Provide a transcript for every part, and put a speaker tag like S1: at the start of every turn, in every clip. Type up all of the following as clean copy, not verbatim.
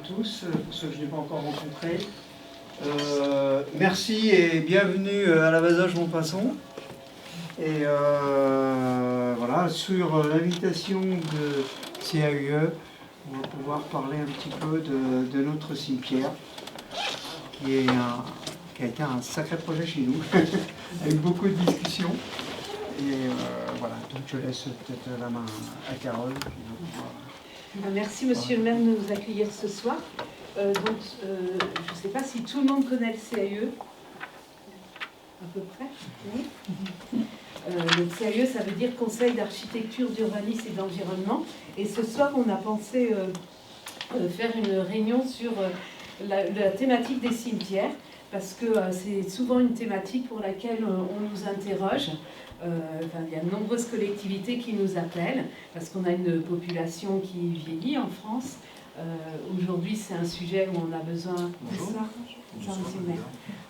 S1: tous, pour ceux que je n'ai pas encore rencontrés. Merci et bienvenue à la Bazoche Montpasson. Et voilà, sur l'invitation de CAUE, on va pouvoir parler un petit peu de notre cimetière, qui a été un sacré projet chez nous, avec beaucoup de discussions. Et voilà, donc je laisse peut-être la main à Carole.
S2: Merci Monsieur le maire de nous accueillir ce soir. Je ne sais pas si tout le monde connaît le CAUE, à peu près. Oui. Le CAUE, ça veut dire Conseil d'architecture, d'urbanisme et d'environnement. Et ce soir, on a pensé faire une réunion sur la thématique des cimetières, parce que c'est souvent une thématique pour laquelle on nous interroge. Il y a de nombreuses collectivités qui nous appellent, parce qu'on a une population qui vieillit en France. Aujourd'hui, c'est un sujet où on a besoin...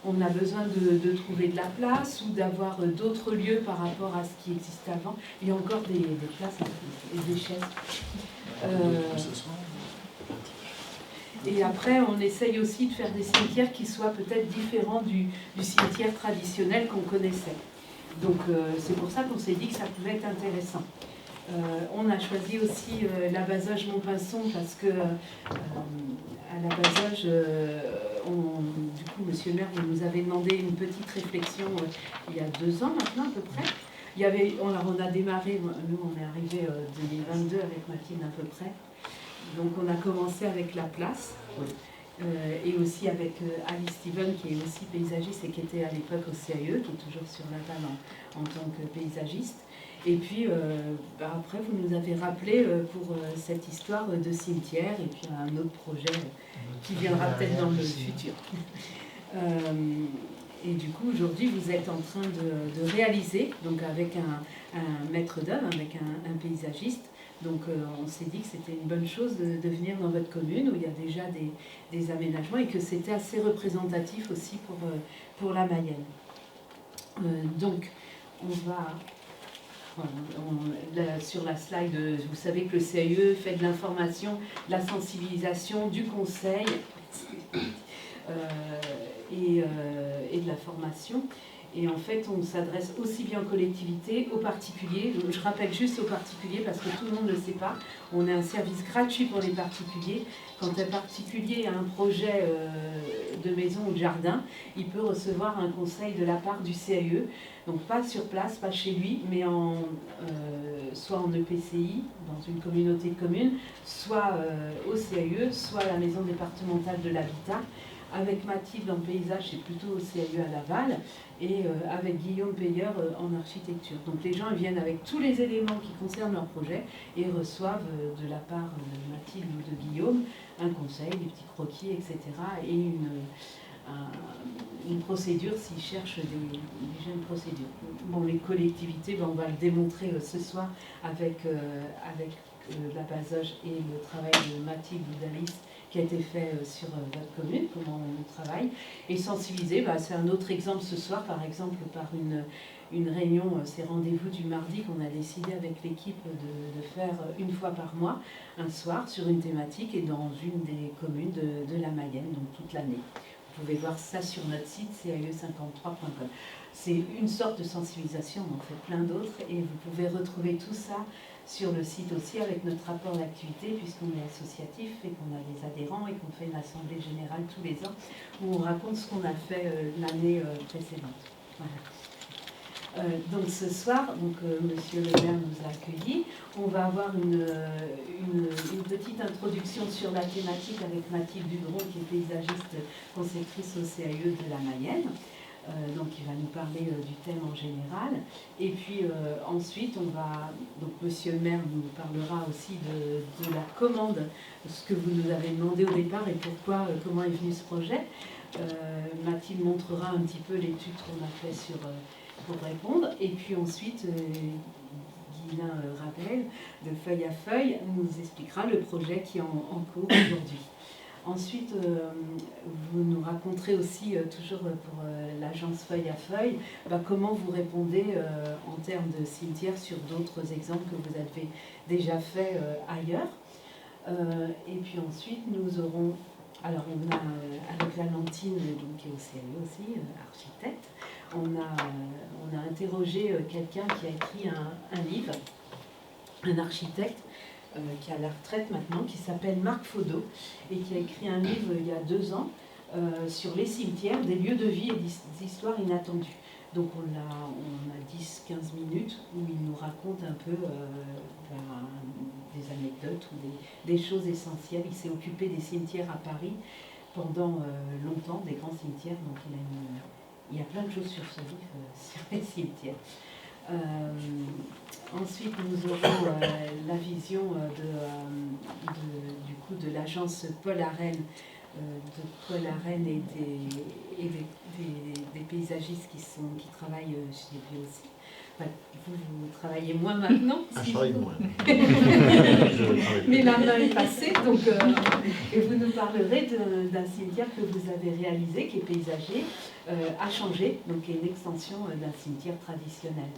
S2: On a besoin de trouver de la place ou d'avoir d'autres lieux par rapport à ce qui existait avant. Il y a encore des places et des chaises. Et après, on essaye aussi de faire des cimetières qui soient peut-être différents du cimetière traditionnel qu'on connaissait. Donc c'est pour ça qu'on s'est dit que ça pouvait être intéressant. On a choisi aussi la Bazoche Montpasson parce que à la Bazoche, du coup, Monsieur le maire, vous nous avez demandé une petite réflexion il y a 2 ans maintenant à peu près. On a démarré, nous on est arrivé 2022 avec Mathilde à peu près. Donc on a commencé avec la place. Et aussi avec Alice Steven, qui est aussi paysagiste et qui était à l'époque au CAE, qui est toujours sur Laval en tant que paysagiste. Et puis après, vous nous avez rappelé pour cette histoire de cimetière et puis un autre projet qui viendra peut-être dans le futur. Et du coup, aujourd'hui, vous êtes en train de réaliser, donc avec un maître d'œuvre, avec un paysagiste. Donc on s'est dit que c'était une bonne chose de venir dans votre commune où il y a déjà des aménagements et que c'était assez représentatif aussi pour la Mayenne. Donc on va... sur la slide, vous savez que le CAUE fait de l'information, de la sensibilisation, du conseil et de la formation. Et en fait, on s'adresse aussi bien aux collectivités, aux particuliers. Je rappelle juste aux particuliers parce que tout le monde ne le sait pas. On a un service gratuit pour les particuliers. Quand un particulier a un projet de maison ou de jardin, il peut recevoir un conseil de la part du CAUE. Donc pas sur place, pas chez lui, mais soit en EPCI, dans une communauté de communes, soit au CAUE, soit à la maison départementale de l'habitat. Avec Mathilde en paysage, c'est plutôt au CAUE à Laval, et avec Guillaume Payeur en architecture. Donc les gens viennent avec tous les éléments qui concernent leur projet et reçoient de la part de Mathilde ou de Guillaume un conseil, des petits croquis, etc. et une procédure s'ils cherchent déjà une procédure. Bon, les collectivités, on va le démontrer ce soir avec la Bazoche et le travail de Mathilde ou d'Alice qui a été fait sur votre commune, comment on travaille, et sensibiliser, c'est un autre exemple ce soir, par exemple par une réunion, ces rendez-vous du mardi qu'on a décidé avec l'équipe de faire une fois par mois, un soir, sur une thématique et dans une des communes de la Mayenne, donc toute l'année. Vous pouvez voir ça sur notre site, cae53.com. C'est une sorte de sensibilisation, on en fait plein d'autres, et vous pouvez retrouver tout ça sur le site aussi avec notre rapport d'activité, puisqu'on est associatif et qu'on a des adhérents et qu'on fait une assemblée générale tous les ans où on raconte ce qu'on a fait l'année précédente. Voilà. Donc ce soir, Monsieur le maire nous a accueillis. On va avoir une petite introduction sur la thématique avec Mathilde Dugron, qui est paysagiste conceptrice au CAUE de la Mayenne. Donc il va nous parler du thème en général. Et puis ensuite, Monsieur le maire nous parlera aussi de la commande, ce que vous nous avez demandé au départ et comment est venu ce projet. Mathilde montrera un petit peu l'étude qu'on a fait pour répondre. Et puis ensuite, Guilain Rabel, de Feuille à Feuille, nous expliquera le projet qui est en cours aujourd'hui. Ensuite, vous nous raconterez aussi, toujours pour l'agence Feuille à Feuille, comment vous répondez en termes de cimetière sur d'autres exemples que vous avez déjà fait ailleurs. Et puis ensuite, nous aurons, alors on a avec Valentine, donc, qui est au CAE aussi, architecte, on a interrogé quelqu'un qui a écrit un livre, un architecte, qui est à la retraite maintenant, qui s'appelle Marc Faudot, et qui a écrit un livre il y a 2 ans sur les cimetières, des lieux de vie et d'histoires inattendues. Donc on a 10-15 minutes où il nous raconte un peu des anecdotes ou des choses essentielles. Il s'est occupé des cimetières à Paris pendant longtemps, des grands cimetières, donc il y a plein de choses sur ce livre, sur les cimetières. Ensuite, nous aurons la vision du coup de l'agence Paul Arène, et des paysagistes qui travaillent chez lui aussi. Enfin, vous travaillez moins maintenant.
S3: Je travaille moins.
S2: Mais la main est passée, donc et vous nous parlerez d'un cimetière que vous avez réalisé, qui est paysager, à changer, donc qui est une extension d'un cimetière traditionnel.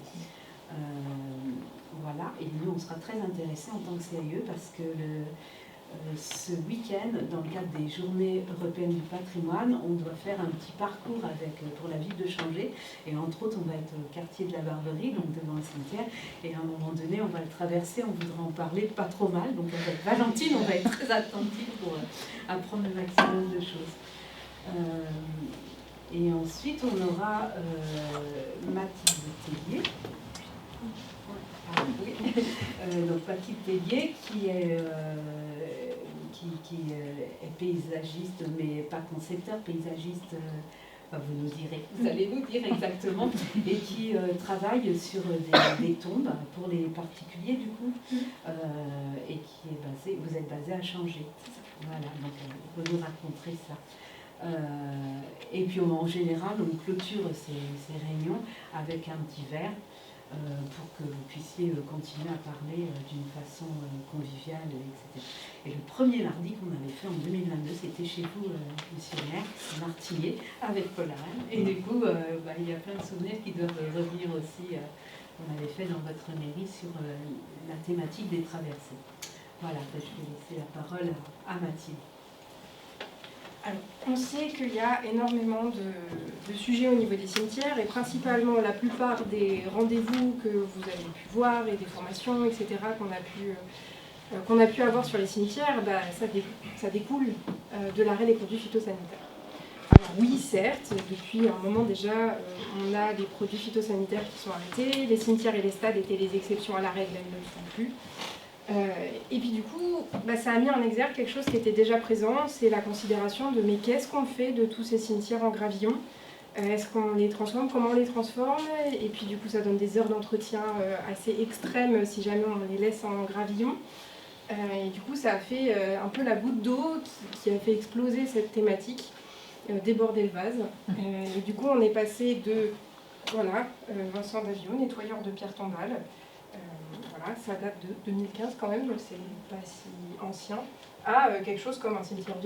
S2: Voilà, et nous on sera très intéressés en tant que CAE parce que ce week-end, dans le cadre des Journées européennes du patrimoine, on doit faire un petit parcours pour la ville de Changé. Et entre autres, on va être au quartier de la Barberie, donc devant le cimetière. Et à un moment donné, on va le traverser, on voudra en parler pas trop mal. Donc avec Valentine, on va être très attentifs pour apprendre le maximum de choses. Et ensuite, on aura Mathilde Tellier. Donc Mathilde Tellier qui est paysagiste, mais pas concepteur, paysagiste, vous allez nous dire exactement, et qui travaille sur des tombes pour les particuliers du coup, et qui est vous êtes basé à Changé. Voilà, donc vous nous raconterez ça. Et puis en général, on clôture ces réunions avec un petit verre pour que vous puissiez continuer à parler d'une façon conviviale, etc. Et le premier mardi qu'on avait fait en 2022, c'était chez vous, monsieur le maire, Martinier, avec Paul Arène. Et du coup, il y a plein de souvenirs qui doivent revenir aussi, qu'on avait fait dans votre mairie sur la thématique des traversées. Voilà, je vais laisser la parole à Mathilde.
S4: Alors, on sait qu'il y a énormément de sujets au niveau des cimetières et principalement la plupart des rendez-vous que vous avez pu voir et des formations, etc., qu'on a pu avoir sur les cimetières, ça découle de l'arrêt des produits phytosanitaires. Alors oui, certes, depuis un moment déjà, on a des produits phytosanitaires qui sont arrêtés, les cimetières et les stades étaient les exceptions à la règle, elles ne le sont plus. Et puis du coup, ça a mis en exergue quelque chose qui était déjà présent, c'est la considération de mais qu'est-ce qu'on fait de tous ces cimetières en gravillon ? Est-ce qu'on les transforme ? Comment on les transforme ? Et puis du coup, ça donne des heures d'entretien assez extrêmes si jamais on les laisse en gravillon. Et du coup, ça a fait un peu la goutte d'eau qui a fait exploser cette thématique, déborder le vase. Et du coup, on est passé de Vincent Davio, nettoyeur de pierre tombale. Ça date de 2015 quand même, donc c'est pas si ancien, à quelque chose comme un cimetière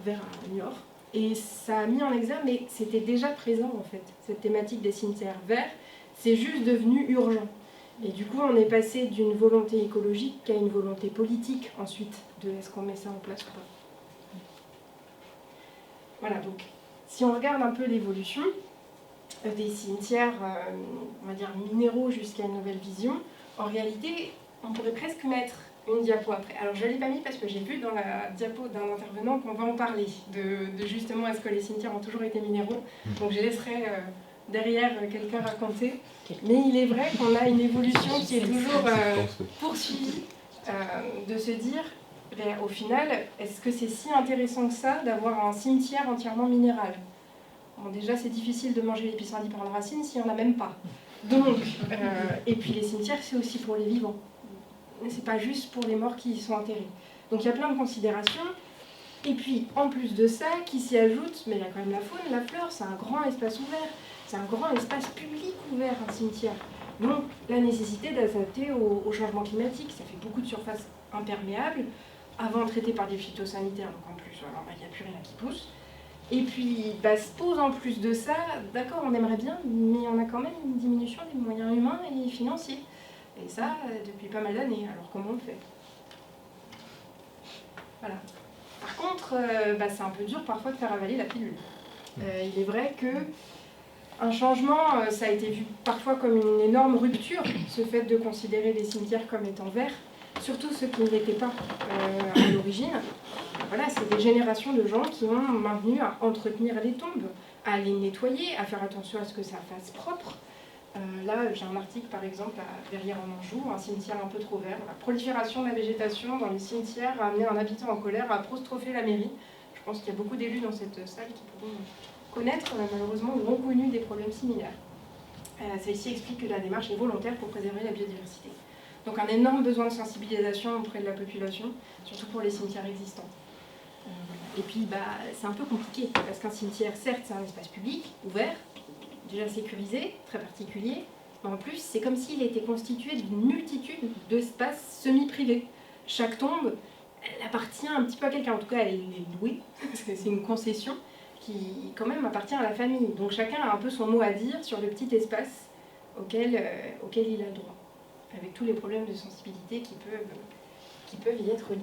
S4: vert à Niort. Et ça a mis en exergue, mais c'était déjà présent en fait, cette thématique des cimetières verts, c'est juste devenu urgent. Et du coup, on est passé d'une volonté écologique à une volonté politique ensuite, de est-ce qu'on met ça en place ou pas. Voilà, donc si on regarde un peu l'évolution des cimetières, on va dire minéraux jusqu'à une nouvelle vision, en réalité, on pourrait presque mettre une diapo après. Alors, je ne l'ai pas mis parce que j'ai vu dans la diapo d'un intervenant qu'on va en parler, de justement est-ce que les cimetières ont toujours été minéraux. Donc, je laisserai derrière quelqu'un raconter. Mais il est vrai qu'on a une évolution qui est toujours poursuivie, de se dire, au final, est-ce que c'est si intéressant que ça d'avoir un cimetière entièrement minéral ? Bon, déjà, c'est difficile de manger les pissenlits par la racine s'il n'y en a même pas. Donc, et puis les cimetières, c'est aussi pour les vivants. C'est pas juste pour les morts qui y sont enterrés. Donc il y a plein de considérations. Et puis, en plus de ça, qui s'y ajoute, mais il y a quand même la faune, la flore, c'est un grand espace ouvert. C'est un grand espace public ouvert, un cimetière. Donc, la nécessité d'adapter au changement climatique. Ça fait beaucoup de surfaces imperméables, avant traitées par des phytosanitaires, donc en plus, il n'y a plus rien qui pousse. Et puis, se pose en plus de ça, d'accord, on aimerait bien, mais on a quand même une diminution des moyens humains et financiers. Et ça, depuis pas mal d'années. Alors, comment on le fait ? Voilà. Par contre, c'est un peu dur parfois de faire avaler la pilule. Il est vrai que un changement, ça a été vu parfois comme une énorme rupture, ce fait de considérer les cimetières comme étant verts, surtout ceux qui ne l'étaient pas à l'origine. Voilà, c'est des générations de gens qui ont maintenu à entretenir les tombes, à les nettoyer, à faire attention à ce que ça fasse propre. Là, j'ai un article par exemple à Verrières-en-Anjou, un cimetière un peu trop vert. La prolifération de la végétation dans les cimetières a amené un habitant en colère à apostropher la mairie. Je pense qu'il y a beaucoup d'élus dans cette salle qui pourront connaître, malheureusement, ou ont connu des problèmes similaires. Celle-ci explique que la démarche est volontaire pour préserver la biodiversité. Donc un énorme besoin de sensibilisation auprès de la population, surtout pour les cimetières existants. Et puis c'est un peu compliqué, parce qu'un cimetière, certes, c'est un espace public, ouvert, déjà sécurisé, très particulier, mais en plus, c'est comme s'il était constitué d'une multitude d'espaces semi-privés. Chaque tombe, elle appartient un petit peu à quelqu'un, en tout cas, elle est louée, c'est une concession qui, quand même, appartient à la famille. Donc chacun a un peu son mot à dire sur le petit espace auquel il a le droit, avec tous les problèmes de sensibilité qui peuvent y être liés.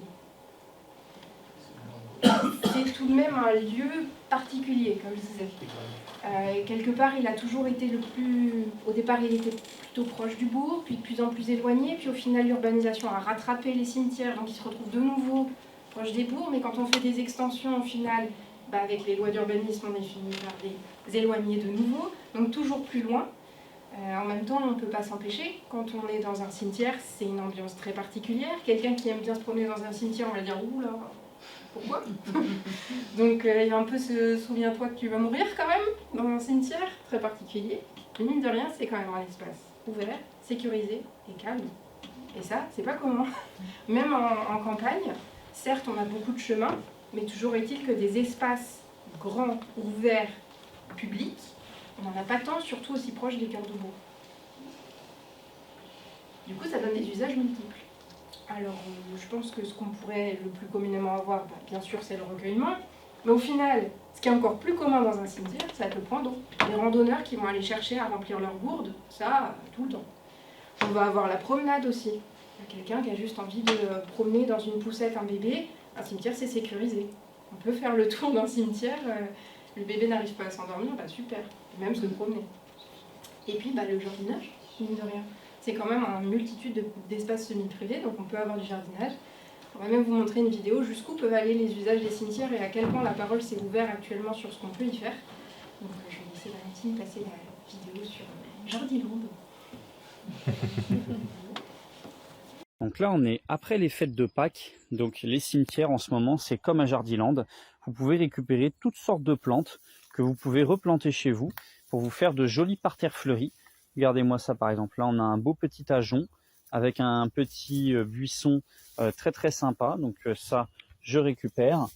S4: C'est tout de même un lieu particulier, comme je disais. Quelque part, il a toujours été au départ, il était plutôt proche du bourg, puis de plus en plus éloigné, puis au final, l'urbanisation a rattrapé les cimetières, donc il se retrouve de nouveau proche des bourgs, mais quand on fait des extensions, au final, avec les lois d'urbanisme, on est fini par les éloigner de nouveau, donc toujours plus loin. En même temps, on ne peut pas s'empêcher. Quand on est dans un cimetière, c'est une ambiance très particulière. Quelqu'un qui aime bien se promener dans un cimetière, on va dire « Ouh là, pourquoi ?» Donc il y a un peu ce « souviens-toi que tu vas mourir quand même » dans un cimetière très particulier. Mais mine de rien, c'est quand même un espace ouvert, sécurisé et calme. Et ça, c'est pas commun. Même en campagne, certes, on a beaucoup de chemins, mais toujours est-il que des espaces grands, ouverts, publics, on n'en a pas tant, surtout aussi proches des cœurs de bourg. Du coup, ça donne des usages multiples. Alors, je pense que ce qu'on pourrait le plus communément avoir, bien sûr, c'est le recueillement. Mais au final, ce qui est encore plus commun dans un cimetière, ça va être le point d'eau. Les randonneurs qui vont aller chercher à remplir leur gourde, ça, tout le temps. On va avoir la promenade aussi. Il y a quelqu'un qui a juste envie de promener dans une poussette un bébé. Un cimetière, c'est sécurisé. On peut faire le tour d'un cimetière, le bébé n'arrive pas à s'endormir, super. Même se promener. Et puis, le jardinage, mine de rien. C'est quand même une multitude d'espaces semi-privés, donc on peut avoir du jardinage. On va même vous montrer une vidéo jusqu'où peuvent aller les usages des cimetières et à quel point la parole s'est ouverte actuellement sur ce qu'on peut y faire. Donc je vais laisser Valentine passer la vidéo sur Jardiland.
S3: Donc là, on est après les fêtes de Pâques. Donc les cimetières, en ce moment, c'est comme à Jardiland. Vous pouvez récupérer toutes sortes de plantes que vous pouvez replanter chez vous pour vous faire de jolis parterres fleuris. Regardez-moi ça, par exemple. Là, on a un beau petit ajonc avec un petit buisson très très sympa. Donc ça, je récupère.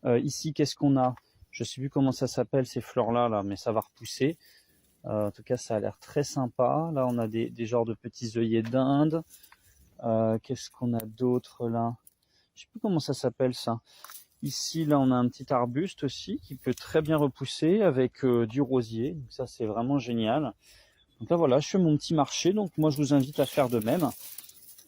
S3: Ici, qu'est-ce qu'on a? Je ne sais plus comment ça s'appelle, ces fleurs-là, mais ça va repousser. En tout cas, ça a l'air très sympa. Là, on a des genres de petits œillets d'Inde. Qu'est-ce qu'on a d'autre là? Je sais plus comment ça s'appelle ça. Ici, là, on a un petit arbuste aussi qui peut très bien repousser avec du rosier. Donc ça, c'est vraiment génial. Donc là, voilà, je fais mon petit marché. Donc moi, je vous invite à faire de même.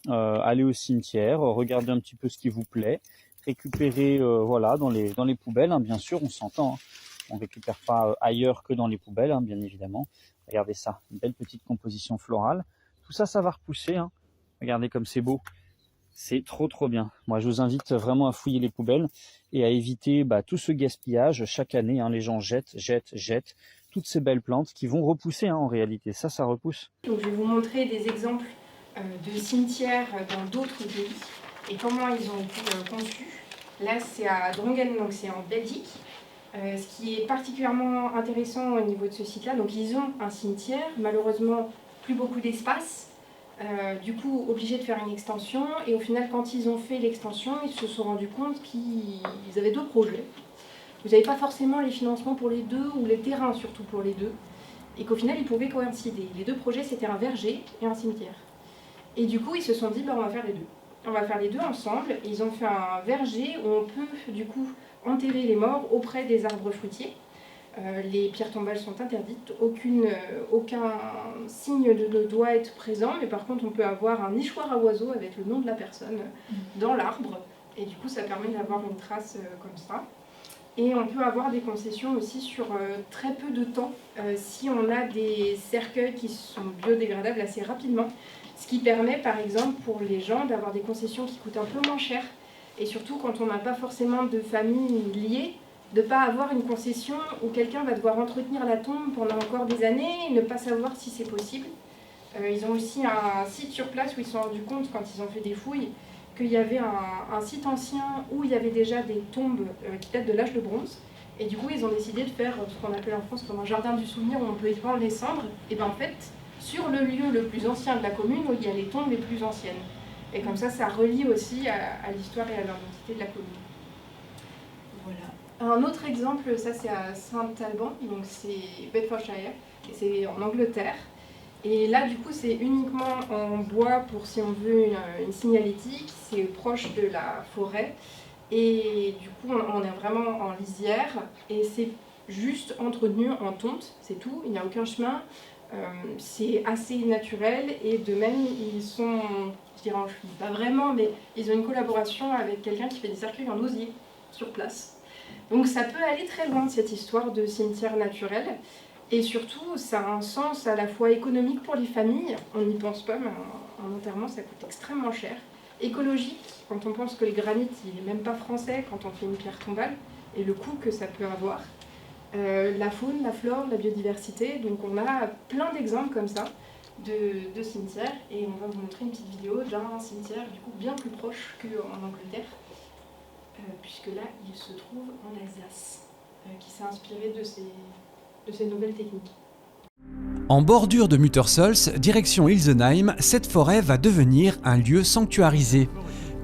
S3: Aller au cimetière, regarder un petit peu ce qui vous plaît, récupérer voilà, dans les poubelles, hein, bien sûr, on s'entend. Hein. On ne récupère pas ailleurs que dans les poubelles, hein, bien évidemment. Regardez ça, une belle petite composition florale. Tout ça, ça va repousser. Hein. Regardez comme c'est beau. C'est trop trop bien. Moi, je vous invite vraiment à fouiller les poubelles et à éviter tout ce gaspillage. Chaque année, hein, les gens jettent toutes ces belles plantes qui vont repousser en réalité. Ça repousse.
S4: Donc, je vais vous montrer des exemples de cimetières dans d'autres pays et comment ils ont été conçus. Là, c'est à Drongen, donc c'est en Belgique. Ce qui est particulièrement intéressant au niveau de ce site-là, donc ils ont un cimetière, malheureusement plus beaucoup d'espace. Du coup, obligés de faire une extension. Et au final, quand ils ont fait l'extension, ils se sont rendus compte qu'ils avaient deux projets. Vous n'avez pas forcément les financements pour les deux, ou les terrains surtout pour les deux. Et qu'au final, ils pouvaient coïncider. Les deux projets, c'était un verger et un cimetière. Et du coup, ils se sont dit, on va faire les deux. On va faire les deux ensemble. Et ils ont fait un verger où on peut, du coup, enterrer les morts auprès des arbres fruitiers. Les pierres tombales sont interdites, aucun signe ne doit être présent, mais par contre on peut avoir un nichoir à oiseaux avec le nom de la personne dans l'arbre Et du coup, ça permet d'avoir une trace comme ça. Et on peut avoir des concessions aussi sur très peu de temps, si on a des cercueils qui sont biodégradables assez rapidement. Ce qui permet, par exemple, pour les gens d'avoir des concessions qui coûtent un peu moins cher. Et surtout, quand on n'a pas forcément de famille liée, de ne pas avoir une concession où quelqu'un va devoir entretenir la tombe pendant encore des années et ne pas savoir si c'est possible. Ils ont aussi un site sur place où ils se sont rendus compte, quand ils ont fait des fouilles, qu'il y avait un site ancien où il y avait déjà des tombes qui datent de l'âge de bronze. Et du coup, ils ont décidé de faire ce qu'on appelle en France comme un jardin du souvenir où on peut épandre les cendres. Et bien en fait, sur le lieu le plus ancien de la commune, où il y a les tombes les plus anciennes. Et comme ça relie aussi à l'histoire et à l'identité de la commune. Voilà. Un autre exemple, ça c'est à Saint-Alban, donc c'est Bedfordshire, et c'est en Angleterre. Et là, du coup, c'est uniquement en bois pour, si on veut, une signalétique. C'est proche de la forêt. Et du coup, on est vraiment en lisière. Et c'est juste entretenu en tonte, c'est tout. Il n'y a aucun chemin. C'est assez naturel. Et de même, ils sont, je dirais en cheville, pas vraiment, mais ils ont une collaboration avec quelqu'un qui fait des cercueils en osier sur place. Donc ça peut aller très loin, cette histoire de cimetière naturel. Et surtout, ça a un sens à la fois économique pour les familles, on n'y pense pas, mais un enterrement, ça coûte extrêmement cher. Écologique, quand on pense que le granit, il n'est même pas français quand on fait une pierre tombale, et le coût que ça peut avoir. La faune, la flore, la biodiversité, donc on a plein d'exemples comme ça de cimetières, et on va vous montrer une petite vidéo d'un cimetière du coup bien plus proche qu'en Angleterre, puisque là, il se trouve en Alsace, qui s'est inspiré de ces nouvelles techniques.
S5: En bordure de Muttersols, direction Ilsenheim, cette forêt va devenir un lieu sanctuarisé.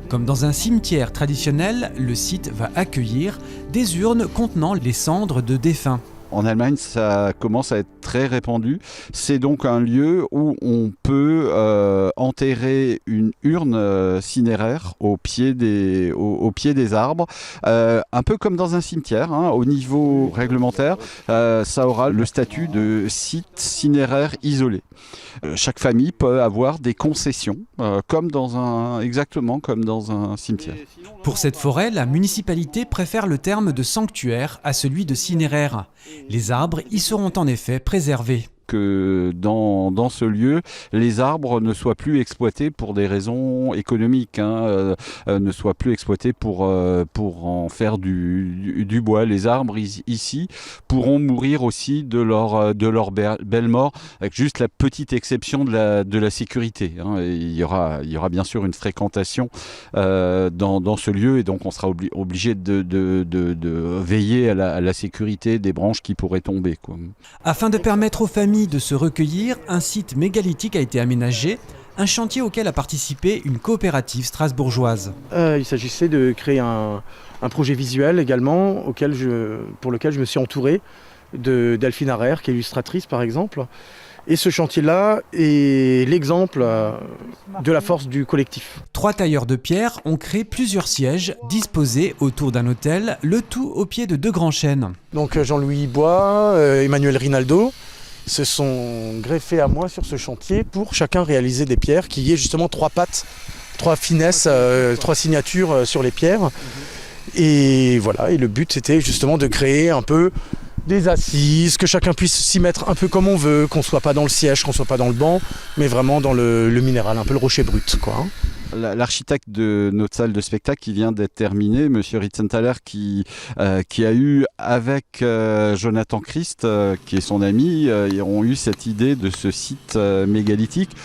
S5: Comme dans un cimetière traditionnel, le site va accueillir des urnes contenant les cendres de défunts.
S6: En Allemagne, ça commence à être très répandu. C'est donc un lieu où on peut enterrer une urne cinéraire au pied des arbres, un peu comme dans un cimetière. Hein. Au niveau réglementaire, ça aura le statut de site cinéraire isolé. Chaque famille peut avoir des concessions, exactement comme dans un cimetière.
S5: Pour cette forêt, la municipalité préfère le terme de sanctuaire à celui de cinéraire. Les arbres y seront en effet préservés.
S6: Que dans ce lieu, les arbres ne soient plus exploités pour des raisons économiques, ne soient plus exploités pour en faire du bois. Les arbres ici pourront mourir aussi de leur belle mort, avec juste la petite exception de la sécurité. Il y aura bien sûr une fréquentation dans ce lieu, et donc on sera obligé de veiller à la sécurité des branches qui pourraient tomber, quoi.
S5: Afin de permettre aux familles de se recueillir, un site mégalithique a été aménagé, un chantier auquel a participé une coopérative strasbourgeoise.
S7: Il s'agissait de créer un projet visuel également, pour lequel je me suis entouré de Delphine Harrer, qui est illustratrice par exemple. Et ce chantier-là est l'exemple de la force du collectif.
S5: 3 tailleurs de pierre ont créé plusieurs sièges disposés autour d'un autel, le tout au pied de 2 grands chênes.
S7: Donc Jean-Louis Bois, Emmanuel Rinaldo se sont greffés à moi sur ce chantier pour chacun réaliser des pierres qui aient justement 3 pattes, 3 finesses, 3 signatures sur les pierres. Et voilà, et le but c'était justement de créer un peu des assises, que chacun puisse s'y mettre un peu comme on veut, qu'on soit pas dans le siège, qu'on soit pas dans le banc, mais vraiment dans le minéral, un peu le rocher brut, quoi.
S6: L'architecte de notre salle de spectacle qui vient d'être terminée, Monsieur Ritzenthaler, qui a eu avec Jonathan Christ, qui est son ami, ils ont eu cette idée de ce site mégalithique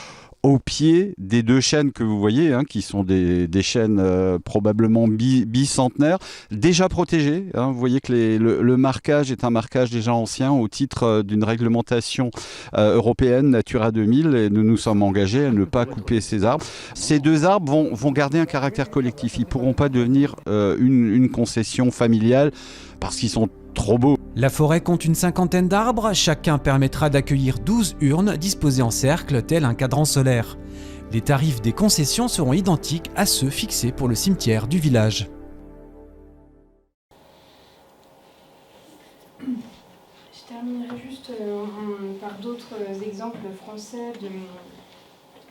S6: au pied des 2 chênes que vous voyez, qui sont des chênes probablement bicentenaires, déjà protégés. Vous voyez que le marquage est un marquage déjà ancien au titre d'une réglementation européenne Natura 2000, et nous nous sommes engagés à ne pas couper ces arbres. Ces 2 arbres vont garder un caractère collectif. Ils ne pourront pas devenir une concession familiale parce qu'ils sont trop beaux.
S5: La forêt compte une 50aine d'arbres, chacun permettra d'accueillir 12 urnes disposées en cercle, tel un cadran solaire. Les tarifs des concessions seront identiques à ceux fixés pour le cimetière du village.
S4: Je terminerai juste par d'autres exemples français.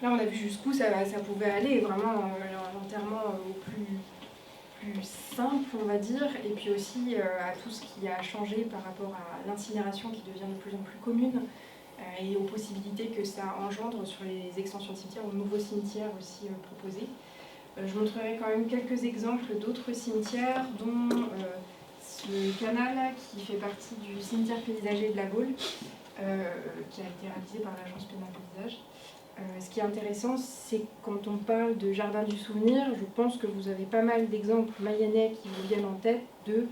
S4: Là, on a vu jusqu'où ça pouvait aller, vraiment l'enterrement au plus plus simple, on va dire, et puis aussi à tout ce qui a changé par rapport à l'incinération qui devient de plus en plus commune, et aux possibilités que ça engendre sur les extensions de cimetières, aux nouveaux cimetières aussi proposés. Je montrerai quand même quelques exemples d'autres cimetières, dont ce canal qui fait partie du cimetière paysager de la Baule, qui a été réalisé par l'agence Pénal Paysage. Ce qui est intéressant, c'est quand on parle de jardin du souvenir, je pense que vous avez pas mal d'exemples mayennais qui vous viennent en tête de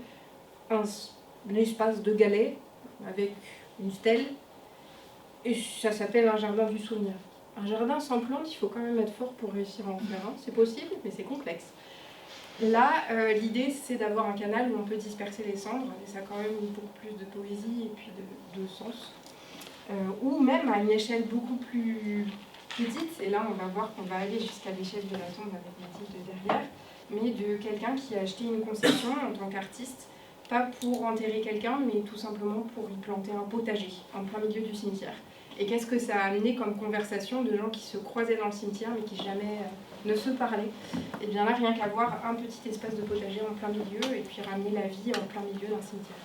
S4: l'espace de galets avec une stèle, et ça s'appelle un jardin du souvenir. Un jardin sans plantes, il faut quand même être fort pour réussir à en faire un. C'est possible, mais c'est complexe. Là, l'idée, c'est d'avoir un canal où on peut disperser les cendres, et ça a quand même beaucoup plus de poésie et puis de sens. Ou même à une échelle beaucoup plus petite, et là on va voir qu'on va aller jusqu'à l'échelle de la tombe avec Mathilde derrière, mais de quelqu'un qui a acheté une concession en tant qu'artiste, pas pour enterrer quelqu'un, mais tout simplement pour y planter un potager en plein milieu du cimetière. Et qu'est-ce que ça a amené comme conversation de gens qui se croisaient dans le cimetière mais qui jamais ne se parlaient? Et bien là, rien qu'avoir un petit espace de potager en plein milieu et puis ramener la vie en plein milieu d'un cimetière.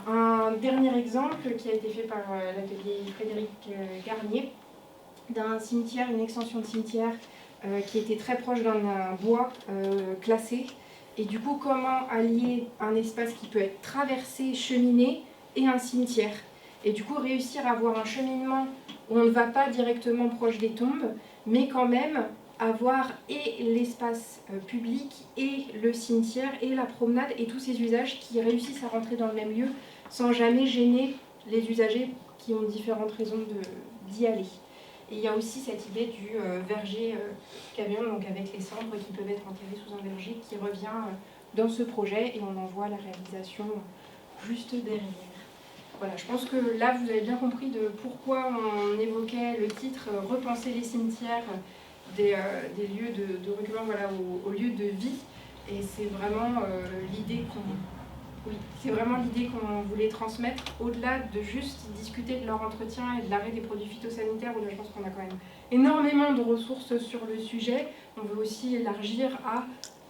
S4: Un dernier exemple qui a été fait par l'atelier Frédéric Garnier, d'un cimetière, une extension de cimetière qui était très proche d'un bois classé. Et du coup, comment allier un espace qui peut être traversé, cheminé, et un cimetière? Et du coup, réussir à avoir un cheminement où on ne va pas directement proche des tombes, mais quand même avoir et l'espace public et le cimetière et la promenade et tous ces usages qui réussissent à rentrer dans le même lieu sans jamais gêner les usagers qui ont différentes raisons d'y aller. Et il y a aussi cette idée du verger camion, donc avec les cendres qui peuvent être enterrées sous un verger, qui revient dans ce projet, et on en voit la réalisation juste derrière. Voilà, je pense que là vous avez bien compris de pourquoi on évoquait le titre « Repenser les cimetières », des lieux de recueillement, voilà, aux lieux de vie, et c'est vraiment l'idée qu'on voulait transmettre, au-delà de juste discuter de leur entretien et de l'arrêt des produits phytosanitaires, où là je pense qu'on a quand même énormément de ressources sur le sujet. On veut aussi élargir à,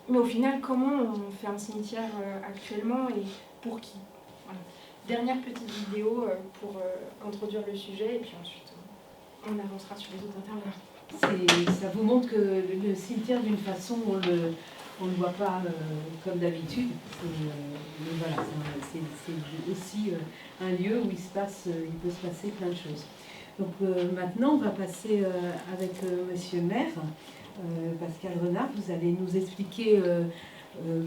S4: mais au final, comment on fait un cimetière actuellement et pour qui? Voilà. Dernière petite vidéo pour introduire le sujet, et puis ensuite on avancera sur les autres intervenants.
S2: Ça vous montre que le cimetière, d'une façon, on ne le voit pas comme d'habitude. Mais voilà, c'est aussi un lieu où il peut se passer plein de choses. Donc maintenant, on va passer avec Monsieur le maire, Pascal Renard. Vous allez nous expliquer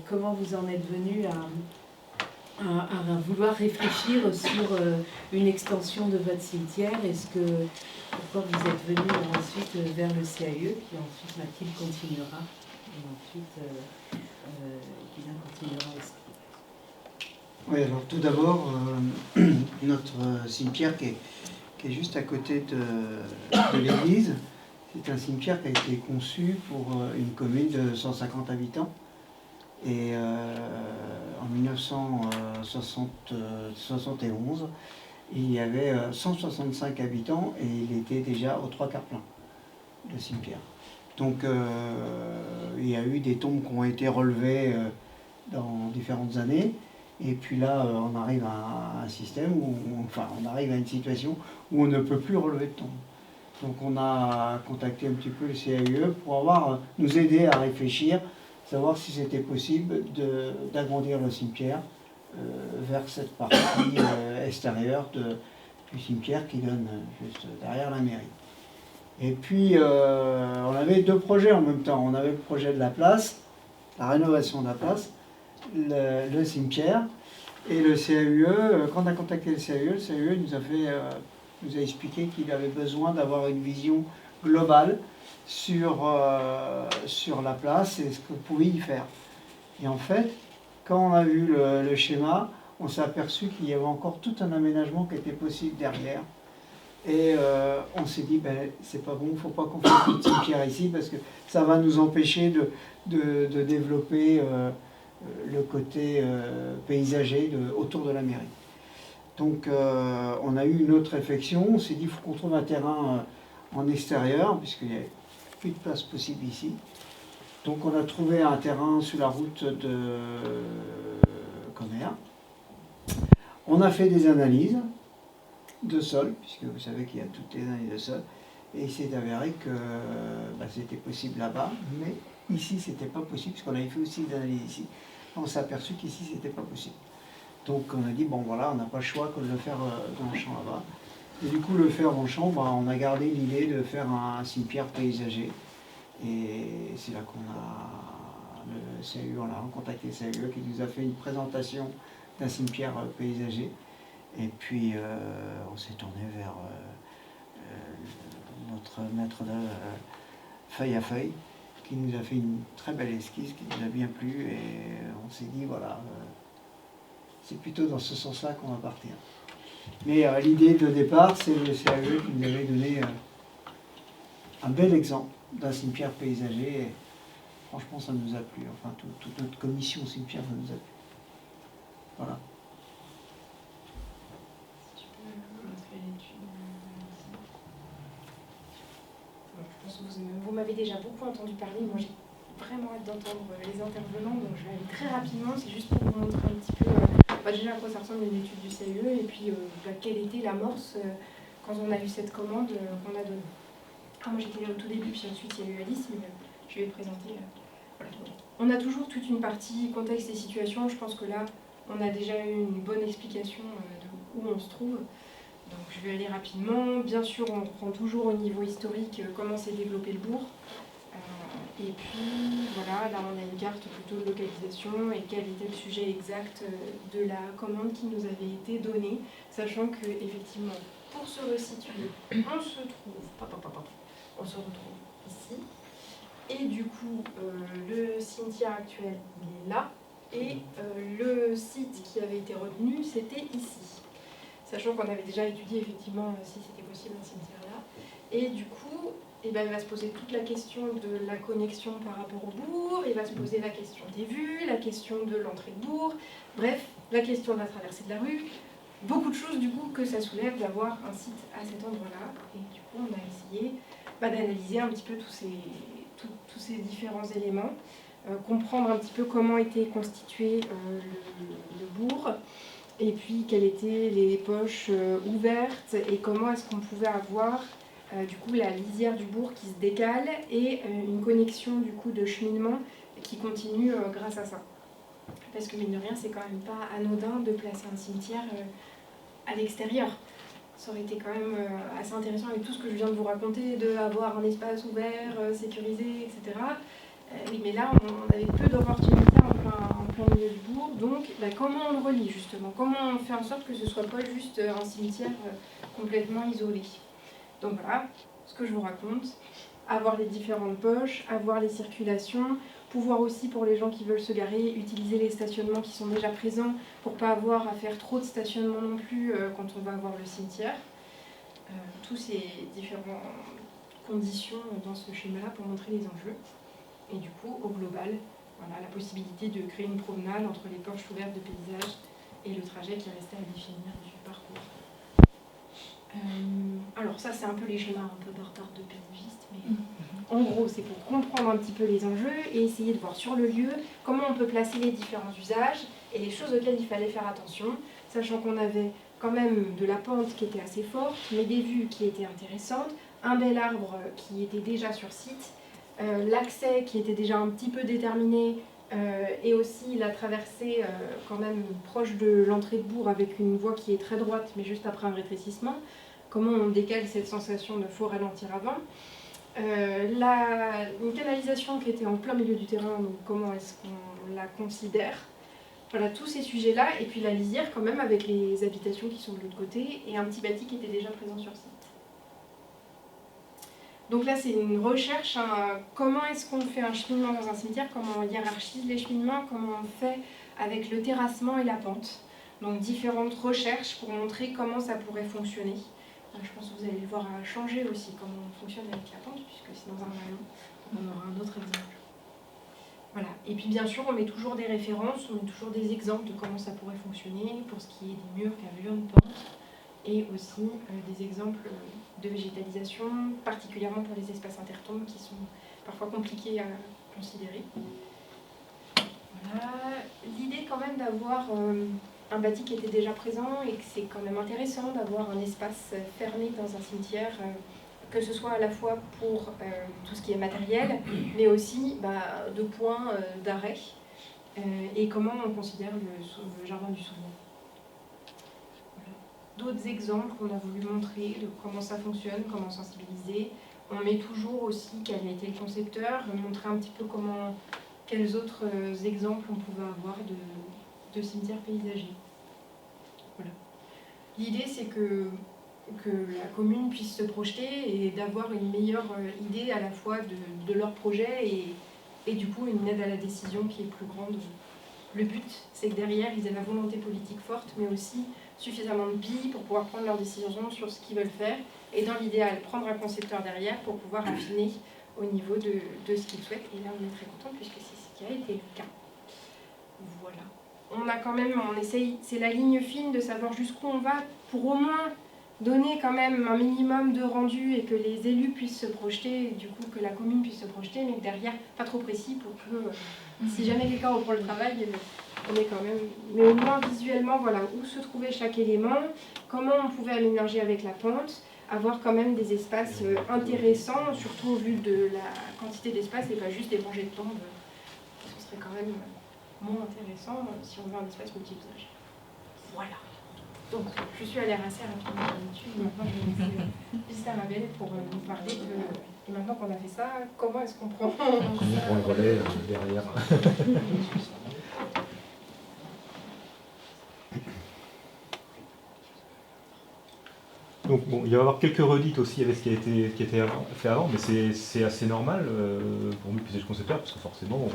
S2: comment vous en êtes venu à vouloir réfléchir sur une extension de votre cimetière. Pourquoi vous êtes venu ensuite vers le CAE, puis ensuite Mathilde continuera, et ensuite Guilain continuera aussi.
S1: Oui, alors tout d'abord, notre cimetière qui est juste à côté de l'église, c'est un cimetière qui a été conçu pour une commune de 150 habitants. Et en 1971, il y avait 165 habitants et il était déjà aux 3/4 plein, le cimetière. Donc il y a eu des tombes qui ont été relevées dans différentes années. Et puis là, on arrive à un système on arrive à une situation où on ne peut plus relever de tombes. Donc on a contacté un petit peu le CAE pour nous aider à réfléchir, savoir si c'était possible d'agrandir le cimetière vers cette partie extérieure du cimetière qui donne juste derrière la mairie. Et puis on avait deux projets en même temps. On avait le projet de la place, la rénovation de la place, le cimetière, et le CAE. Quand on a contacté le CAE nous a expliqué qu'il avait besoin d'avoir une vision globale sur la place et ce qu'on pouvait y faire. Et en fait, quand on a vu le schéma, on s'est aperçu qu'il y avait encore tout un aménagement qui était possible derrière. Et on s'est dit, c'est pas bon, il ne faut pas qu'on fasse une cimetière ici parce que ça va nous empêcher de développer le côté paysager autour de la mairie. Donc on a eu une autre réflexion, on s'est dit, il faut qu'on trouve un terrain en extérieur, puisqu'il n'y avait plus de place possible ici. Donc on a trouvé un terrain sous la route de Commer. On a fait des analyses de sol, puisque vous savez qu'il y a toutes les analyses de sol, et il s'est avéré que c'était possible là-bas, mais ici c'était pas possible, puisqu'on avait fait aussi des analyses ici. On s'est aperçu qu'ici c'était pas possible. Donc on a dit, bon voilà, on n'a pas le choix que de le faire dans le champ là-bas. Et du coup, le faire dans le champ, on a gardé l'idée de faire un cimetière paysager. Et c'est là qu'on a le CAU, on a contacté le CAU qui nous a fait une présentation d'un cimetière paysager. Et puis on s'est tourné vers notre maître de feuille à feuille qui nous a fait une très belle esquisse qui nous a bien plu. Et on s'est dit, voilà, c'est plutôt dans ce sens-là qu'on va partir. Mais l'idée de départ, c'est le CAE qui nous avait donné un bel exemple d'un cimetière paysager. Et franchement, ça nous a plu. Enfin, toute notre commission cimetière, ça nous a plu. Voilà.
S4: Si tu peux montrer l'étude. Je pense que vous m'avez déjà beaucoup entendu parler. Moi, j'ai vraiment hâte d'entendre les intervenants. Donc, je vais aller très rapidement. C'est juste pour vous montrer un petit peu déjà à quoi ça ressemble une étude du CAE et puis quelle était l'amorce quand on a eu cette commande qu'on a donnée. Moi, j'étais là au tout début, puis ensuite il y a eu Alice, mais je vais présenter. Voilà. On a toujours toute une partie contexte et situation. Je pense que là, on a déjà eu une bonne explication de où on se trouve. Donc je vais aller rapidement. Bien sûr, on reprend toujours au niveau historique comment s'est développé le bourg. Et puis voilà, là on a une carte plutôt de localisation et quel était le sujet exact de la commande qui nous avait été donnée, sachant que effectivement, pour se resituer, on se retrouve ici. Et du coup, le cimetière actuel il est là et le site qui avait été retenu c'était ici. Sachant qu'on avait déjà étudié effectivement si c'était possible un cimetière là. Et du coup, il va se poser toute la question de la connexion par rapport au bourg, il va se poser la question des vues, la question de l'entrée de bourg, bref, la question de la traversée de la rue. Beaucoup de choses du coup que ça soulève d'avoir un site à cet endroit-là. Et du coup, on a essayé d'analyser un petit peu tous ces différents éléments, comprendre un petit peu comment était constitué le bourg, et puis quelles étaient les poches ouvertes et comment est-ce qu'on pouvait avoir du coup la lisière du bourg qui se décale et une connexion du coup de cheminement qui continue grâce à ça. Parce que mine de rien, c'est quand même pas anodin de placer un cimetière à l'extérieur. Ça aurait été quand même assez intéressant avec tout ce que je viens de vous raconter, d'avoir un espace ouvert, sécurisé, etc. Oui, mais là, on avait peu d'opportunités en plein milieu du bourg. Donc, comment on le relie justement? Comment on fait en sorte que ce ne soit pas juste un cimetière complètement isolé? Donc voilà, ce que je vous raconte, avoir les différentes poches, avoir les circulations, pouvoir aussi pour les gens qui veulent se garer, utiliser les stationnements qui sont déjà présents pour ne pas avoir à faire trop de stationnement non plus quand on va voir le cimetière. Tous ces différentes conditions dans ce schéma-là pour montrer les enjeux. Et du coup, au global, voilà, la possibilité de créer une promenade entre les porches ouvertes de paysage et le trajet qui restait à définir du parcours. Alors ça, c'est un peu les schémas un peu barbare de paysagiste, mais en gros, c'est pour comprendre un petit peu les enjeux et essayer de voir sur le lieu comment on peut placer les différents usages et les choses auxquelles il fallait faire attention, sachant qu'on avait quand même de la pente qui était assez forte, mais des vues qui étaient intéressantes, un bel arbre qui était déjà sur site, l'accès qui était déjà un petit peu déterminé, et aussi la traversée quand même proche de l'entrée de bourg avec une voie qui est très droite mais juste après un rétrécissement. Comment on décale cette sensation de faut ralentir avant. Une canalisation qui était en plein milieu du terrain, donc comment est-ce qu'on la considère? Voilà, tous ces sujets-là, et puis la lisière quand même avec les habitations qui sont de l'autre côté, et un petit bâti qui était déjà présent sur site. Donc là, c'est une recherche, comment est-ce qu'on fait un cheminement dans un cimetière, comment on hiérarchise les cheminements, comment on fait avec le terrassement et la pente. Donc différentes recherches pour montrer comment ça pourrait fonctionner. Je pense que vous allez le voir changer aussi, comment on fonctionne avec la pente, puisque c'est dans un rayon, on aura un autre exemple. Voilà. Et puis bien sûr, on met toujours des références, on met toujours des exemples de comment ça pourrait fonctionner, pour ce qui est des murs, gravures, de pente, et aussi des exemples de végétalisation, particulièrement pour les espaces intertombes qui sont parfois compliqués à considéré. Voilà. L'idée quand même d'avoir un bâti qui était déjà présent et que c'est quand même intéressant d'avoir un espace fermé dans un cimetière, que ce soit à la fois pour tout ce qui est matériel, mais aussi de points d'arrêt, et comment on considère le jardin du souvenir. Voilà. D'autres exemples qu'on a voulu montrer de comment ça fonctionne, comment sensibiliser. On met toujours aussi quel a été le concepteur, montrer un petit peu quels autres exemples on pouvait avoir de cimetières paysagers. Voilà. L'idée, c'est que la commune puisse se projeter et d'avoir une meilleure idée à la fois de leur projet et du coup une aide à la décision qui est plus grande. Le but, c'est que derrière, ils aient la volonté politique forte, mais aussi suffisamment de billes pour pouvoir prendre leurs décisions sur ce qu'ils veulent faire, et dans l'idéal, prendre un concepteur derrière pour pouvoir affiner au niveau de ce qu'ils souhaitent. Et là, on est très content puisque c'est ce qui a été le cas. Voilà. On essaye, c'est la ligne fine de savoir jusqu'où on va pour au moins donner quand même un minimum de rendu et que les élus puissent se projeter, et du coup que la commune puisse se projeter, mais que derrière, pas trop précis pour que si jamais quelqu'un reprend le travail, on est quand même... Mais au moins visuellement, voilà, où se trouvait chaque élément, comment on pouvait aménager avec la pente, avoir quand même des espaces intéressants, surtout au vu de la quantité d'espace et pas juste des rangées de tombes. Ce serait quand même moins intéressant si on veut un espace multi-usage. Voilà. Donc, je suis allée assez rapidement là-dessus. Maintenant, je vais laisser Pista Mabel pour nous parler de... Et maintenant qu'on a fait ça, comment est-ce qu'on prend...
S8: Comment on prend le relais derrière. Donc bon, il va y avoir quelques redites aussi avec ce qui a été fait avant, mais c'est assez normal pour nous paysage concepteurs, parce que forcément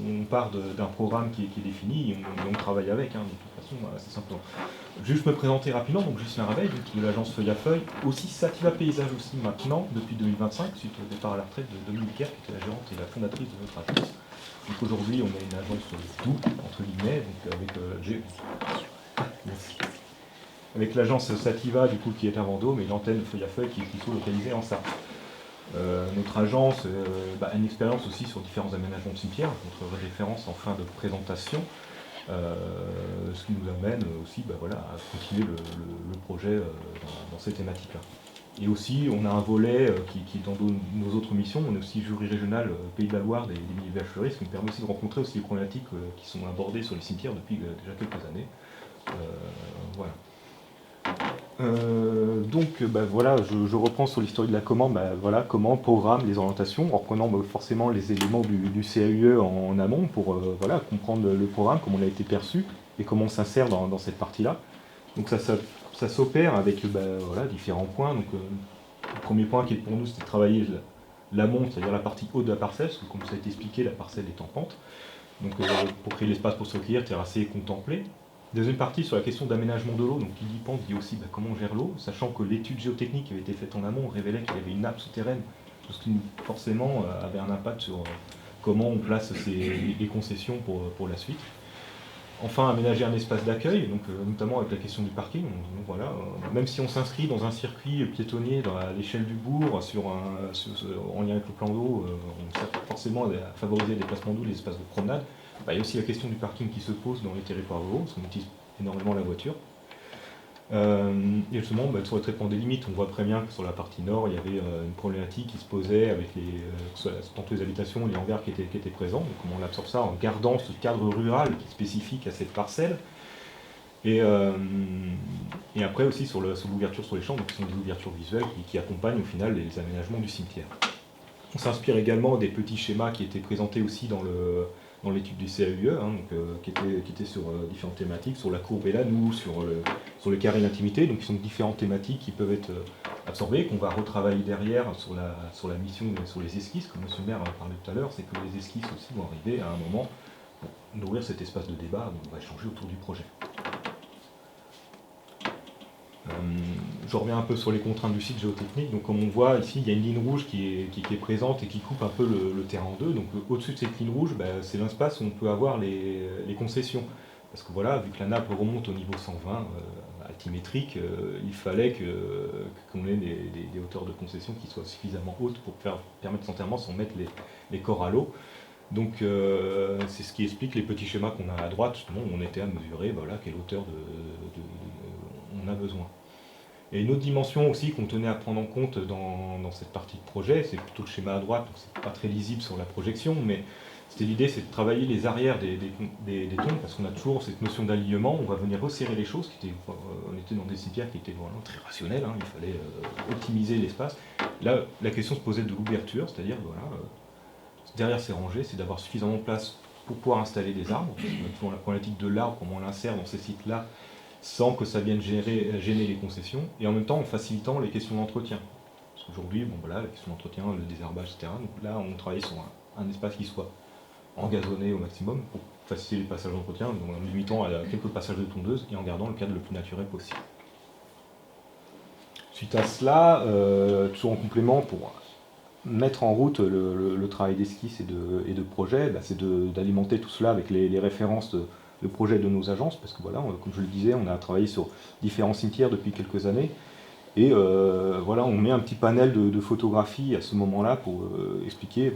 S8: on part d'un programme qui est défini et on travaille avec, de toute façon, c'est simplement. Juste me présenter rapidement, donc Justin Raveil, de l'agence Feuille à Feuille, aussi Sativa Paysage aussi maintenant, depuis 2025, suite au départ à la retraite de Dominique Kerr, qui était la gérante et la fondatrice de notre agence. Donc aujourd'hui on a une agence double, entre guillemets, donc avec l'agence Sativa du coup qui est à Vendôme et l'antenne Feuille à Feuille qui est plutôt localisée en Sarthe. Notre agence a une expérience aussi sur différents aménagements de cimetières, notre référence en fin de présentation, ce qui nous amène aussi à continuer le projet dans ces thématiques-là. Et aussi, on a un volet qui est dans nos autres missions, on est aussi jury régional Pays de la Loire des milieux fleuris, ce qui nous permet aussi de rencontrer aussi les problématiques qui sont abordées sur les cimetières depuis déjà quelques années. Voilà. Je reprends sur l'historique de la commande, comment programme les orientations, en reprenant forcément les éléments du CAUE en amont pour comprendre le programme, comment il a été perçu et comment on s'insère dans cette partie-là. Donc ça s'opère avec différents points. Donc, le premier point qui est pour nous, c'est de travailler l'amont, c'est-à-dire la partie haute de la parcelle, parce que comme ça a été expliqué, la parcelle est en pente. Donc pour créer l'espace pour se recueillir, terrasser et contempler. Deuxième partie sur la question d'aménagement de l'eau, donc qui dit pente dit aussi comment on gère l'eau, sachant que l'étude géotechnique qui avait été faite en amont révélait qu'il y avait une nappe souterraine, ce qui forcément avait un impact sur comment on place les concessions pour la suite. Enfin, aménager un espace d'accueil, donc notamment avec la question du parking. Donc, même si on s'inscrit dans un circuit piétonnier à l'échelle du bourg, en lien avec le plan d'eau, on sert forcément à favoriser les déplacements d'eau, les espaces de promenade. Il y a aussi la question du parking qui se pose dans les territoires ruraux, parce qu'on utilise énormément la voiture. Et justement, sur le traitement des limites, on voit très bien que sur la partie nord, il y avait une problématique qui se posait avec tantôt les habitations, les hangars qui étaient présents. Donc comment on absorbe ça en gardant ce cadre rural qui est spécifique à cette parcelle. Et après aussi sur l'ouverture sur les champs, donc qui sont des ouvertures visuelles qui accompagnent au final les aménagements du cimetière. On s'inspire également des petits schémas qui étaient présentés aussi dans l'étude du CAUE, qui était sur différentes thématiques, sur la courbe et l'anneau, sur le carré d'intimité, donc qui sont différentes thématiques qui peuvent être absorbées, qu'on va retravailler derrière sur la mission, sur les esquisses, comme M. le maire parlait tout à l'heure, c'est que les esquisses aussi vont arriver à un moment pour nourrir cet espace de débat, donc on va échanger autour du projet. Je reviens un peu sur les contraintes du site géotechnique. Donc comme on voit ici, il y a une ligne rouge qui est présente et qui coupe un peu le terrain en deux. Donc au-dessus de cette ligne rouge, c'est l'espace où on peut avoir les concessions. Parce que voilà, vu que la nappe remonte au niveau 120 altimétrique, il fallait qu'on ait des hauteurs de concession qui soient suffisamment hautes pour permettre l'enterrement sans mettre les corps à l'eau. Donc c'est ce qui explique les petits schémas qu'on a à droite, justement, où on était à mesurer quelle hauteur on a besoin. Et une autre dimension aussi qu'on tenait à prendre en compte dans cette partie de projet, c'est plutôt le schéma à droite, donc c'est pas très lisible sur la projection, mais l'idée c'est de travailler les arrières des tombes, parce qu'on a toujours cette notion d'alignement, on va venir resserrer les choses, on était dans des cimetières qui étaient vraiment très rationnels, il fallait optimiser l'espace. Là, la question se posait de l'ouverture, c'est-à-dire derrière ces rangées, c'est d'avoir suffisamment de place pour pouvoir installer des arbres. On a toujours la problématique de l'arbre, comment on l'insère dans ces sites-là, sans que ça vienne gêner les concessions, et en même temps en facilitant les questions d'entretien. Parce qu'aujourd'hui, la question d'entretien, le désherbage, etc. Donc là, on travaille sur un espace qui soit engazonné au maximum pour faciliter les passages d'entretien, donc en limitant à quelques passages de tondeuse et en gardant le cadre le plus naturel possible. Suite à cela, toujours en complément pour mettre en route le travail d'esquisse et de projet, c'est d'alimenter tout cela avec les références de projet de nos agences, parce que comme je le disais, on a travaillé sur différents cimetières depuis quelques années, et on met un petit panel de photographies à ce moment-là pour expliquer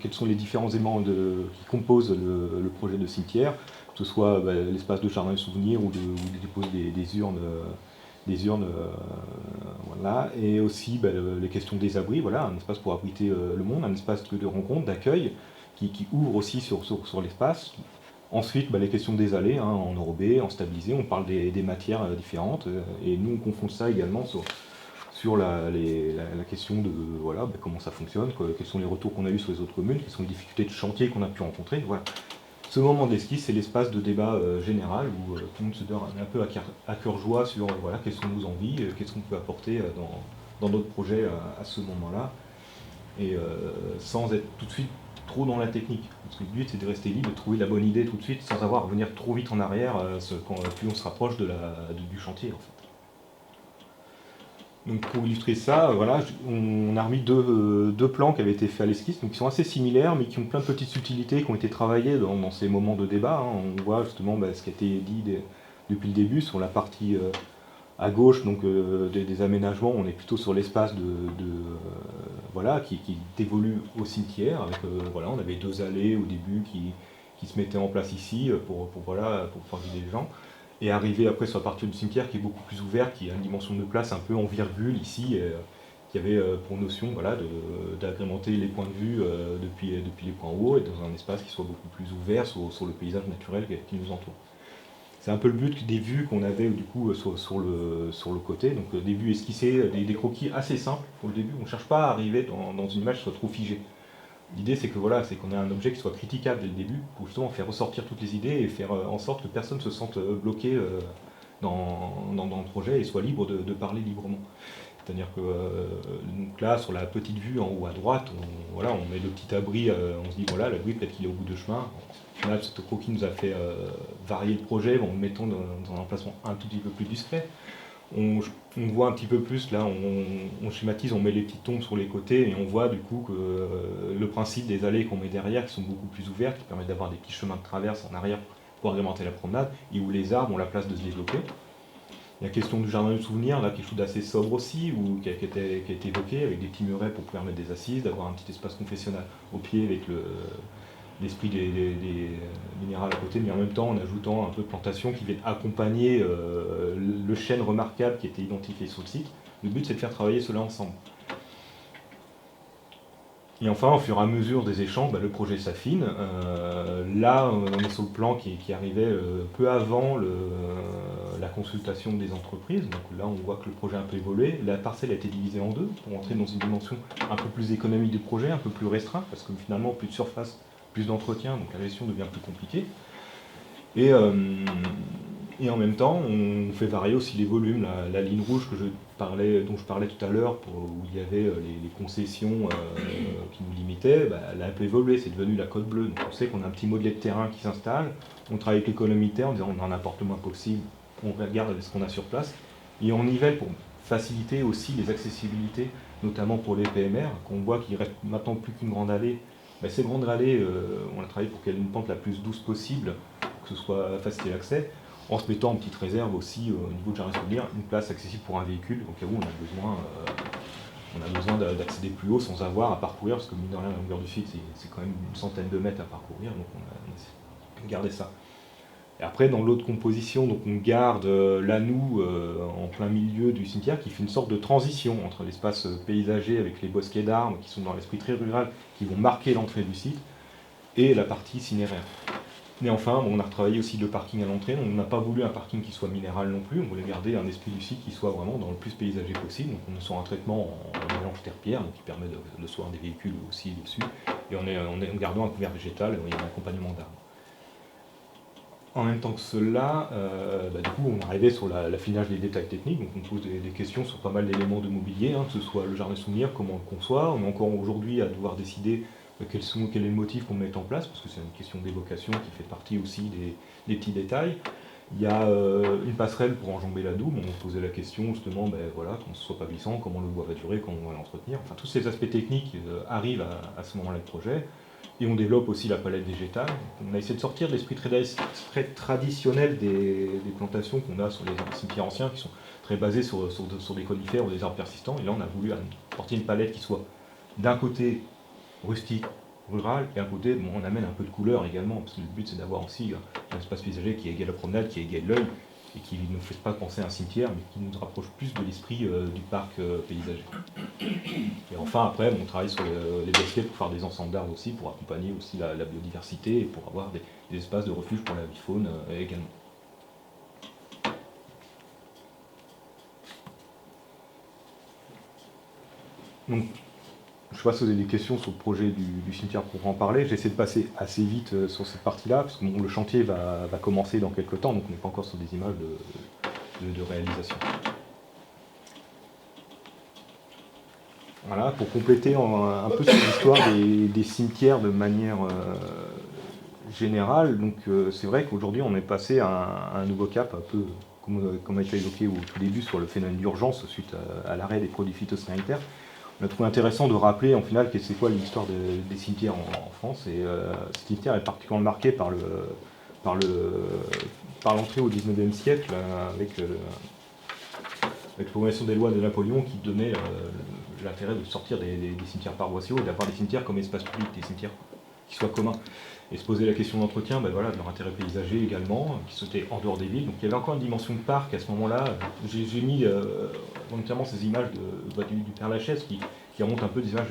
S8: quels sont les différents éléments qui composent le projet de cimetière, que ce soit l'espace de jardin de souvenirs ou de dépose des urnes. Et aussi les questions des abris, un espace pour abriter le monde, un espace de rencontre, d'accueil, qui ouvre aussi sur l'espace. Ensuite, les questions des allées, en enrobé, en stabilisé, on parle des matières différentes, et nous on confronte ça également sur la question de comment ça fonctionne, quels sont les retours qu'on a eu sur les autres communes, quelles sont les difficultés de chantier qu'on a pu rencontrer. Voilà. Ce moment d'esquisse, c'est l'espace de débat général où tout le monde se donne un peu à cœur joie sur quelles sont nos envies, qu'est-ce qu'on peut apporter dans notre projet à ce moment-là, et sans être tout de suite trop dans la technique. Parce que le but c'est de rester libre, de trouver la bonne idée tout de suite, sans avoir à venir trop vite en arrière plus on se rapproche du chantier. En fait. Donc pour illustrer ça, on a remis deux plans qui avaient été faits à l'esquisse, donc qui sont assez similaires, mais qui ont plein de petites subtilités qui ont été travaillées dans ces moments de débat. On voit justement ce qui a été dit depuis le début sur la partie à gauche, donc des aménagements. On est plutôt sur l'espace qui dévolue au cimetière. Avec, on avait 2 allées au début qui se mettaient en place ici pour faire vider les gens. Et arriver après sur la partie du cimetière qui est beaucoup plus ouverte, qui a une dimension de place un peu en virgule ici, qui avait pour notion d'agrémenter les points de vue depuis les points hauts et dans un espace qui soit beaucoup plus ouvert sur le paysage naturel qui nous entoure. C'est un peu le but des vues qu'on avait du coup sur le côté, donc des vues esquissées, des croquis assez simples pour le début. On ne cherche pas à arriver dans une image qui soit trop figée. L'idée c'est qu'on ait un objet qui soit critiquable dès le début pour justement faire ressortir toutes les idées et faire en sorte que personne ne se sente bloqué dans le projet et soit libre de parler librement. C'est-à-dire que donc là, sur la petite vue en haut à droite, on met le petit abri, on se dit l'abri peut-être qu'il est au bout de chemin. Au final, ce croquis nous a fait varier le projet en le mettant dans un emplacement un tout petit peu plus discret. On voit un petit peu plus, là, on schématise, on met les petites tombes sur les côtés et on voit du coup que le principe des allées qu'on met derrière, qui sont beaucoup plus ouvertes, qui permettent d'avoir des petits chemins de traverse en arrière pour agrémenter la promenade, et où les arbres ont la place de se développer. La question du jardin de souvenirs, là, quelque chose d'assez sobre aussi, qui a été évoqué, avec des petits murets pour pouvoir mettre des assises, d'avoir un petit espace confessionnal au pied avec l'esprit des minérales à côté, mais en même temps en ajoutant un peu de plantation qui viennent accompagner le chêne remarquable qui était identifié sur le site. Le but c'est de faire travailler cela ensemble. Et enfin, au fur et à mesure des échanges, le projet s'affine. Là, on est sur le plan qui arrivait peu avant la consultation des entreprises. Donc là, on voit que le projet a un peu évolué. La parcelle a été divisée en deux pour entrer dans une dimension un peu plus économique du projet, un peu plus restreint, parce que finalement, plus de surface, plus d'entretien, donc la gestion devient plus compliquée. Et en même temps, on fait varier aussi les volumes. La ligne rouge dont je parlais tout à l'heure, où il y avait les concessions qui nous limitaient, elle a un peu évolué, c'est devenu la cote bleue. Donc on sait qu'on a un petit modelé de terrain qui s'installe, on travaille avec l'économie terre en disant on en apporte le moins possible, on regarde ce qu'on a sur place, et on nivelle pour faciliter aussi les accessibilités, notamment pour les PMR, qu'on voit qu'il ne reste maintenant plus qu'une grande allée. Ces grandes allées, on a travaillé pour qu'elle ait une pente la plus douce possible, pour que ce soit facile d'accès, en se mettant en petite réserve aussi au niveau de jardin souvenir, une place accessible pour un véhicule, au cas où on a besoin d'accéder plus haut sans avoir à parcourir, parce que mine de rien, la longueur du site, c'est quand même une centaine de mètres à parcourir, donc on a gardé ça. Et après, dans l'autre composition, donc on garde l'Anou en plein milieu du cimetière, qui fait une sorte de transition entre l'espace paysager avec les bosquets d'arbres, qui sont dans l'esprit très rural, qui vont marquer l'entrée du site, et la partie cinéraire. Et enfin, on a retravaillé aussi le parking à l'entrée. On n'a pas voulu un parking qui soit minéral non plus. On voulait garder un esprit du site qui soit vraiment dans le plus paysager possible. Donc on est sur un traitement en mélange terre-pierre, qui permet de soir des véhicules aussi dessus. Et on est en gardant un couvert végétal et un accompagnement d'arbres. En même temps que cela, du coup, on est arrivé sur l'affinage des détails techniques. Donc on pose des questions sur pas mal d'éléments de mobilier, que ce soit le jardin souvenir, comment on le conçoit. On est encore aujourd'hui à devoir décider quel est le motif qu'on met en place, parce que c'est une question d'évocation qui fait partie aussi des petits détails. Il y a une passerelle pour enjamber la double. On posait la question justement, comment ce soit pas glissant, comment le bois va durer, comment on va l'entretenir. Enfin, tous ces aspects techniques arrivent à ce moment-là du projet. Et on développe aussi la palette végétale. On a essayé de sortir de l'esprit très traditionnel des plantations qu'on a sur les cimetières anciens, qui sont très basés sur des conifères ou des arbres persistants. Et là, on a voulu apporter une palette qui soit d'un côté rustique, rural, et à côté, on amène un peu de couleur également, parce que le but c'est d'avoir aussi un espace paysager qui égale la promenade, qui égale l'œil, et qui ne fait pas penser à un cimetière, mais qui nous rapproche plus de l'esprit du parc paysager. Et enfin, après, on travaille sur les bosquets pour faire des ensembles d'arbres aussi, pour accompagner aussi la biodiversité, et pour avoir des espaces de refuge pour la faune également. Donc, je ne sais pas si vous avez des questions sur le projet du cimetière pour en parler. J'essaie de passer assez vite sur cette partie-là, parce que le chantier va commencer dans quelques temps, donc on n'est pas encore sur des images de réalisation. Voilà, pour compléter un peu sur l'histoire des cimetières de manière générale, donc c'est vrai qu'aujourd'hui on est passé à un nouveau cap, un peu comme a été évoqué au tout début sur le phénomène d'urgence suite à l'arrêt des produits phytosanitaires. On a trouvé intéressant de rappeler en final que c'est quoi l'histoire des cimetières en France. Et ce cimetière est particulièrement marqué par l'entrée au XIXe siècle avec la promulgation des lois de Napoléon qui donnait l'intérêt de sortir des cimetières paroissiaux et d'avoir des cimetières comme espace public, des cimetières qui soient communs. Et se poser la question d'entretien de leur intérêt paysager également, qui sautait en dehors des villes. Donc il y avait encore une dimension de parc à ce moment-là. J'ai mis volontairement ces images du Père Lachaise qui remontent un peu des images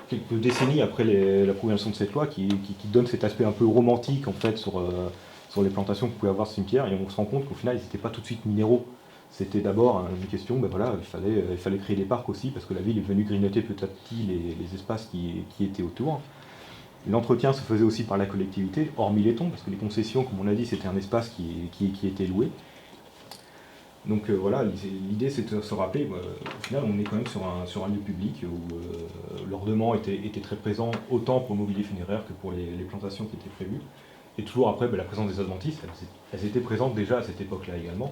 S8: quelques décennies après la promulgation de cette loi, qui donne cet aspect un peu romantique en fait sur les plantations que pouvait avoir ce cimetière. Et on se rend compte qu'au final ils n'étaient pas tout de suite minéraux. C'était d'abord une question, il fallait créer des parcs aussi, parce que la ville est venue grignoter petit à petit les espaces qui étaient autour. L'entretien se faisait aussi par la collectivité, hors Mileton, parce que les concessions, comme on l'a dit, c'était un espace qui était loué. Donc l'idée c'est de se rappeler, au final on est quand même sur un lieu public où l'ornement était très présent, autant pour le mobilier funéraire que pour les plantations qui étaient prévues. Et toujours après, la présence des adventistes, elles étaient présentes déjà à cette époque-là également.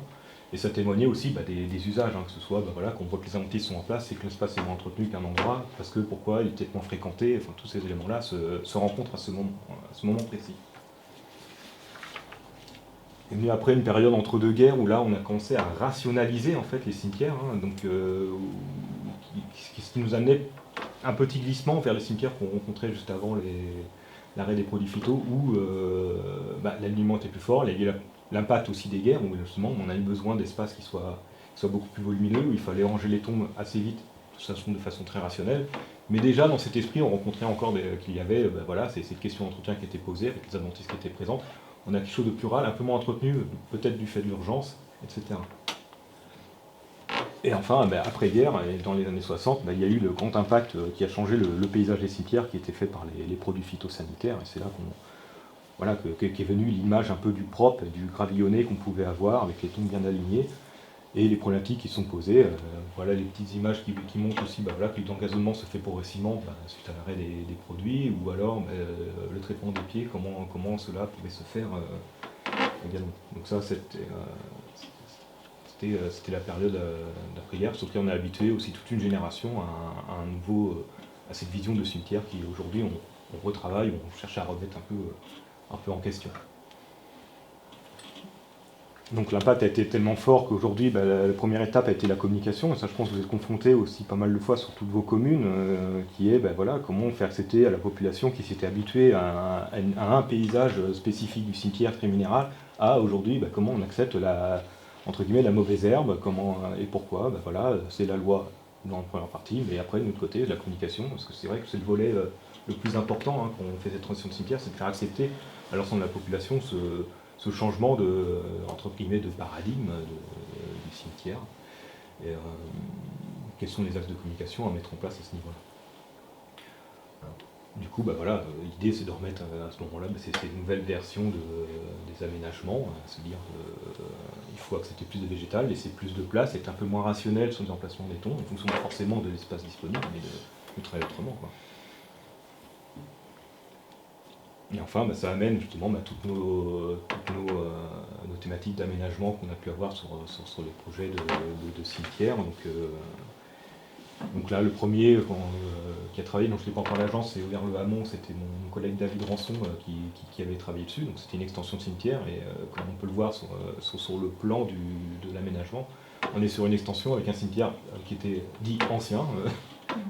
S8: Et ça témoignait aussi des usages, que ce soit qu'on voit que les adventistes sont en place et que l'espace est moins entretenu qu'un endroit, parce que pourquoi il est peut-être moins fréquenté, enfin tous ces éléments-là se rencontrent à ce moment précis. Et venu après une période entre deux guerres où là on a commencé à rationaliser en fait les cimetières, ce qui nous amenait un petit glissement vers les cimetières qu'on rencontrait juste avant l'arrêt des produits phyto, où l'alignement était plus fort, il y a l'impact aussi des guerres, où justement on a eu besoin d'espaces qui soient beaucoup plus volumineux, où il fallait ranger les tombes assez vite, de façon très rationnelle. Mais déjà dans cet esprit on rencontrait encore qu'il y avait cette question d'entretien qui était posée avec les adventistes qui étaient présents. On a quelque chose de plus rural, un peu moins entretenu, peut-être du fait de l'urgence, etc. Et enfin, après-guerre, dans les années 60, il y a eu le grand impact qui a changé le paysage des cimetières qui était fait par les produits phytosanitaires. Et c'est là qu'est venue l'image un peu du propre, du gravillonné qu'on pouvait avoir, avec les tombes bien alignées, et les problématiques qui sont posées. Les petites images qui montrent aussi que l'engazonnement se fait progressivement suite à l'arrêt des produits, ou alors le traitement des pieds, comment cela pouvait se faire également. Donc ça, c'était la période d'après-guerre, sauf qu'on a habitué aussi toute une génération à cette vision de cimetière qui aujourd'hui on retravaille, on cherche à remettre un peu un peu en question. Donc l'impact a été tellement fort qu'aujourd'hui, la première étape a été la communication, et ça je pense que vous êtes confrontés aussi pas mal de fois sur toutes vos communes, qui est comment on fait accepter à la population qui s'était habituée à un paysage spécifique du cimetière très minéral, à aujourd'hui comment on accepte entre guillemets la mauvaise herbe, comment et pourquoi, c'est la loi dans la première partie, mais après de l'autre côté, la communication, parce que c'est vrai que c'est le volet le plus important quand on fait cette transition de cimetière, c'est de faire accepter à l'ensemble de la population ce changement de, entre guillemets, de paradigme du cimetière. Et quels sont les axes de communication à mettre en place à ce niveau-là. Du coup, l'idée c'est de remettre à ce moment-là ces nouvelles versions des aménagements, se dire il faut accepter plus de végétal, laisser plus de place, être un peu moins rationnel sur les emplacements des tons, en fonction forcément de l'espace disponible, mais de travailler autrement. Et enfin, ça amène justement toutes nos thématiques d'aménagement qu'on a pu avoir sur les projets de cimetières. Donc là, le premier qui a travaillé, dont je ne l'ai pas encore l'agence, c'est vers le Hamon, c'était mon collègue David Rançon qui avait travaillé dessus. Donc c'était une extension de cimetière, et comme on peut le voir sur le plan de l'aménagement, on est sur une extension avec un cimetière qui était dit ancien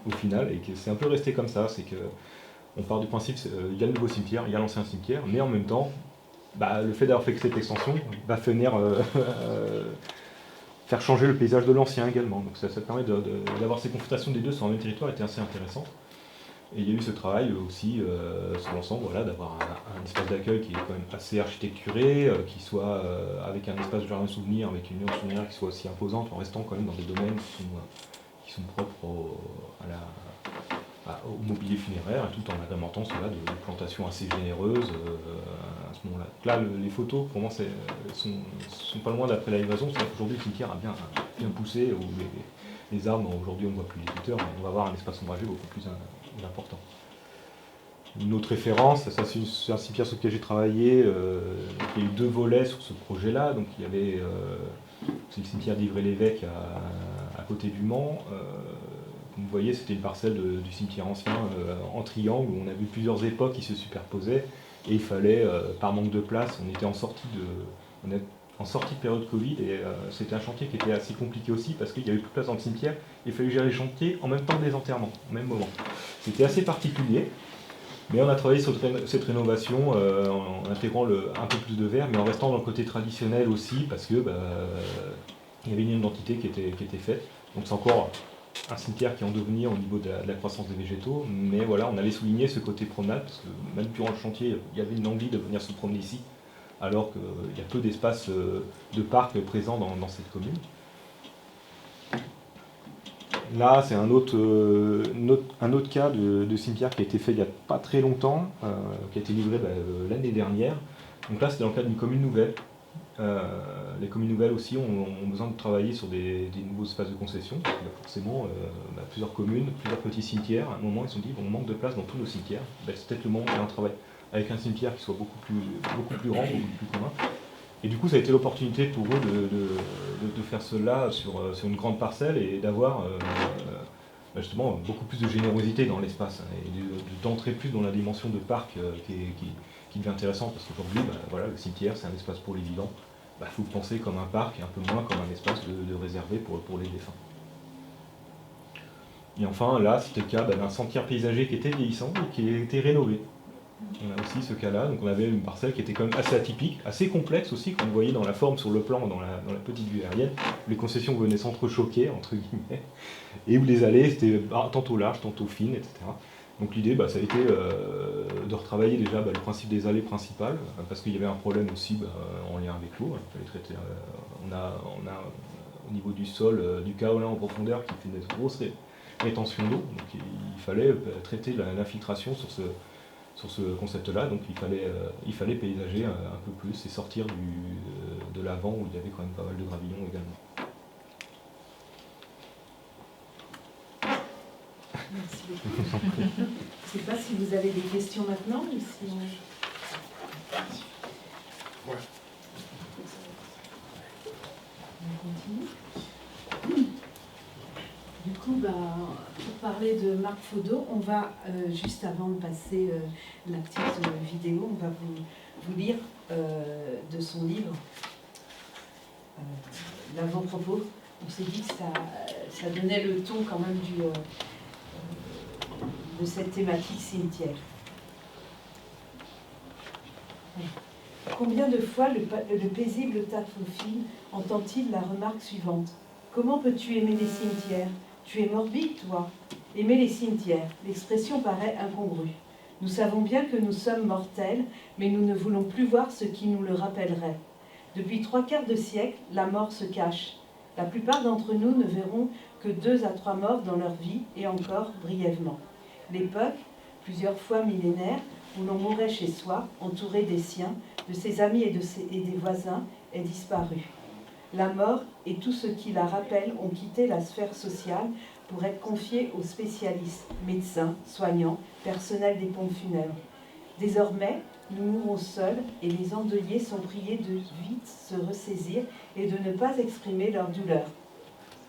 S8: au final, et qui c'est un peu resté comme ça. C'est que on part du principe il y a le nouveau cimetière, il y a l'ancien cimetière, mais en même temps, le fait d'avoir fait cette extension va venir faire changer le paysage de l'ancien également. Donc ça permet d'avoir ces confrontations des deux sur un même territoire, était assez intéressant. Et il y a eu ce travail aussi sur l'ensemble, d'avoir un espace d'accueil qui est quand même assez architecturé, qui soit avec un espace de jardin de souvenirs, avec une union de souvenirs qui soit aussi imposante, en restant quand même dans des domaines qui sont propres au mobilier funéraire, et tout en agrémentant cela de plantations assez généreuses à ce moment-là. Donc là, les photos, pour moi, sont pas loin d'après la livraison. C'est vrai qu'aujourd'hui, le cimetière a bien poussé, où les arbres, aujourd'hui, on ne voit plus les tuteurs, mais on va avoir un espace ombragé beaucoup plus important. Une autre référence, ça c'est un cimetière sur lequel j'ai travaillé, il y a eu 2 volets sur ce projet-là. Donc il y avait c'est le cimetière d'Ivry-l'Évêque à côté du Mans. Comme vous voyez, c'était une parcelle du cimetière ancien en triangle, où on a vu plusieurs époques qui se superposaient, et il fallait, par manque de place, on était en sortie de période Covid, et c'était un chantier qui était assez compliqué aussi, parce qu'il n'y avait plus de place dans le cimetière, il fallait gérer les chantiers en même temps que les enterrements, au même moment. C'était assez particulier, mais on a travaillé sur cette rénovation en intégrant un peu plus de verre, mais en restant dans le côté traditionnel aussi, parce que il y avait une identité qui était faite. Donc c'est encore un cimetière qui est en devenir au niveau de la croissance des végétaux, mais voilà, on allait souligner ce côté promenade, parce que même durant le chantier, il y avait une envie de venir se promener ici, alors qu'il y a peu d'espace de parc présent dans cette commune. Là, c'est un autre cas de cimetière qui a été fait il n'y a pas très longtemps, qui a été livré l'année dernière. Donc là, c'est dans le cadre d'une commune nouvelle. Les communes nouvelles aussi ont besoin de travailler sur des nouveaux espaces de concession. Il y a forcément plusieurs communes, plusieurs petits cimetières. À un moment, ils se sont dit on manque de place dans tous nos cimetières. C'est peut-être le moment de faire un travail avec un cimetière qui soit beaucoup plus grand, beaucoup plus commun. Et du coup, ça a été l'opportunité pour eux de faire cela sur une grande parcelle, et d'avoir justement beaucoup plus de générosité dans l'espace, et d'entrer plus dans la dimension de parc qui devient intéressante, parce qu'aujourd'hui, le cimetière, c'est un espace pour les vivants. Il faut le penser comme un parc, et un peu moins comme un espace de réservé pour les défunts. Et enfin, là, c'était le cas d'un cimetière paysager qui était vieillissant et qui a été rénové. On a aussi ce cas-là, donc on avait une parcelle qui était quand même assez atypique, assez complexe aussi, comme vous voyez dans la forme sur le plan, dans la petite vue aérienne, où les concessions venaient s'entrechoquer, entre guillemets, et où les allées étaient tantôt larges, tantôt fines, etc. Donc l'idée, ça a été de retravailler déjà le principe des allées principales, parce qu'il y avait un problème aussi en lien avec l'eau. Il fallait traiter, on a au niveau du sol du kaolin en profondeur qui fait une grosse rétention d'eau, donc il fallait traiter l'infiltration sur ce concept-là, donc il fallait paysager un peu plus et sortir de l'avant où il y avait quand même pas mal de gravillons également.
S2: Merci beaucoup. Je ne sais pas si vous avez des questions maintenant ou si on continue. Du coup, pour parler de Marc Faudot, on va, juste avant de passer la petite vidéo, on va vous lire de son livre, l'avant-propos. On s'est dit que ça donnait le ton quand même de cette thématique cimetière. Combien de fois le paisible Tafophile entend-il la remarque suivante: comment peux-tu aimer les cimetières? Tu es morbide, toi. Aimer les cimetières, l'expression paraît incongrue. Nous savons bien que nous sommes mortels, mais nous ne voulons plus voir ce qui nous le rappellerait. Depuis 3/4 de siècle, la mort se cache. La plupart d'entre nous ne verront que 2 à 3 morts dans leur vie, et encore brièvement. L'époque, plusieurs fois millénaire, où l'on mourait chez soi, entouré des siens, de ses amis et des voisins, est disparue. La mort et tout ce qui la rappelle ont quitté la sphère sociale pour être confiés aux spécialistes, médecins, soignants, personnel des pompes funèbres. Désormais, nous mourons seuls et les endeuillés sont priés de vite se ressaisir et de ne pas exprimer leur douleur.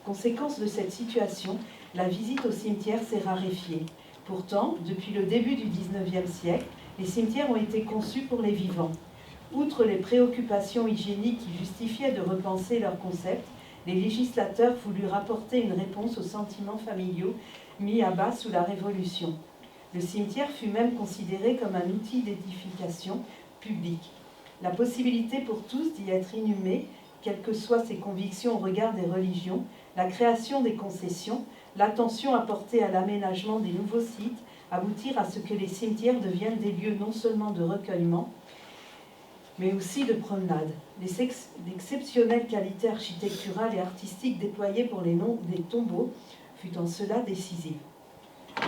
S2: Conséquence de cette situation, la visite au cimetière s'est raréfiée. Pourtant, depuis le début du XIXe siècle, les cimetières ont été conçus pour les vivants. Outre les préoccupations hygiéniques qui justifiaient de repenser leur concept, les législateurs voulurent apporter une réponse aux sentiments familiaux mis à bas sous la Révolution. Le cimetière fut même considéré comme un outil d'édification publique. La possibilité pour tous d'y être inhumés, quelles que soient ses convictions au regard des religions, la création des concessions, l'attention apportée à l'aménagement des nouveaux sites, aboutirent à ce que les cimetières deviennent des lieux non seulement de recueillement, mais aussi de promenade. L'exceptionnelle qualité architecturale et artistique déployée pour les tombeaux fut en cela décisive.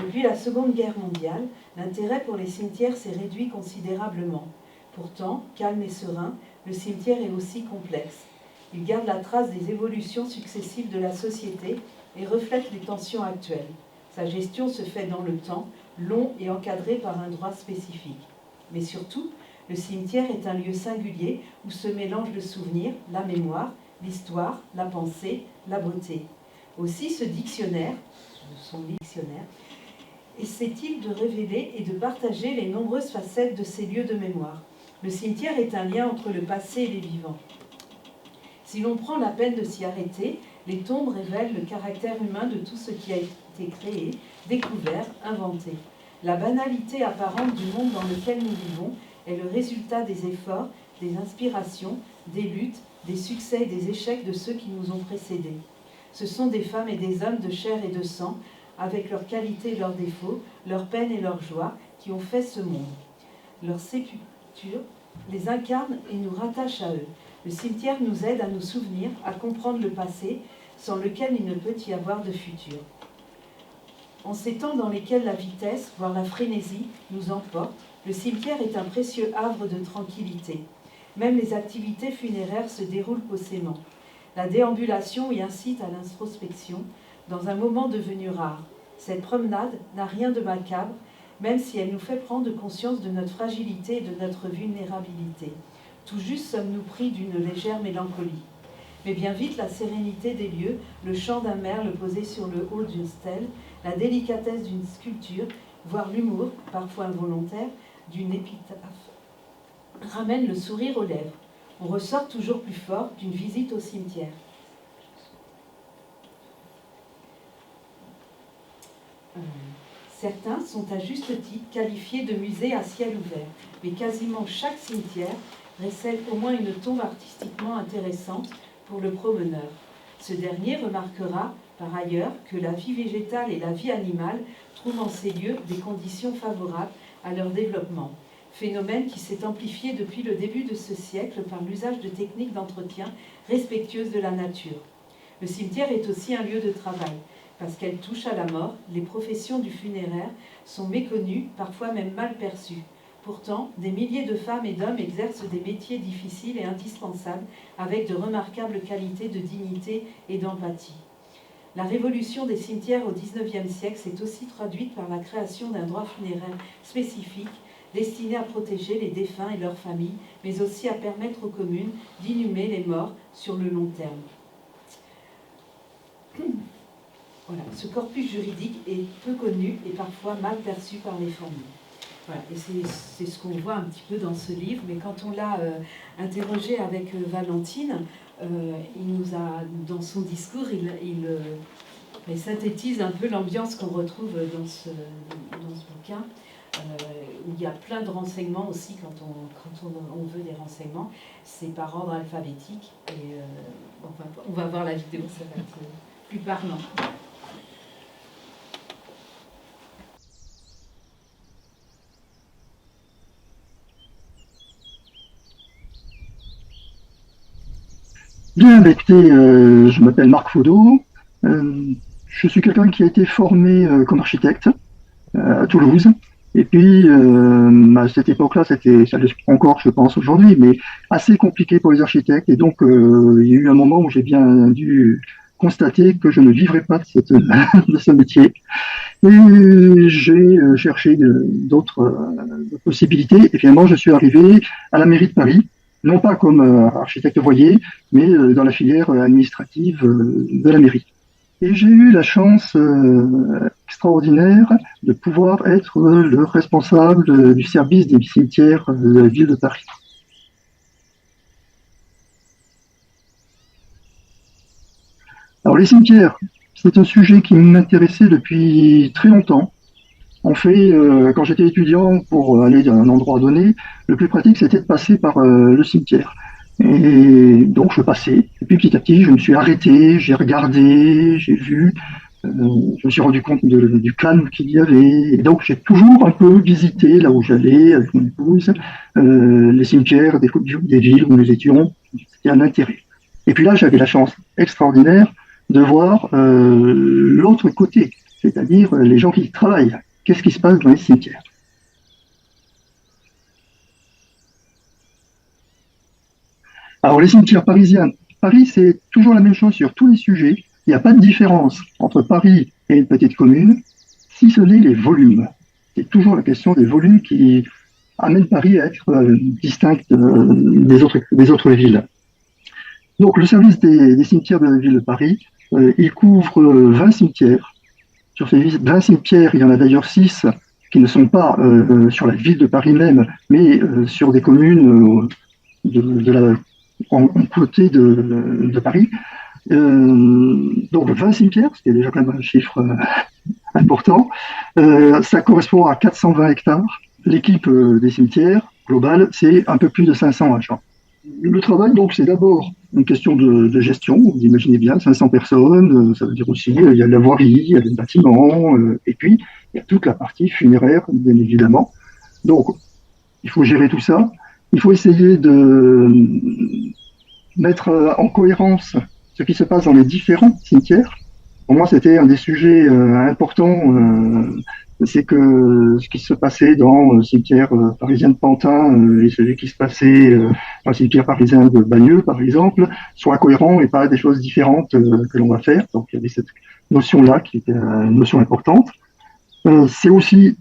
S2: Depuis la Seconde Guerre mondiale, l'intérêt pour les cimetières s'est réduit considérablement. Pourtant, calme et serein, le cimetière est aussi complexe. Il garde la trace des évolutions successives de la société et reflète les tensions actuelles. Sa gestion se fait dans le temps, long et encadré par un droit spécifique. Mais surtout, le cimetière est un lieu singulier où se mélangent le souvenir, la mémoire, l'histoire, la pensée, la beauté. Aussi ce dictionnaire, essaie-t-il de révéler et de partager les nombreuses facettes de ces lieux de mémoire. Le cimetière est un lien entre le passé et les vivants. Si l'on prend la peine de s'y arrêter, les tombes révèlent le caractère humain de tout ce qui a été créé, découvert, inventé. La banalité apparente du monde dans lequel nous vivons est le résultat des efforts, des inspirations, des luttes, des succès et des échecs de ceux qui nous ont précédés. Ce sont des femmes et des hommes de chair et de sang, avec leurs qualités et leurs défauts, leurs peines et leurs joies, qui ont fait ce monde. Leur sépulture les incarne et nous rattache à eux. Le cimetière nous aide à nous souvenir, à comprendre le passé, sans lequel il ne peut y avoir de futur. En ces temps dans lesquels la vitesse, voire la frénésie, nous emporte, le cimetière est un précieux havre de tranquillité. Même les activités funéraires se déroulent posément. La déambulation y incite à l'introspection, dans un moment devenu rare. Cette promenade n'a rien de macabre, même si elle nous fait prendre conscience de notre fragilité et de notre vulnérabilité. Tout juste sommes-nous pris d'une légère mélancolie. Mais bien vite, la sérénité des lieux, le chant d'un merle posé sur le haut d'une stèle, la délicatesse d'une sculpture, voire l'humour, parfois involontaire, d'une épitaphe, ramènent le sourire aux lèvres. On ressort toujours plus fort d'une visite au cimetière. Certains sont à juste titre qualifiés de musées à ciel ouvert, mais quasiment chaque cimetière recèle au moins une tombe artistiquement intéressante pour le promeneur. Ce dernier remarquera par ailleurs que la vie végétale et la vie animale trouvent en ces lieux des conditions favorables à leur développement, phénomène qui s'est amplifié depuis le début de ce siècle par l'usage de techniques d'entretien respectueuses de la nature. Le cimetière est aussi un lieu de travail. Parce qu'elle touche à la mort, les professions du funéraire sont méconnues, parfois même mal perçues. Pourtant, des milliers de femmes et d'hommes exercent des métiers difficiles et indispensables avec de remarquables qualités de dignité et d'empathie. La révolution des cimetières au XIXe siècle s'est aussi traduite par la création d'un droit funéraire spécifique destiné à protéger les défunts et leurs familles, mais aussi à permettre aux communes d'inhumer les morts sur le long terme. Voilà, ce corpus juridique est peu connu et parfois mal perçu par les familles. Voilà, et c'est ce qu'on voit un petit peu dans ce livre, mais quand on l'a interrogé avec Valentine, il nous a, dans son discours, il synthétise un peu l'ambiance qu'on retrouve dans ce bouquin, où il y a plein de renseignements aussi quand on veut des renseignements. C'est par ordre alphabétique, et on va voir la vidéo, ça va être plus parlant.
S9: Bien, bah, écoutez, je m'appelle Marc Faudot. Je suis quelqu'un qui a été formé comme architecte à Toulouse. Et puis, à cette époque-là, ça l'est encore, je pense, aujourd'hui, mais assez compliqué pour les architectes. Et donc, il y a eu un moment où j'ai bien dû constater que je ne vivrais pas de ce métier. Et j'ai cherché d'autres possibilités. Et finalement, je suis arrivé à la mairie de Paris, non pas comme architecte voyer, mais dans la filière administrative de la mairie. Et j'ai eu la chance extraordinaire de pouvoir être le responsable du service des cimetières de la ville de Paris. Alors les cimetières, c'est un sujet qui m'intéressait depuis très longtemps. En fait, quand j'étais étudiant, pour aller d'un endroit donné, le plus pratique c'était de passer par le cimetière. Et donc je passais, et puis petit à petit je me suis arrêté, j'ai regardé, j'ai vu, je me suis rendu compte du calme qu'il y avait, et donc j'ai toujours un peu visité là où j'allais avec mon épouse, les cimetières des villes où nous étions, c'était un intérêt. Et puis là j'avais la chance extraordinaire de voir l'autre côté, c'est-à-dire les gens qui y travaillent. Qu'est-ce qui se passe dans les cimetières? Alors les cimetières parisiens, Paris c'est toujours la même chose sur tous les sujets, il n'y a pas de différence entre Paris et une petite commune, si ce n'est les volumes. C'est toujours la question des volumes qui amène Paris à être distinct des autres villes. Donc le service des cimetières de la ville de Paris, il couvre 20 cimetières. Sur ces 20 cimetières, il y en a d'ailleurs 6 qui ne sont pas sur la ville de Paris même, mais sur des communes en côté de Paris. Donc 20 cimetières, ce qui est déjà quand même un chiffre important. Ça correspond à 420 hectares. L'équipe des cimetières globale, c'est un peu plus de 500 agents. Le travail, donc, c'est d'abord une question de gestion. Vous imaginez bien, 500 personnes, ça veut dire aussi, il y a de la voirie, il y a des bâtiments, et puis il y a toute la partie funéraire, bien évidemment. Donc, il faut gérer tout ça. Il faut essayer de mettre en cohérence ce qui se passe dans les différents cimetières. Pour moi, c'était un des sujets importants. C'est que ce qui se passait dans le cimetière parisien de Pantin et celui qui se passait dans le cimetière parisien de Bagneux, par exemple, soit cohérent et pas des choses différentes que l'on va faire. Donc, il y avait cette notion-là qui était une notion importante. C'est aussi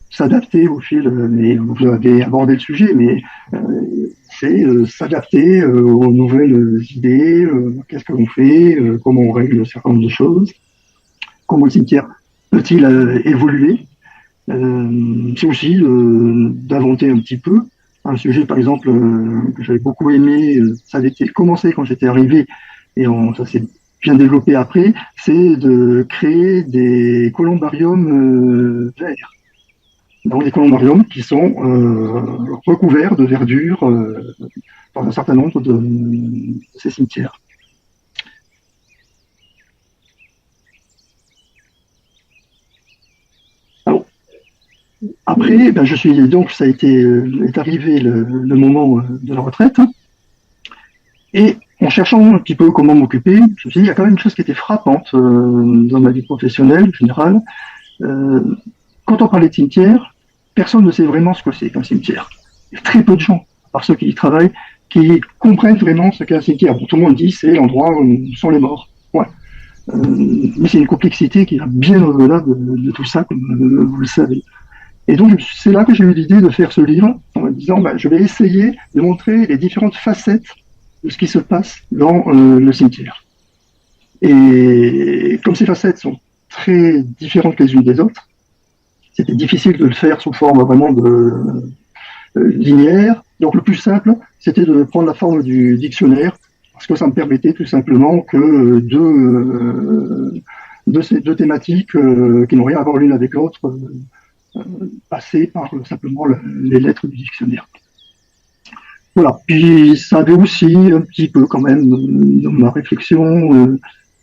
S9: s'adapter au fil, mais vous avez abordé le sujet, mais c'est s'adapter aux nouvelles idées, qu'est-ce que l'on fait, comment on règle un certain nombre de choses, comment le cimetière peut-il évoluer. C'est aussi d'inventer un petit peu. Un sujet, par exemple, que j'avais beaucoup aimé, ça avait commencé quand j'étais arrivé, et ça s'est bien développé après, c'est de créer des columbariums verts. Donc des columbariums qui sont recouverts de verdure dans un certain nombre de ces cimetières. Alors, après, ben, ça a été est arrivé le moment de la retraite, et en cherchant un petit peu comment m'occuper, je me suis dit, il y a quand même une chose qui était frappante dans ma vie professionnelle générale. Quand on parlait de cimetière, personne ne sait vraiment ce que c'est qu'un cimetière. Il y a très peu de gens, par ceux qui y travaillent, qui comprennent vraiment ce qu'est un cimetière. Bon, tout le monde dit c'est l'endroit où sont les morts. Ouais. Mais c'est une complexité qui va bien au-delà de tout ça, comme vous le savez. Et donc, c'est là que j'ai eu l'idée de faire ce livre, en me disant, je vais essayer de montrer les différentes facettes de ce qui se passe dans le cimetière. Et comme ces facettes sont très différentes les unes des autres, c'était difficile de le faire sous forme vraiment de linéaire. Donc le plus simple, c'était de prendre la forme du dictionnaire, parce que ça me permettait tout simplement que ces deux thématiques qui n'ont rien à voir l'une avec l'autre passer par simplement les lettres du dictionnaire. Voilà. Puis ça avait aussi un petit peu quand même dans ma réflexion,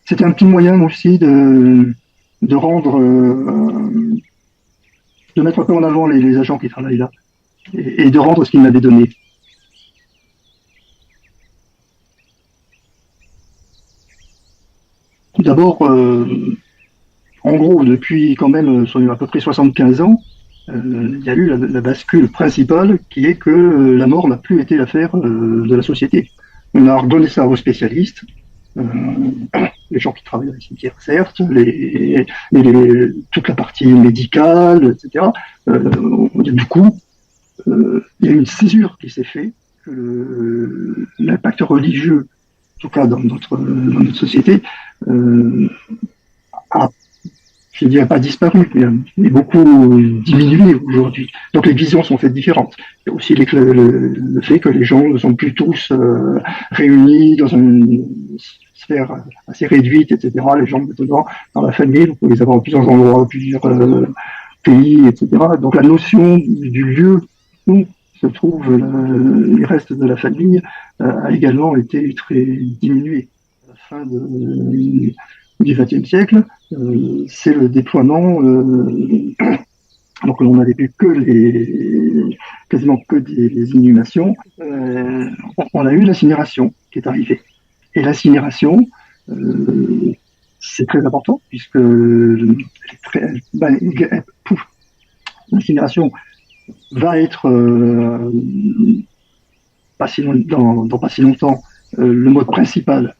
S9: c'était un petit moyen aussi de rendre, de mettre un peu en avant les agents qui travaillent là et de rendre ce qu'ils m'avaient donné. Tout d'abord, en gros, depuis quand même à peu près 75 ans, il y a eu la bascule principale qui est que la mort n'a plus été l'affaire de la société. On a redonné ça aux spécialistes, les gens qui travaillent dans les cimetières, certes, toute la partie médicale, etc. Du coup, il y a une césure qui s'est faite, que l'impact religieux, en tout cas dans notre société, a, je ne dirais pas disparu, mais beaucoup diminué aujourd'hui. Donc les visions sont faites différentes. Il y a aussi le fait que les gens ne sont plus tous réunis dans une sphère assez réduite, etc. Les gens maintenant, dans la famille, vous pouvez les avoir en plusieurs endroits, plusieurs pays, etc. Donc la notion du lieu où se trouvent les restes de la famille a également été très diminuée. À la fin du XXe siècle, c'est le déploiement. Donc on n'avait plus quasiment que des inhumations. On a eu l'incinération qui est arrivée. Et l'incinération, c'est très important puisque l'incinération va être dans pas si longtemps le mode principal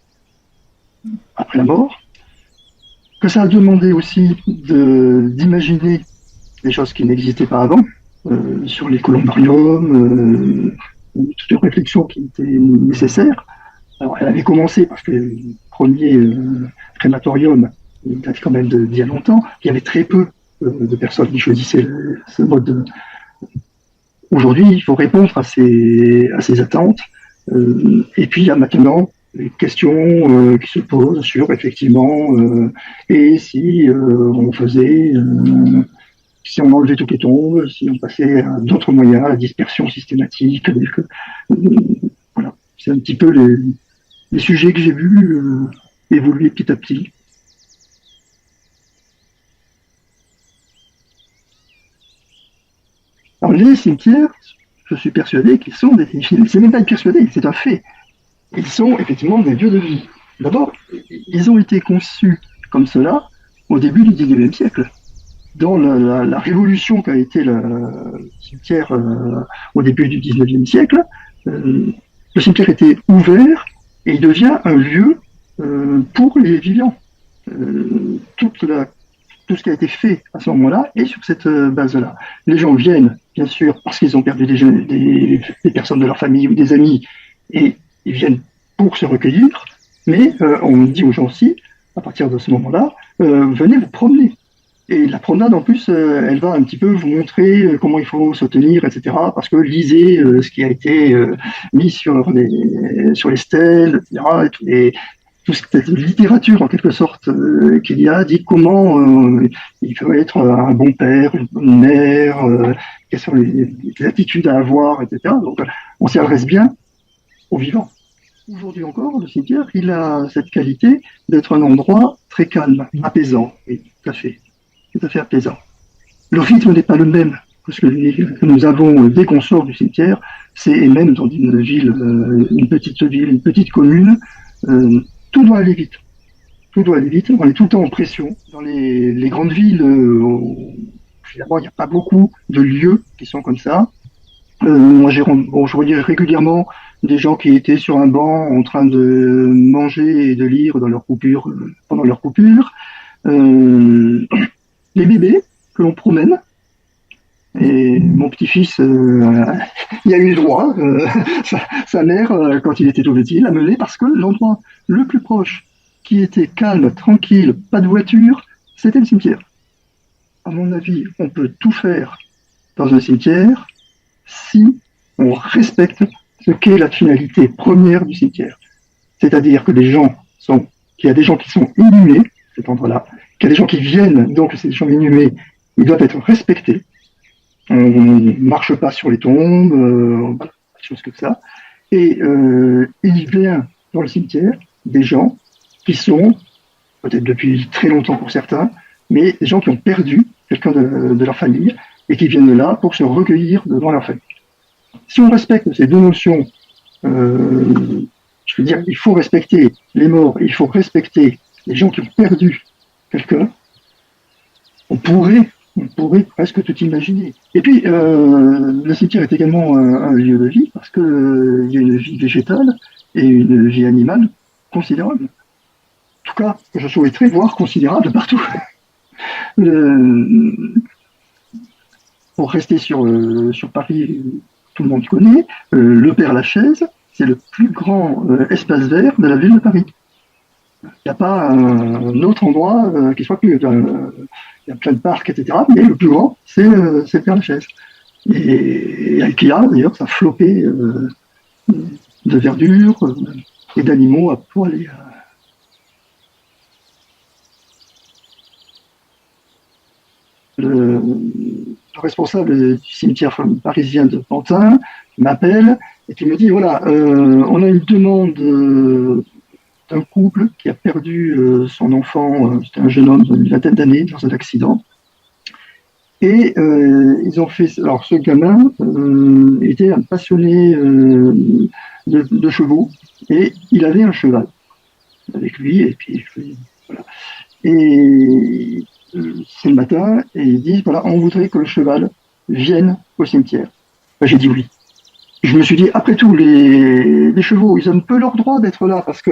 S9: après la mort. Que ça a demandé aussi d'imaginer des choses qui n'existaient pas avant, sur les columbariums, toutes les réflexions qui étaient nécessaires. Alors, elle avait commencé parce que le premier crématorium date quand même d'il y a longtemps. Il y avait très peu de personnes qui choisissaient ce mode. Aujourd'hui, il faut répondre à ces attentes. Et puis, il y a maintenant les questions qui se posent sur, effectivement, et si on faisait, si on enlevait toutes les tombes, si on passait à d'autres moyens, la dispersion systématique. Voilà, c'est un petit peu les sujets que j'ai vus évoluer petit à petit. Alors, les cimetières, je suis persuadé qu'ils sont des... C'est même pas persuadé, c'est un fait. Ils sont effectivement des lieux de vie. D'abord, ils ont été conçus comme cela au début du XIXe siècle. Dans la révolution qu'a été le cimetière au début du XIXe siècle, le cimetière était ouvert et il devient un lieu pour les vivants. Tout ce qui a été fait à ce moment-là est sur cette base-là. Les gens viennent, bien sûr, parce qu'ils ont perdu des personnes de leur famille ou des amis, et ils viennent pour se recueillir, mais on dit aux gens aussi, à partir de ce moment-là, venez vous promener. Et la promenade, en plus, elle va un petit peu vous montrer comment il faut se tenir, etc. Parce que lisez ce qui a été mis sur les stèles, etc. Et toute cette littérature, en quelque sorte, qu'il y a, dit comment il faut être un bon père, une bonne mère, quelles sont les attitudes à avoir, etc. Donc, on s'y adresse bien aux vivants. Aujourd'hui encore, le cimetière, il a cette qualité d'être un endroit très calme, apaisant. Oui, tout à fait apaisant. Le rythme n'est pas le même que celui que nous avons dès qu'on sort du cimetière. C'est même dans une ville, une petite commune, tout doit aller vite. Tout doit aller vite. On est tout le temps en pression. Dans les grandes villes, finalement, il n'y a pas beaucoup de lieux qui sont comme ça. Moi, je voyais régulièrement des gens qui étaient sur un banc en train de manger et de lire dans leur coupure, pendant leur coupure. Les bébés que l'on promène. Et mon petit-fils, il a eu le droit, sa mère, quand il était tout petit, l'a mené parce que l'endroit le plus proche, qui était calme, tranquille, pas de voiture, c'était le cimetière. à mon avis, on peut tout faire dans un cimetière si on respecte ce qu'est la finalité première du cimetière. C'est-à-dire que qu'il y a des gens qui sont inhumés, à cet endroit-là, qu'il y a des gens qui viennent, donc ces gens inhumés, ils doivent être respectés. On ne marche pas sur les tombes, des choses comme ça. Et il vient dans le cimetière des gens qui sont, peut-être depuis très longtemps pour certains, mais des gens qui ont perdu quelqu'un de leur famille et qui viennent là pour se recueillir devant leur famille. Si on respecte ces deux notions, je veux dire, il faut respecter les morts, il faut respecter les gens qui ont perdu quelqu'un, on pourrait presque tout imaginer. Et puis, le cimetière est également un lieu de vie parce qu'il y a une vie végétale et une vie animale considérable. En tout cas, je souhaiterais voir considérable partout. Pour rester sur Paris, tout le monde connaît, le Père-Lachaise, c'est le plus grand espace vert de la ville de Paris. Il n'y a pas un autre endroit qui soit plus... il y a plein de parcs, etc. Mais le plus grand, c'est le Père-Lachaise. Et avec d'ailleurs, ça flopait de verdure et d'animaux à poil et le responsable du cimetière parisien de Pantin m'appelle et qui me dit, voilà, on a une demande d'un couple qui a perdu son enfant, c'était un jeune homme d'une vingtaine d'années, dans un accident. Et ils ont fait... Alors ce gamin était un passionné de chevaux, et il avait un cheval avec lui, et puis voilà. Et c'est le matin, et ils disent, voilà, on voudrait que le cheval vienne au cimetière. Ben, j'ai dit oui. Je me suis dit, après tout, les chevaux, ils ont un peu leur droit d'être là, parce que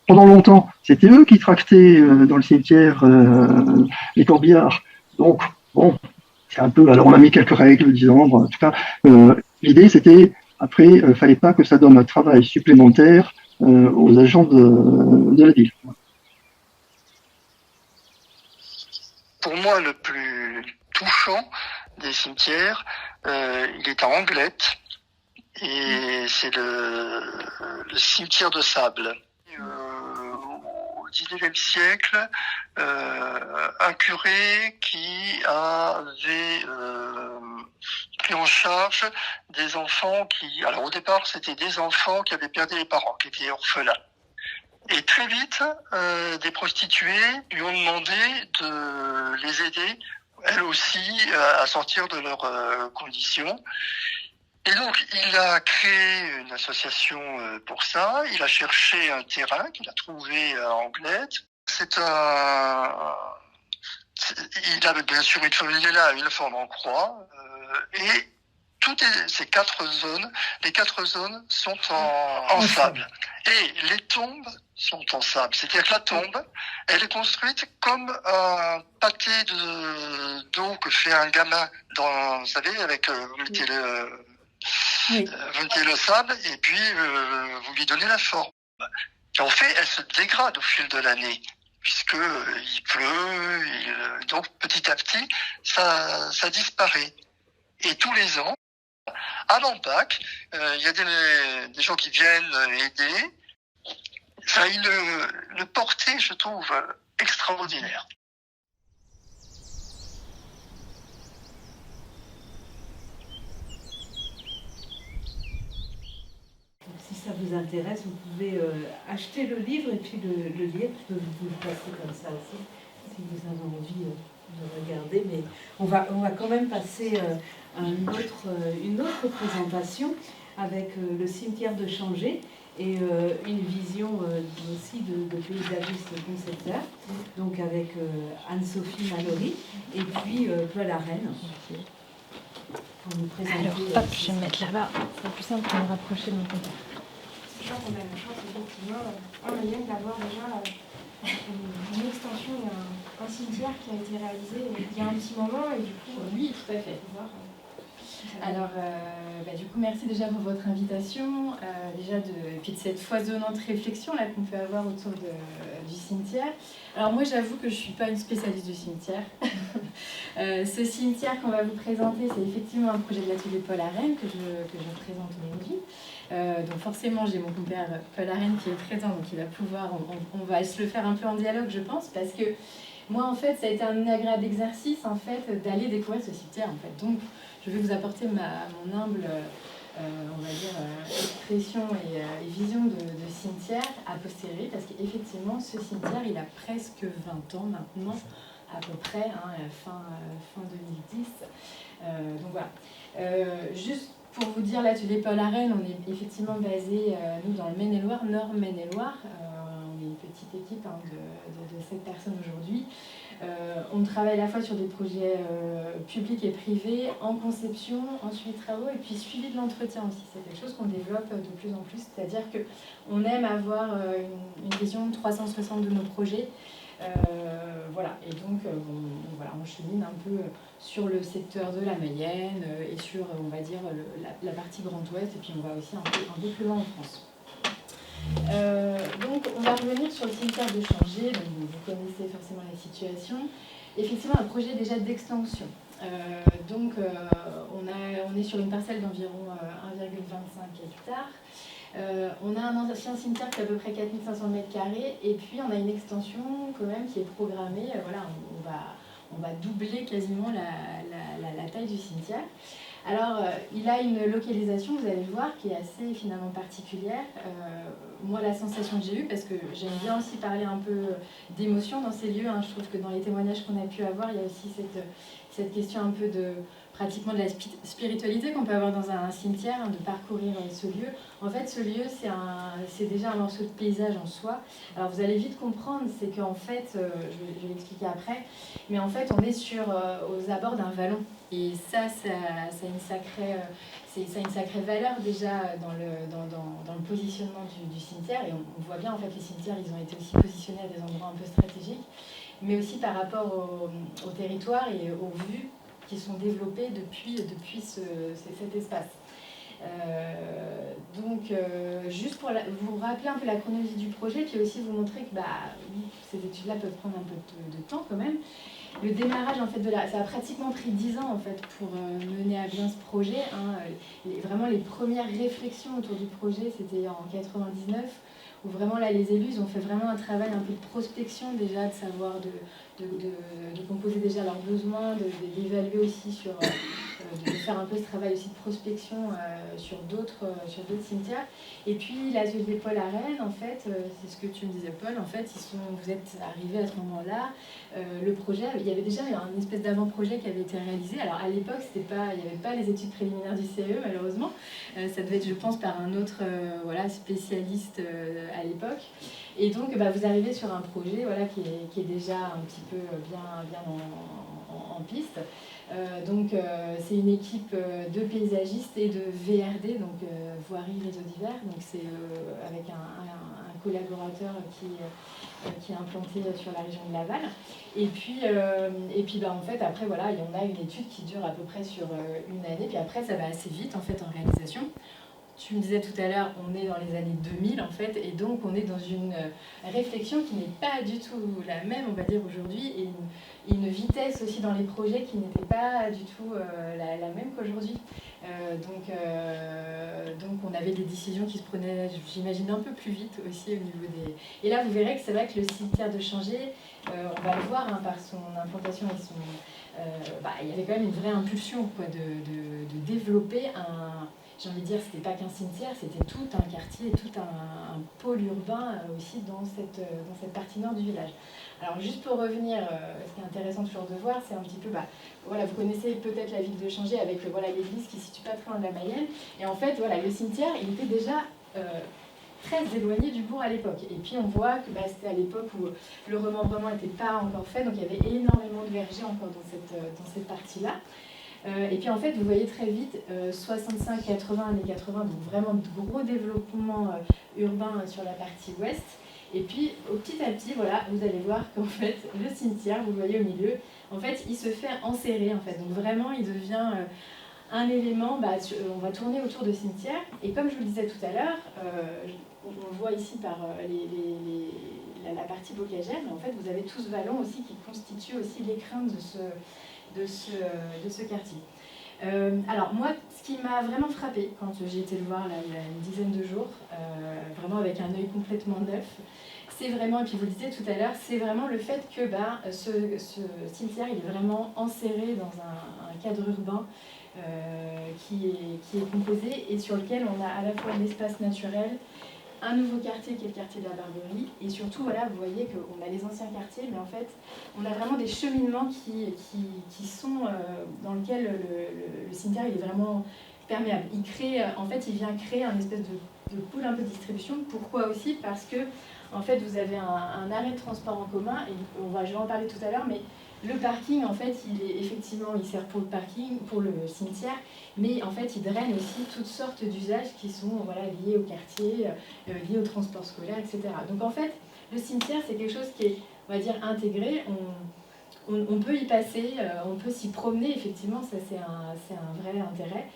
S9: pendant longtemps, c'était eux qui tractaient dans le cimetière les corbillards. Donc, bon, c'est un peu... Alors, on a mis quelques règles, disant, bon, en tout cas, l'idée, c'était, après, fallait pas que ça donne un travail supplémentaire aux agents de la ville.
S10: Pour moi, le plus touchant des cimetières, il est à Anglette, et c'est le cimetière de sable. Au XIXe siècle, un curé qui avait pris en charge des enfants qui... Alors au départ, c'était des enfants qui avaient perdu les parents, qui étaient orphelins. Et très vite, des prostituées lui ont demandé de les aider, elles aussi, à sortir de leurs conditions. Et donc, il a créé une association pour ça. Il a cherché un terrain qu'il a trouvé à Anglette. Il avait bien sûr il est là, une forme en croix. Et ces quatre zones, les quatre zones sont en sable. Et les tombes sont en sable. C'est-à-dire que la tombe, elle est construite comme un pâté d'eau que fait un gamin vous savez, avec, vous mettez le sable et puis vous lui donnez la forme. Et en fait, elle se dégrade au fil de l'année, puisque il pleut, donc petit à petit, ça disparaît. Et tous les ans, avant Pâques, il y a des gens qui viennent aider. Ça a une portée, je trouve, extraordinaire.
S2: Si ça vous intéresse, vous pouvez acheter le livre et puis le lire. Je peux vous le passer comme ça aussi, si vous avez envie de regarder. Mais on va quand même passer à une autre présentation avec le cimetière de Changé et une vision aussi de paysagiste concepteur, donc avec Anne-Sophie Mallory et puis Paul Arène.
S11: Alors, hop, je vais me mettre là-bas. C'est plus simple pour me rapprocher de mon contact.
S4: Sachant qu'on a la chance, effectivement, en Mayenne, d'avoir déjà une extension, un cimetière qui a été réalisé il y a un petit moment, et du coup,
S2: oui, tout à fait.
S11: Alors, du coup, merci déjà pour votre invitation, et puis de cette foisonnante réflexion là qu'on peut avoir autour du cimetière. Alors moi, j'avoue que je ne suis pas une spécialiste du cimetière. Ce cimetière qu'on va vous présenter, c'est effectivement un projet de l'atelier Paul Arène que je présente aujourd'hui. Donc forcément, j'ai mon compère Paul Arène qui est présent, donc il va pouvoir, on va se le faire un peu en dialogue, je pense, parce que moi, en fait, ça a été un agréable exercice, en fait, d'aller découvrir ce cimetière, en fait. Donc, je vais vous apporter mon humble, on va dire, expression et vision de cimetière a posteriori, parce qu'effectivement, ce cimetière, il a presque 20 ans maintenant, à peu près, fin 2010. Donc voilà. Juste pour vous dire, l'atelier Paul Arène, on est effectivement basé, nous, dans le Maine-et-Loire, Nord Maine-et-Loire. On est une petite équipe de 7 personnes aujourd'hui. On travaille à la fois sur des projets publics et privés, en conception, en suivi de travaux et puis suivi de l'entretien aussi. C'est quelque chose qu'on développe de plus en plus, c'est-à-dire qu'on aime avoir une vision 360 de nos projets. Voilà, et donc on chemine un peu sur le secteur de la Mayenne et sur, on va dire, la partie Grand Ouest, et puis on va aussi un peu plus loin en France. Donc on va revenir sur le cimetière de Changé, donc vous connaissez forcément la situation. Effectivement, un projet déjà d'extension. On est sur une parcelle d'environ 1,25 hectares. On a un ancien cimetière qui est à peu près 4500 m², et puis on a une extension quand même qui est programmée. Voilà, on va doubler quasiment la taille du cimetière. Alors, il a une localisation, vous allez le voir, qui est assez finalement particulière. Moi, la sensation que j'ai eue, parce que j'aime bien aussi parler un peu d'émotion dans ces lieux, je trouve que dans les témoignages qu'on a pu avoir, il y a aussi cette question un peu pratiquement de la spiritualité qu'on peut avoir dans un cimetière, de parcourir ce lieu. En fait, ce lieu, c'est déjà un morceau de paysage en soi. Alors, vous allez vite comprendre, c'est qu'en fait, je vais l'expliquer après, mais en fait, on est aux abords d'un vallon. Et ça a une sacrée valeur déjà dans le positionnement du cimetière. Et on voit bien, en fait, les cimetières, ils ont été aussi positionnés à des endroits un peu stratégiques, mais aussi par rapport au territoire et aux vues qui sont développées depuis cet espace. Juste pour vous rappeler un peu la chronologie du projet, puis aussi vous montrer que ces études-là peuvent prendre un peu de temps quand même. Le démarrage, en fait, ça a pratiquement pris 10 ans, en fait, pour mener à bien ce projet. Vraiment, les premières réflexions autour du projet, c'était en 99, où vraiment, là, les élus, ils ont fait vraiment un travail un peu de prospection, déjà, de savoir, de composer déjà leurs besoins, d'évaluer aussi de faire un peu ce travail aussi de prospection sur d'autres cimetières. Et puis, l'atelier Paul Arène, en fait, c'est ce que tu me disais, Paul, en fait, vous êtes arrivés à ce moment-là. Le projet, il y avait déjà une espèce d'avant-projet qui avait été réalisé. Alors, à l'époque, il n'y avait pas les études préliminaires du CE, malheureusement. Ça devait être, je pense, par un autre spécialiste à l'époque. Et donc, vous arrivez sur un projet qui est déjà un petit peu bien en piste. C'est une équipe de paysagistes et de VRD, donc voirie réseau divers. Donc c'est avec un collaborateur qui est implanté sur la région de Laval. Et puis en fait après voilà, on a une étude qui dure à peu près sur une année. Puis après ça va assez vite en fait en réalisation. Tu me disais tout à l'heure, on est dans les années 2000 en fait, et donc on est dans une réflexion qui n'est pas du tout la même, on va dire, aujourd'hui, et une vitesse aussi dans les projets qui n'était pas du tout la même qu'aujourd'hui. Donc on avait des décisions qui se prenaient, j'imagine, un peu plus vite aussi au niveau des... Et là, vous verrez que c'est vrai que le cimetière de Changé, on va le voir par son implantation et son... il y avait quand même une vraie impulsion de développer j'ai envie de dire, c'était pas qu'un cimetière, c'était tout un quartier, tout un pôle urbain aussi dans cette partie nord du village. Alors juste pour revenir, ce qui est intéressant toujours de voir, c'est un petit peu, vous connaissez peut-être la ville de Changé avec l'église qui se situe pas très loin de la Mayenne. Et en fait, le cimetière, il était déjà très éloigné du bourg à l'époque. Et puis on voit que c'était à l'époque où le remembrement n'était pas encore fait, donc il y avait énormément de vergers encore dans cette partie-là. Et puis en fait, vous voyez très vite, 65-80, années 80, donc vraiment de gros développements urbains sur la partie ouest. Et puis, petit à petit, vous allez voir qu'en fait, le cimetière, vous le voyez au milieu, en fait, il se fait enserrer, en fait. Donc vraiment, il devient un élément, on va tourner autour de cimetières, et comme je vous le disais tout à l'heure, on voit ici par la partie bocagère, mais en fait vous avez tout ce vallon aussi qui constitue aussi l'écrin de ce quartier. Alors moi, ce qui m'a vraiment frappé quand j'ai été le voir là, il y a une dizaine de jours, vraiment avec un œil complètement neuf, c'est vraiment, et puis vous le disiez tout à l'heure, c'est vraiment le fait que ce cimetière il est vraiment enserré dans un cadre urbain qui est composé et sur lequel on a à la fois un espace naturel, un nouveau quartier qui est le quartier de la Barberie, et surtout, voilà, vous voyez qu'on a les anciens quartiers, mais en fait, on a vraiment des cheminements qui sont dans lesquels le cimetière il est vraiment perméable. Il vient créer un espèce de pool un peu de distribution. Pourquoi aussi? Parce que, en fait, vous avez un arrêt de transport en commun, et je vais en parler tout à l'heure, mais le parking, en fait, il sert pour le parking, pour le cimetière, mais en fait, il draine aussi toutes sortes d'usages qui sont liés au quartier, liés au transport scolaire, etc. Donc en fait, le cimetière, c'est quelque chose qui est, on va dire, intégré. On peut y passer, on peut s'y promener, effectivement, ça c'est un vrai intérêt.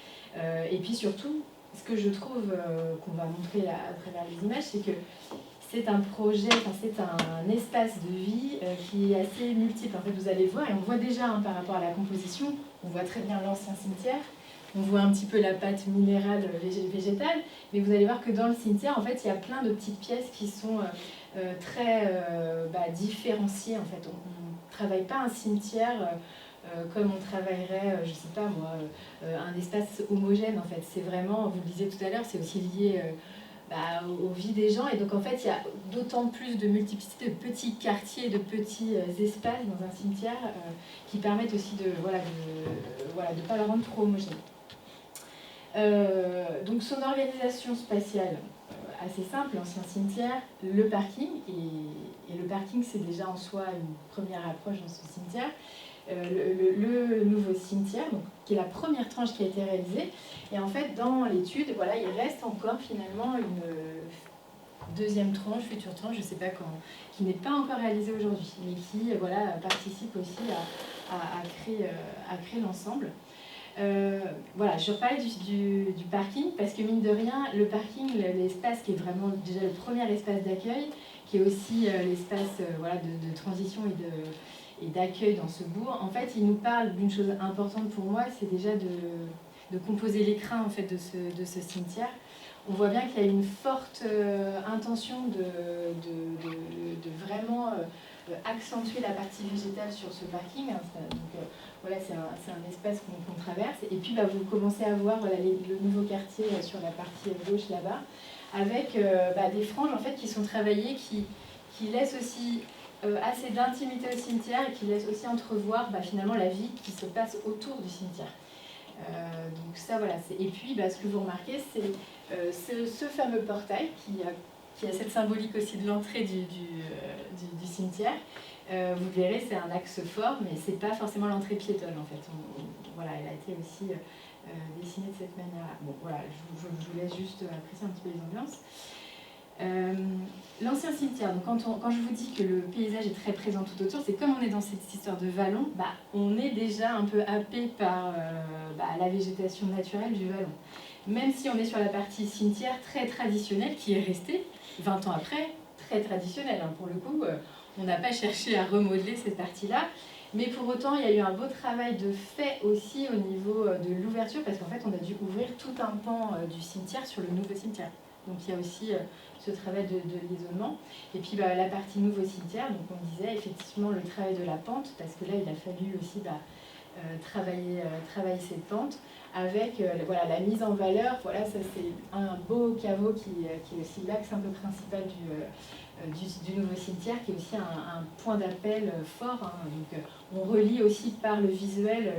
S11: Et puis surtout, ce que je trouve qu'on va montrer à travers les images, c'est que c'est un projet, c'est un espace de vie qui est assez multiple. En fait, vous allez voir, et on voit déjà par rapport à la composition, on voit très bien l'ancien cimetière, on voit un petit peu la pâte minérale végétale, mais vous allez voir que dans le cimetière, en fait, il y a plein de petites pièces qui sont très différenciées. En fait, on ne travaille pas un cimetière comme on travaillerait, je sais pas moi, un espace homogène. En fait, c'est vraiment, vous le disiez tout à l'heure, c'est aussi lié aux vies des gens, et donc en fait il y a d'autant plus de multiplicité de petits quartiers, de petits espaces dans un cimetière qui permettent aussi de pas le rendre trop homogène. Donc son organisation spatiale assez simple, l'ancien cimetière, le parking, et le parking c'est déjà en soi une première approche dans ce cimetière. Le nouveau cimetière, donc, qui est la première tranche qui a été réalisée. Et en fait, dans l'étude, il reste encore finalement une deuxième tranche, future tranche, je ne sais pas quand, qui n'est pas encore réalisée aujourd'hui, mais qui participe aussi à créer l'ensemble. Je reparlais du parking, parce que mine de rien, le parking, l'espace qui est vraiment déjà le premier espace d'accueil, qui est aussi l'espace de transition et d'accueil dans ce bourg, en fait, il nous parle d'une chose importante pour moi, c'est déjà de composer l'écrin en fait, de ce cimetière. On voit bien qu'il y a une forte intention de vraiment accentuer la partie végétale sur ce parking. C'est un espace qu'on traverse. Et puis, vous commencez à voir le nouveau quartier sur la partie gauche là-bas, avec des franges en fait, qui sont travaillées, qui laissent aussi assez d'intimité au cimetière et qui laisse aussi entrevoir finalement la vie qui se passe autour du cimetière. Donc ça et puis ce que vous remarquez c'est ce fameux portail qui a cette symbolique aussi de l'entrée du cimetière. Vous verrez, c'est un axe fort, mais c'est pas forcément l'entrée piétonne en fait. Elle a été aussi dessinée de cette manière-là. Bon je vous laisse juste apprécier un petit peu les ambiances. L'ancien cimetière, donc quand je vous dis que le paysage est très présent tout autour, c'est comme on est dans cette histoire de vallon, on est déjà un peu happé par la végétation naturelle du vallon. Même si on est sur la partie cimetière très traditionnelle, qui est restée, 20 ans après, très traditionnelle. Pour le coup, on n'a pas cherché à remodeler cette partie-là, mais pour autant, il y a eu un beau travail de fait aussi au niveau de l'ouverture, parce qu'en fait, on a dû ouvrir tout un pan du cimetière sur le nouveau cimetière. Donc il y a aussi ce travail de l'isolement. Et puis la partie nouveau cimetière, donc on disait effectivement le travail de la pente, parce que là il a fallu aussi travailler cette pente avec la mise en valeur. Ça c'est un beau caveau qui est aussi l'axe un peu principal du nouveau cimetière, qui est aussi un point d'appel fort. Donc on relie aussi par le visuel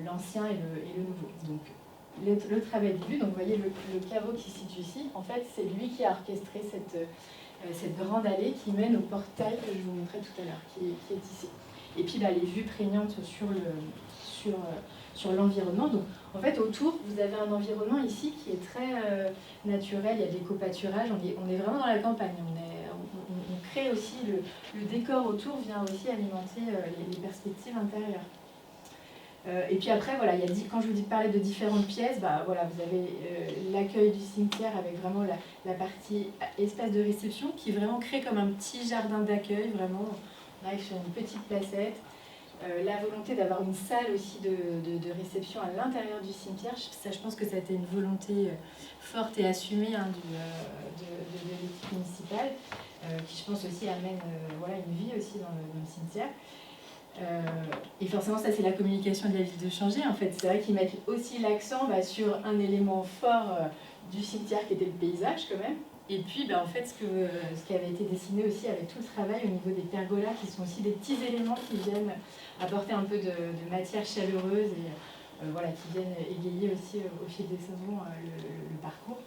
S11: l'ancien et le nouveau. Donc, le travail du but, donc vous voyez le caveau qui se situe ici, en fait c'est lui qui a orchestré cette grande allée qui mène au portail que je vous montrais tout à l'heure, qui est ici. Et puis les vues prégnantes sur l'environnement. Donc en fait autour vous avez un environnement ici qui est très naturel, il y a des copâturages, on est vraiment dans la campagne, on crée aussi, le décor autour vient aussi alimenter les perspectives intérieures. Et puis après, voilà, quand je vous parlais de différentes pièces, bah, voilà, vous avez l'accueil du cimetière avec vraiment la partie espace de réception qui vraiment crée comme un petit jardin d'accueil, vraiment. On arrive sur une petite placette. La volonté d'avoir une salle aussi de réception à l'intérieur du cimetière, ça, je pense que ça a été une volonté forte et assumée hein, de l'équipe municipale, qui je pense aussi amène voilà, une vie aussi dans le cimetière. Et forcément, ça c'est la communication de la ville de Changé. En fait, c'est vrai qu'ils mettent aussi l'accent sur un élément fort du cimetière qui était le paysage quand même. Et puis, en fait, ce qui avait été dessiné aussi avec tout le travail au niveau des pergolas, qui sont aussi des petits éléments qui viennent apporter un peu de matière chaleureuse et voilà, qui viennent égayer aussi au fil des saisons le parcours.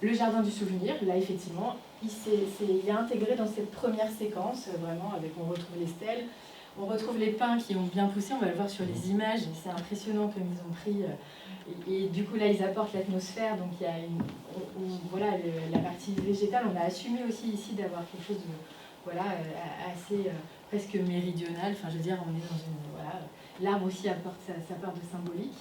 S11: Le jardin du souvenir, là effectivement, il est intégré dans cette première séquence, vraiment, on retrouve les stèles, on retrouve les pins qui ont bien poussé, on va le voir sur les images, c'est impressionnant comme ils ont pris, et du coup là ils apportent l'atmosphère, donc il y a voilà, la partie végétale, on a assumé aussi ici d'avoir quelque chose de voilà, assez presque méridional, enfin je veux dire, on est dans une... Voilà, l'arbre aussi apporte sa part de symbolique.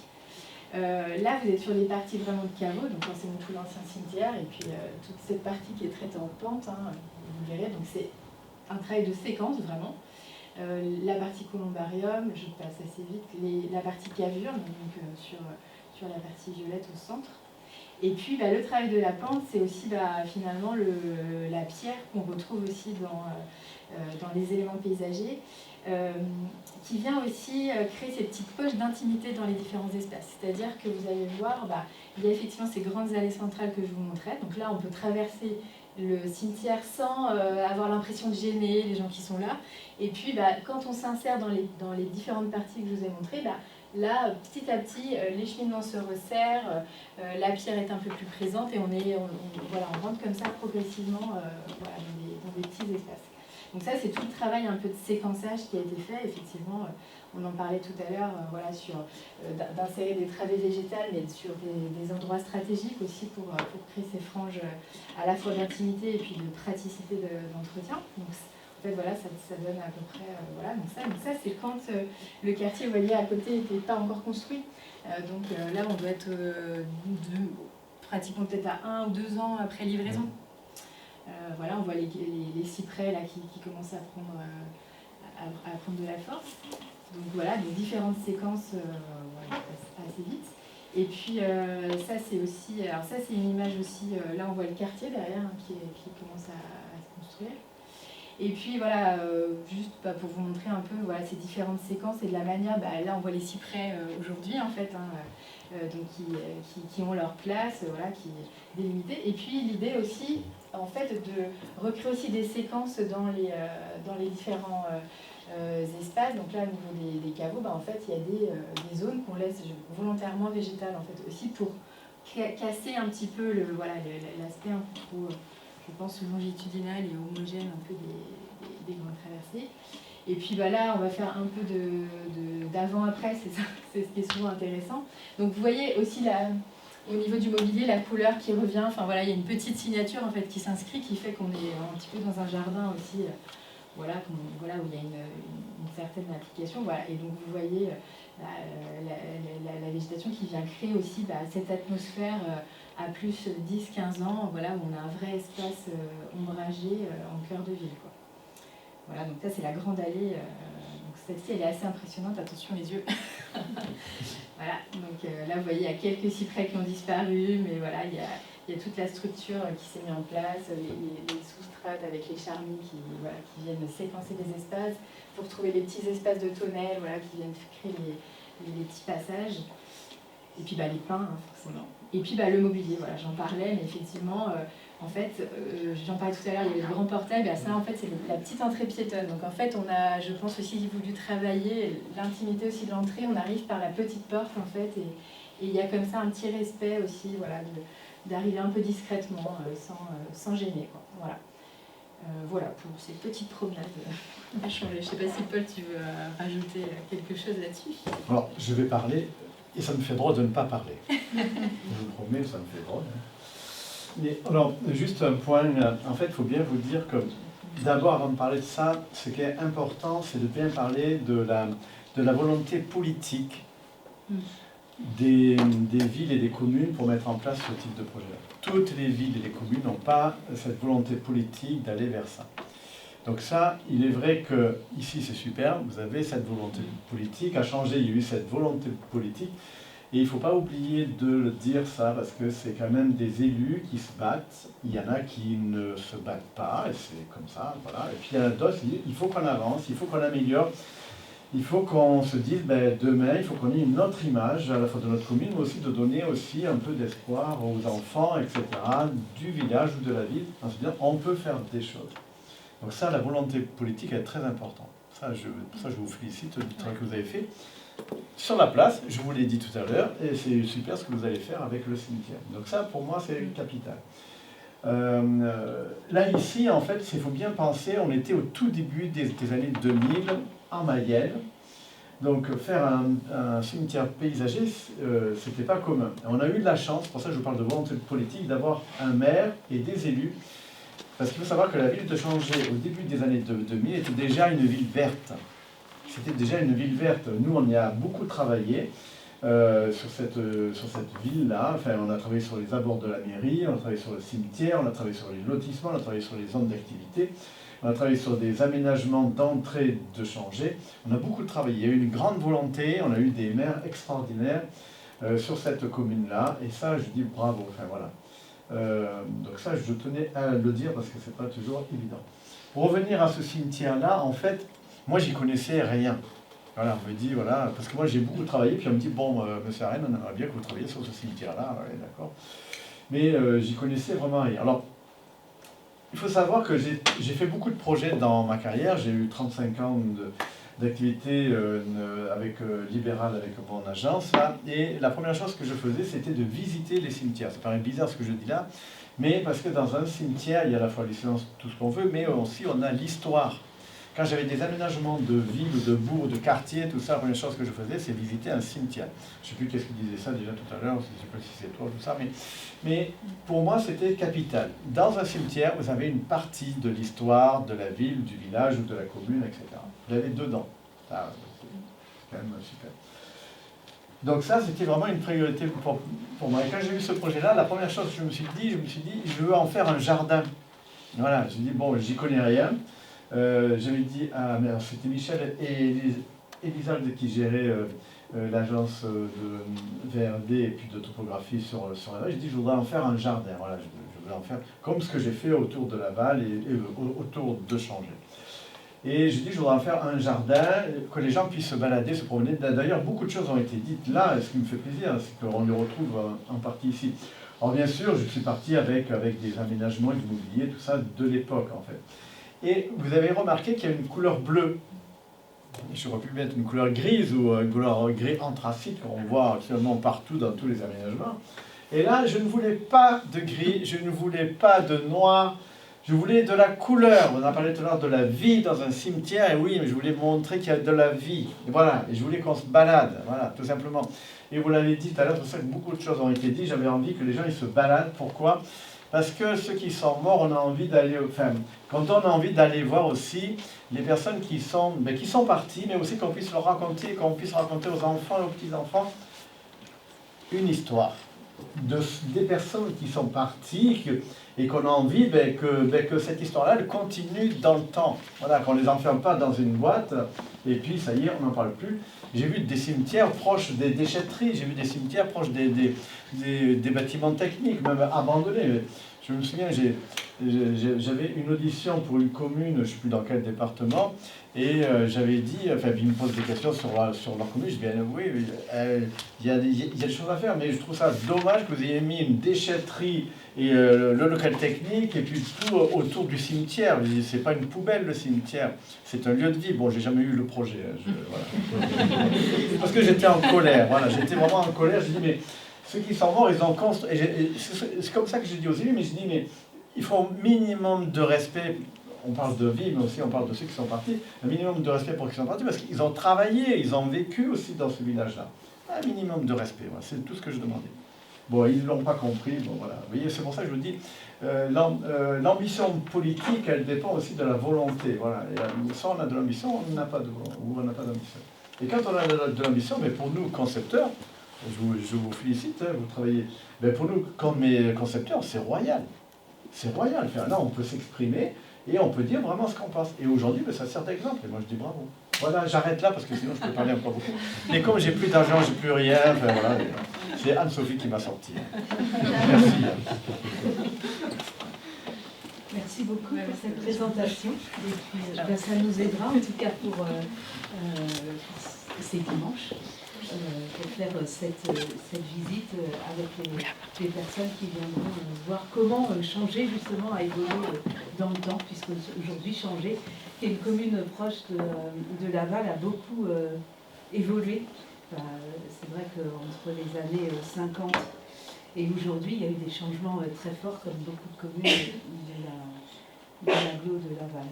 S11: Là, vous êtes sur les parties vraiment de caveau, donc forcément tout l'ancien cimetière, et puis toute cette partie qui est traitée en pente, hein, vous verrez, donc c'est un travail de séquence vraiment. La partie columbarium, je passe assez vite, la partie cavure, donc sur la partie violette au centre. Et puis le travail de la pente, c'est aussi finalement la pierre qu'on retrouve aussi dans les éléments paysagers. Qui vient aussi créer ces petites poches d'intimité dans les différents espaces. C'est-à-dire que vous allez voir, il y a effectivement ces grandes allées centrales que je vous montrais. Donc là, on peut traverser le cimetière sans avoir l'impression de gêner les gens qui sont là. Et puis, quand on s'insère dans les différentes parties que je vous ai montrées, là, petit à petit, les cheminements se resserrent, la pierre est un peu plus présente et on rentre comme ça progressivement dans des petits espaces. Donc ça, c'est tout le travail un peu de séquençage qui a été fait. Effectivement, on en parlait tout à l'heure, voilà, d'insérer des travées végétales, mais sur des endroits stratégiques aussi pour créer ces franges à la fois d'intimité et puis de praticité d'entretien. Donc en fait, voilà, ça donne à peu près... voilà, donc ça c'est quand le quartier, vous voyez, à côté n'était pas encore construit. Donc là, on doit être pratiquement peut-être à 1 ou 2 ans après livraison. Voilà, on voit les cyprès là, qui commencent à prendre de la force. Donc voilà, des différentes séquences assez vite. Et puis ça c'est aussi, alors ça c'est une image aussi, là on voit le quartier derrière hein, qui commence à se construire. Et puis voilà, juste pour vous montrer un peu voilà, ces différentes séquences et de la manière, là on voit les cyprès aujourd'hui en fait, hein, donc qui ont leur place, voilà, qui est délimitée. Et puis l'idée aussi, en fait, de recréer aussi des séquences dans les différents espaces. Donc là, au niveau des caveaux, en fait, il y a des zones qu'on laisse volontairement végétales, en fait, aussi pour casser un petit peu l'aspect un peu trop, je pense, longitudinal et homogène un peu des grandes traversées. Et puis là, on va faire un peu d'avant-après, c'est ce qui est souvent intéressant. Donc vous voyez aussi au niveau du mobilier, la couleur qui revient, enfin voilà, il y a une petite signature en fait qui s'inscrit, qui fait qu'on est un petit peu dans un jardin aussi, voilà, où il y a une certaine application, voilà. Et donc vous voyez la végétation qui vient créer aussi cette atmosphère à plus 10-15 ans, voilà, où on a un vrai espace ombragé en cœur de ville, quoi. Voilà, donc ça c'est la grande allée. Donc celle-ci elle est assez impressionnante, attention les yeux. Voilà, donc là vous voyez il y a quelques cyprès qui ont disparu, mais voilà, il y a toute la structure qui s'est mise en place, les sous-strates avec les charmilles qui viennent séquencer les espaces, pour trouver les petits espaces de tonnelles, voilà, qui viennent créer les petits passages. Et puis les pins, hein, forcément. Et puis le mobilier, voilà, j'en parlais, mais effectivement, en fait, j'en parlais tout à l'heure, il y avait le grand portail, ça en fait c'est la petite entrée piétonne. Donc en fait, on a, je pense aussi, voulu travailler l'intimité aussi de l'entrée, on arrive par la petite porte en fait, et il y a comme ça un petit respect aussi, voilà, d'arriver un peu discrètement, sans gêner, quoi. Voilà. Voilà pour ces petites promenades à changer. Je ne sais pas si Paul, tu veux rajouter quelque chose là-dessus.
S12: Alors, je vais parler, et ça me fait drôle de ne pas parler. Je vous promets, ça me fait drôle. Mais alors, juste un point, en fait, il faut bien vous dire que d'abord, avant de parler de ça, ce qui est important, c'est de bien parler de de la volonté politique des villes et des communes pour mettre en place ce type de projet-là. Toutes les villes et les communes n'ont pas cette volonté politique d'aller vers ça. Donc ça, il est vrai que ici c'est super, vous avez cette volonté politique, à changer, il y a eu cette volonté politique, et il ne faut pas oublier de le dire ça, parce que c'est quand même des élus qui se battent, il y en a qui ne se battent pas, et c'est comme ça, voilà, et puis il y en a d'autres qui disent, il faut qu'on avance, il faut qu'on améliore, il faut qu'on se dise, ben, demain, il faut qu'on ait une autre image, à la fois de notre commune, mais aussi de donner aussi un peu d'espoir aux enfants, etc., du village ou de la ville, en se disant, on peut faire des choses. Donc ça, la volonté politique est très importante. Pour ça, je vous félicite du travail que vous avez fait. Sur la place, je vous l'ai dit tout à l'heure, et c'est super ce que vous allez faire avec le cimetière. Donc ça, pour moi, c'est capital. Là, ici, en fait, il faut bien penser, on était au tout début des années 2000, en Mayenne. Donc faire un cimetière paysager, c'était pas commun. On a eu de la chance, pour ça je vous parle de volonté politique, d'avoir un maire et des élus. Parce qu'il faut savoir que la ville de Changé, au début des années 2000, était déjà une ville verte. C'était déjà une ville verte. Nous, on y a beaucoup travaillé sur cette ville-là. Enfin, on a travaillé sur les abords de la mairie, on a travaillé sur le cimetière, on a travaillé sur les lotissements, on a travaillé sur les zones d'activité, on a travaillé sur des aménagements d'entrée de Changé. On a beaucoup travaillé. Il y a eu une grande volonté, on a eu des maires extraordinaires sur cette commune-là. Et ça, je dis bravo. Enfin, voilà. Donc ça, je tenais à le dire parce que c'est pas toujours évident. Pour revenir à ce cimetière-là, en fait, moi, j'y connaissais rien. Voilà, on me dit, voilà, parce que moi, j'ai beaucoup travaillé, puis on me dit, bon, monsieur Arène, on aimerait bien que vous travailliez sur ce cimetière-là, ouais, d'accord. Mais j'y connaissais vraiment rien. Alors, il faut savoir que j'ai fait beaucoup de projets dans ma carrière. J'ai eu 35 ans d'activité avec libérale avec mon agence là, et la première chose que je faisais, c'était de visiter les cimetières. Ça paraît bizarre ce que je dis là, mais parce que dans un cimetière, il y a à la fois les silences, tout ce qu'on veut, mais aussi on a l'histoire. Quand j'avais des aménagements de villes, de bourgs, de quartiers, tout ça, la première chose que je faisais, c'est visiter un cimetière. Je ne sais plus qu'est-ce qui disait ça déjà tout à l'heure, je ne sais pas si c'est toi, tout ça, mais pour moi, c'était capital. Dans un cimetière, vous avez une partie de l'histoire de la ville, du village ou de la commune, etc. Vous l'avez dedans. Ça, c'est quand même super. Donc ça, c'était vraiment une priorité pour moi. Et quand j'ai vu ce projet-là, la première chose que je me suis dit, je veux en faire un jardin. Voilà, j'ai dit, bon, j'y connais rien. J'avais dit à c'était Michel et Elisabeth qui gérait l'agence de VRD et puis de topographie sur la. J'ai dit je voudrais en faire un jardin. Voilà, je voudrais en faire comme ce que j'ai fait autour de Laval et autour de Changé. Et j'ai dit je voudrais en faire un jardin, que les gens puissent se balader, se promener. D'ailleurs, beaucoup de choses ont été dites là, et ce qui me fait plaisir, c'est qu'on les retrouve en partie ici. Alors bien sûr, je suis parti avec des aménagements immobiliers, tout ça, de l'époque en fait. Et vous avez remarqué qu'il y a une couleur bleue. J'aurais pu mettre une couleur grise ou une couleur gris anthracite qu'on voit actuellement partout dans tous les aménagements. Et là, je ne voulais pas de gris, je ne voulais pas de noir, je voulais de la couleur. On a parlé tout à l'heure de la vie dans un cimetière, et oui, mais je voulais montrer qu'il y a de la vie. Et voilà, et je voulais qu'on se balade, voilà, tout simplement. Et vous l'avez dit tout à l'heure, c'est pour ça que beaucoup de choses ont été dites, j'avais envie que les gens ils se baladent. Pourquoi ? Parce que ceux qui sont morts, on a envie d'aller, enfin, quand on a envie d'aller voir aussi les personnes qui sont parties, mais aussi qu'on puisse leur raconter, qu'on puisse raconter aux enfants et aux petits-enfants une histoire des personnes qui sont parties et qu'on a envie que cette histoire-là elle continue dans le temps. Voilà, qu'on ne les enferme pas dans une boîte et puis ça y est, on n'en parle plus. J'ai vu des cimetières proches des déchetteries, j'ai vu des cimetières proches des bâtiments techniques, même abandonnés. Je me souviens, j'avais une audition pour une commune, je ne sais plus dans quel département, et j'avais dit, enfin, ils me posent des questions sur leur commune, je dis, oui, il y a des choses à faire, mais je trouve ça dommage que vous ayez mis une déchetterie et le local technique, et puis tout autour du cimetière. C'est pas une poubelle, le cimetière, c'est un lieu de vie. Bon, j'ai jamais eu le projet, voilà. Parce que j'étais en colère, voilà, j'étais vraiment en colère, je dis, mais ceux qui sont morts, ils ont construit. C'est comme ça que j'ai dit aux élus, mais je dis, mais il faut un minimum de respect. On parle de vie, mais aussi on parle de ceux qui sont partis. Un minimum de respect pour ceux qui sont partis, parce qu'ils ont travaillé, ils ont vécu aussi dans ce village-là. Un minimum de respect, voilà, c'est tout ce que je demandais. Bon, ils ne l'ont pas compris, bon voilà. Vous voyez, c'est pour ça que je vous dis, l'ambition politique, elle dépend aussi de la volonté. Voilà. Et soit on a de l'ambition, on n'a pas d'ambition. Et quand on a de l'ambition, mais pour nous, concepteurs, je vous félicite, hein, vous travaillez. Mais pour nous, comme mes concepteurs, c'est royal. C'est royal. Enfin, là, on peut s'exprimer et on peut dire vraiment ce qu'on pense. Et aujourd'hui, ben, ça sert d'exemple. Et moi, je dis bravo. Voilà, j'arrête là parce que sinon, je peux parler encore beaucoup. Mais comme j'ai plus d'argent, j'ai plus rien, enfin, voilà, c'est Anne-Sophie qui m'a sorti. Merci.
S2: Merci beaucoup pour cette présentation. Et puis, ben, ça nous aidera en tout cas pour ces dimanches. Pour faire cette visite avec les personnes qui viendront voir comment changer justement a évolué dans le temps, puisque aujourd'hui Changer, qui est une commune proche de Laval, a beaucoup évolué. Enfin, c'est vrai qu'entre les années 50 et aujourd'hui, il y a eu des changements très forts, comme beaucoup de communes de l'agglo de Laval.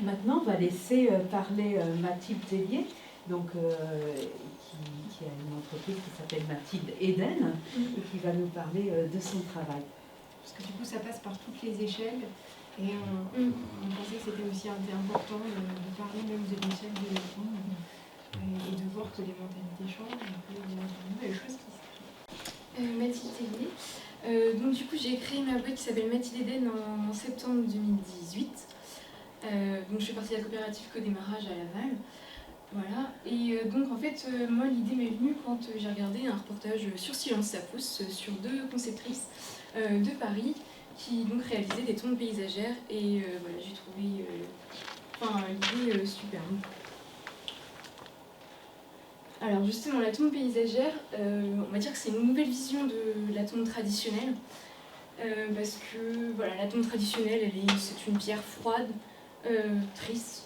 S2: Maintenant, on va laisser parler Mathilde Tellier, donc, qui a une entreprise qui s'appelle Mathilde Eden, et qui va nous parler de son travail.
S4: Parce que du coup, ça passe par toutes les échelles, et on pensait que c'était aussi important de parler même de l'échelle de l'écran, et de voir que les mentalités changent, et qu'il y a de nouvelles choses qui se créent.
S13: Mathilde Tellier. Donc du coup, j'ai créé ma boîte qui s'appelle Mathilde Eden en septembre 2018. Donc je fais partie de la coopérative Co-Démarrage à Laval. Voilà, et donc en fait, moi l'idée m'est venue quand j'ai regardé un reportage sur Silence ça pousse, sur deux conceptrices de Paris qui donc réalisaient des tombes paysagères, et voilà, j'ai trouvé l'idée superbe. Alors justement, la tombe paysagère, on va dire que c'est une nouvelle vision de la tombe traditionnelle, parce que voilà, la tombe traditionnelle, c'est une pierre froide, triste,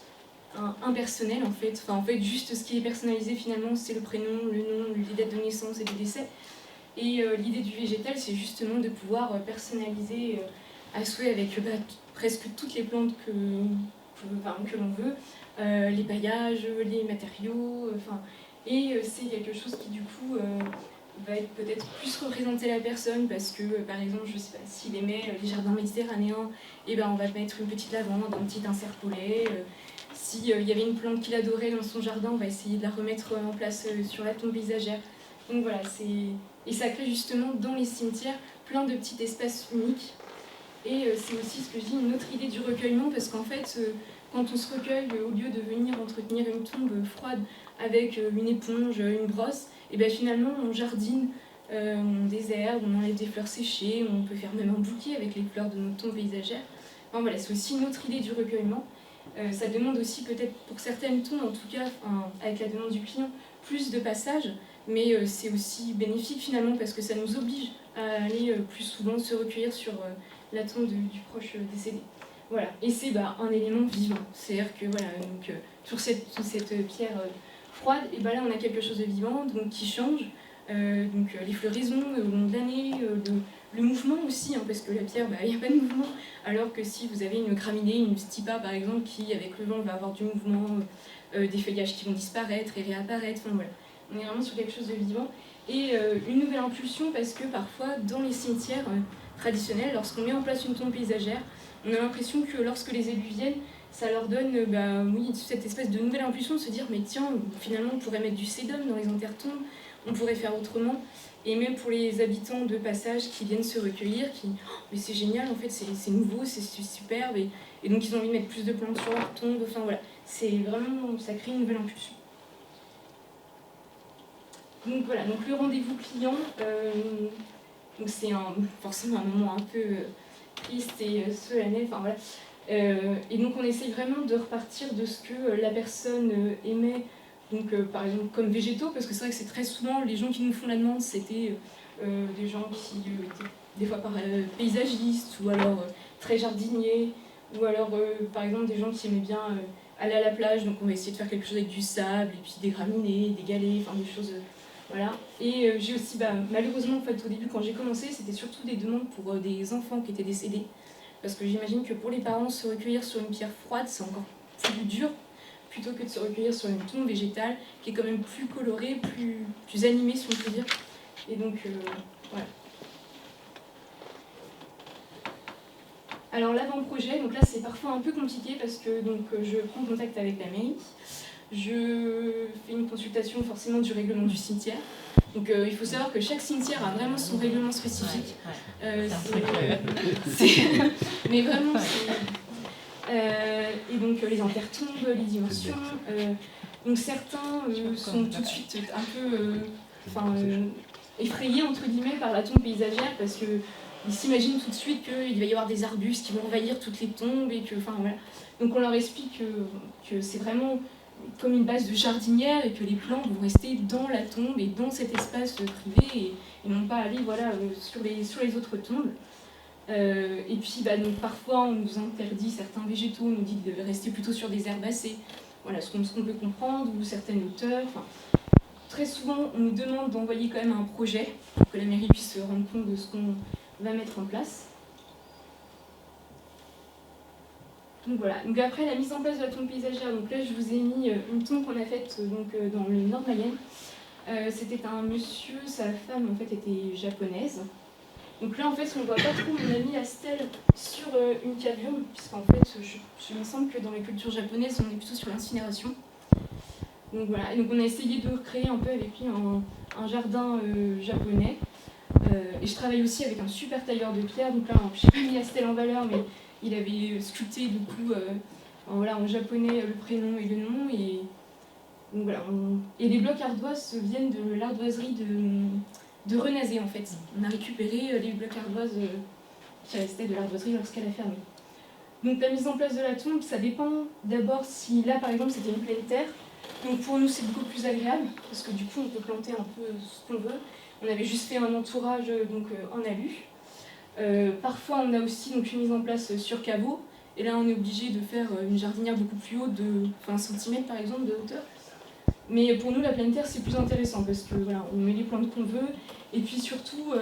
S13: impersonnel en fait. Enfin, en fait, juste ce qui est personnalisé finalement, c'est le prénom, le nom, les dates de naissance et de décès. Et l'idée du végétal, c'est justement de pouvoir personnaliser à souhait avec presque toutes les plantes que l'on veut, les paillages, les matériaux, et c'est quelque chose qui du coup va être peut-être plus représenter la personne, parce que par exemple, je sais pas, s'il aimait les jardins méditerranéens, et ben on va mettre une petite lavande, un petit insert poulet. S'il y avait une plante qu'il adorait dans son jardin, on va essayer de la remettre en place sur la tombe paysagère. Donc voilà, et ça crée justement dans les cimetières plein de petits espaces uniques. Et c'est aussi ce que je dis, une autre idée du recueillement, parce qu'en fait, quand on se recueille, au lieu de venir entretenir une tombe froide avec une éponge, une brosse, et bien finalement on jardine, on désherbe, on enlève des fleurs séchées, on peut faire même un bouquet avec les fleurs de notre tombe paysagère. Enfin, voilà, c'est aussi une autre idée du recueillement. Ça demande aussi peut-être pour certaines tombes, en tout cas avec la demande du client, plus de passages, mais c'est aussi bénéfique finalement parce que ça nous oblige à aller plus souvent se recueillir sur la tombe du proche décédé. Voilà, et c'est un élément vivant, c'est-à-dire que voilà, donc, sur cette pierre froide, et là on a quelque chose de vivant, donc qui change, donc les floraisons au long de l'année, le mouvement aussi, parce que la pierre, il n'y a pas de mouvement, alors que si vous avez une graminée, une stipa par exemple, qui avec le vent va avoir du mouvement, des feuillages qui vont disparaître et réapparaître, enfin voilà, on est vraiment sur quelque chose de vivant. Et une nouvelle impulsion, parce que parfois dans les cimetières traditionnels, lorsqu'on met en place une tombe paysagère, on a l'impression que lorsque les élus viennent, ça leur donne cette espèce de nouvelle impulsion de se dire mais tiens, finalement on pourrait mettre du sédum dans les intertombes, on pourrait faire autrement. Et même pour les habitants de passage qui viennent se recueillir, mais c'est génial en fait, c'est nouveau, c'est superbe, et donc ils ont envie de mettre plus de plantes sur leur tombe, enfin voilà, c'est vraiment, ça crée une nouvelle impulsion. Donc voilà, donc le rendez-vous client, donc c'est forcément un moment un peu triste et solennel, enfin voilà. Et donc on essaye vraiment de repartir de ce que la personne aimait, donc par exemple comme végétaux, parce que c'est vrai que c'est très souvent les gens qui nous font la demande, c'était des gens qui étaient des fois paysagistes, ou alors très jardiniers, ou alors par exemple des gens qui aimaient bien aller à la plage, donc on va essayer de faire quelque chose avec du sable, et puis des graminées, des galets, enfin des choses... Voilà. Et j'ai aussi, malheureusement, en fait, au début, quand j'ai commencé, c'était surtout des demandes pour des enfants qui étaient décédés. Parce que j'imagine que pour les parents, se recueillir sur une pierre froide, c'est encore plus dur, plutôt que de se recueillir sur une tombe végétale, qui est quand même plus colorée, plus animée, si on peut dire. Et donc, voilà. Alors l'avant-projet, donc là c'est parfois un peu compliqué parce que donc, je prends contact avec la mairie. je fais une consultation forcément du règlement du cimetière. Donc il faut savoir que chaque cimetière a vraiment son règlement spécifique. Mais vraiment, et donc les intertombes, les dimensions. Donc certains sont tout de suite un peu effrayés entre guillemets par la tombe paysagère parce qu'ils s'imaginent tout de suite qu'il va y avoir des arbustes qui vont envahir toutes les tombes et que, voilà. Donc on leur explique que c'est vraiment comme une base de jardinière et que les plantes vont rester dans la tombe et dans cet espace privé et non pas aller sur les autres tombes. Et puis donc, parfois on nous interdit certains végétaux, on nous dit de rester plutôt sur des herbacées, voilà, ce qu'on peut comprendre, ou certaines hauteurs. Très souvent on nous demande d'envoyer quand même un projet pour que la mairie puisse se rendre compte de ce qu'on va mettre en place. Donc voilà, donc après la mise en place de la tombe paysagère, donc là je vous ai mis une tombe qu'on a faite dans le nord de Mayenne. C'était un monsieur, sa femme en fait était japonaise. Donc là en fait on voit pas trop, on a mis la stèle sur une caverne, puisqu'en fait il me semble que dans les cultures japonaises on est plutôt sur l'incinération. Donc voilà, et donc on a essayé de recréer un peu avec lui un jardin japonais. Et je travaille aussi avec un super tailleur de pierre, donc là je n'ai pas mis la stèle en valeur, mais il avait sculpté du coup en japonais le prénom et le nom. Et, donc, voilà, et les blocs ardoises viennent de l'ardoiserie de Renazé en fait. On a récupéré les blocs ardoises qui restaient de l'ardoiserie lorsqu'elle a fermé. Donc la mise en place de la tombe, ça dépend d'abord si là par exemple c'était une pleine terre. Donc pour nous c'est beaucoup plus agréable parce que du coup on peut planter un peu ce qu'on veut. On avait juste fait un entourage en alu. Parfois on a aussi une mise en place sur caveau et là on est obligé de faire une jardinière beaucoup plus haute de 20 cm par exemple de hauteur. Mais pour nous la pleine terre c'est plus intéressant parce que voilà, on met les plantes qu'on veut et puis surtout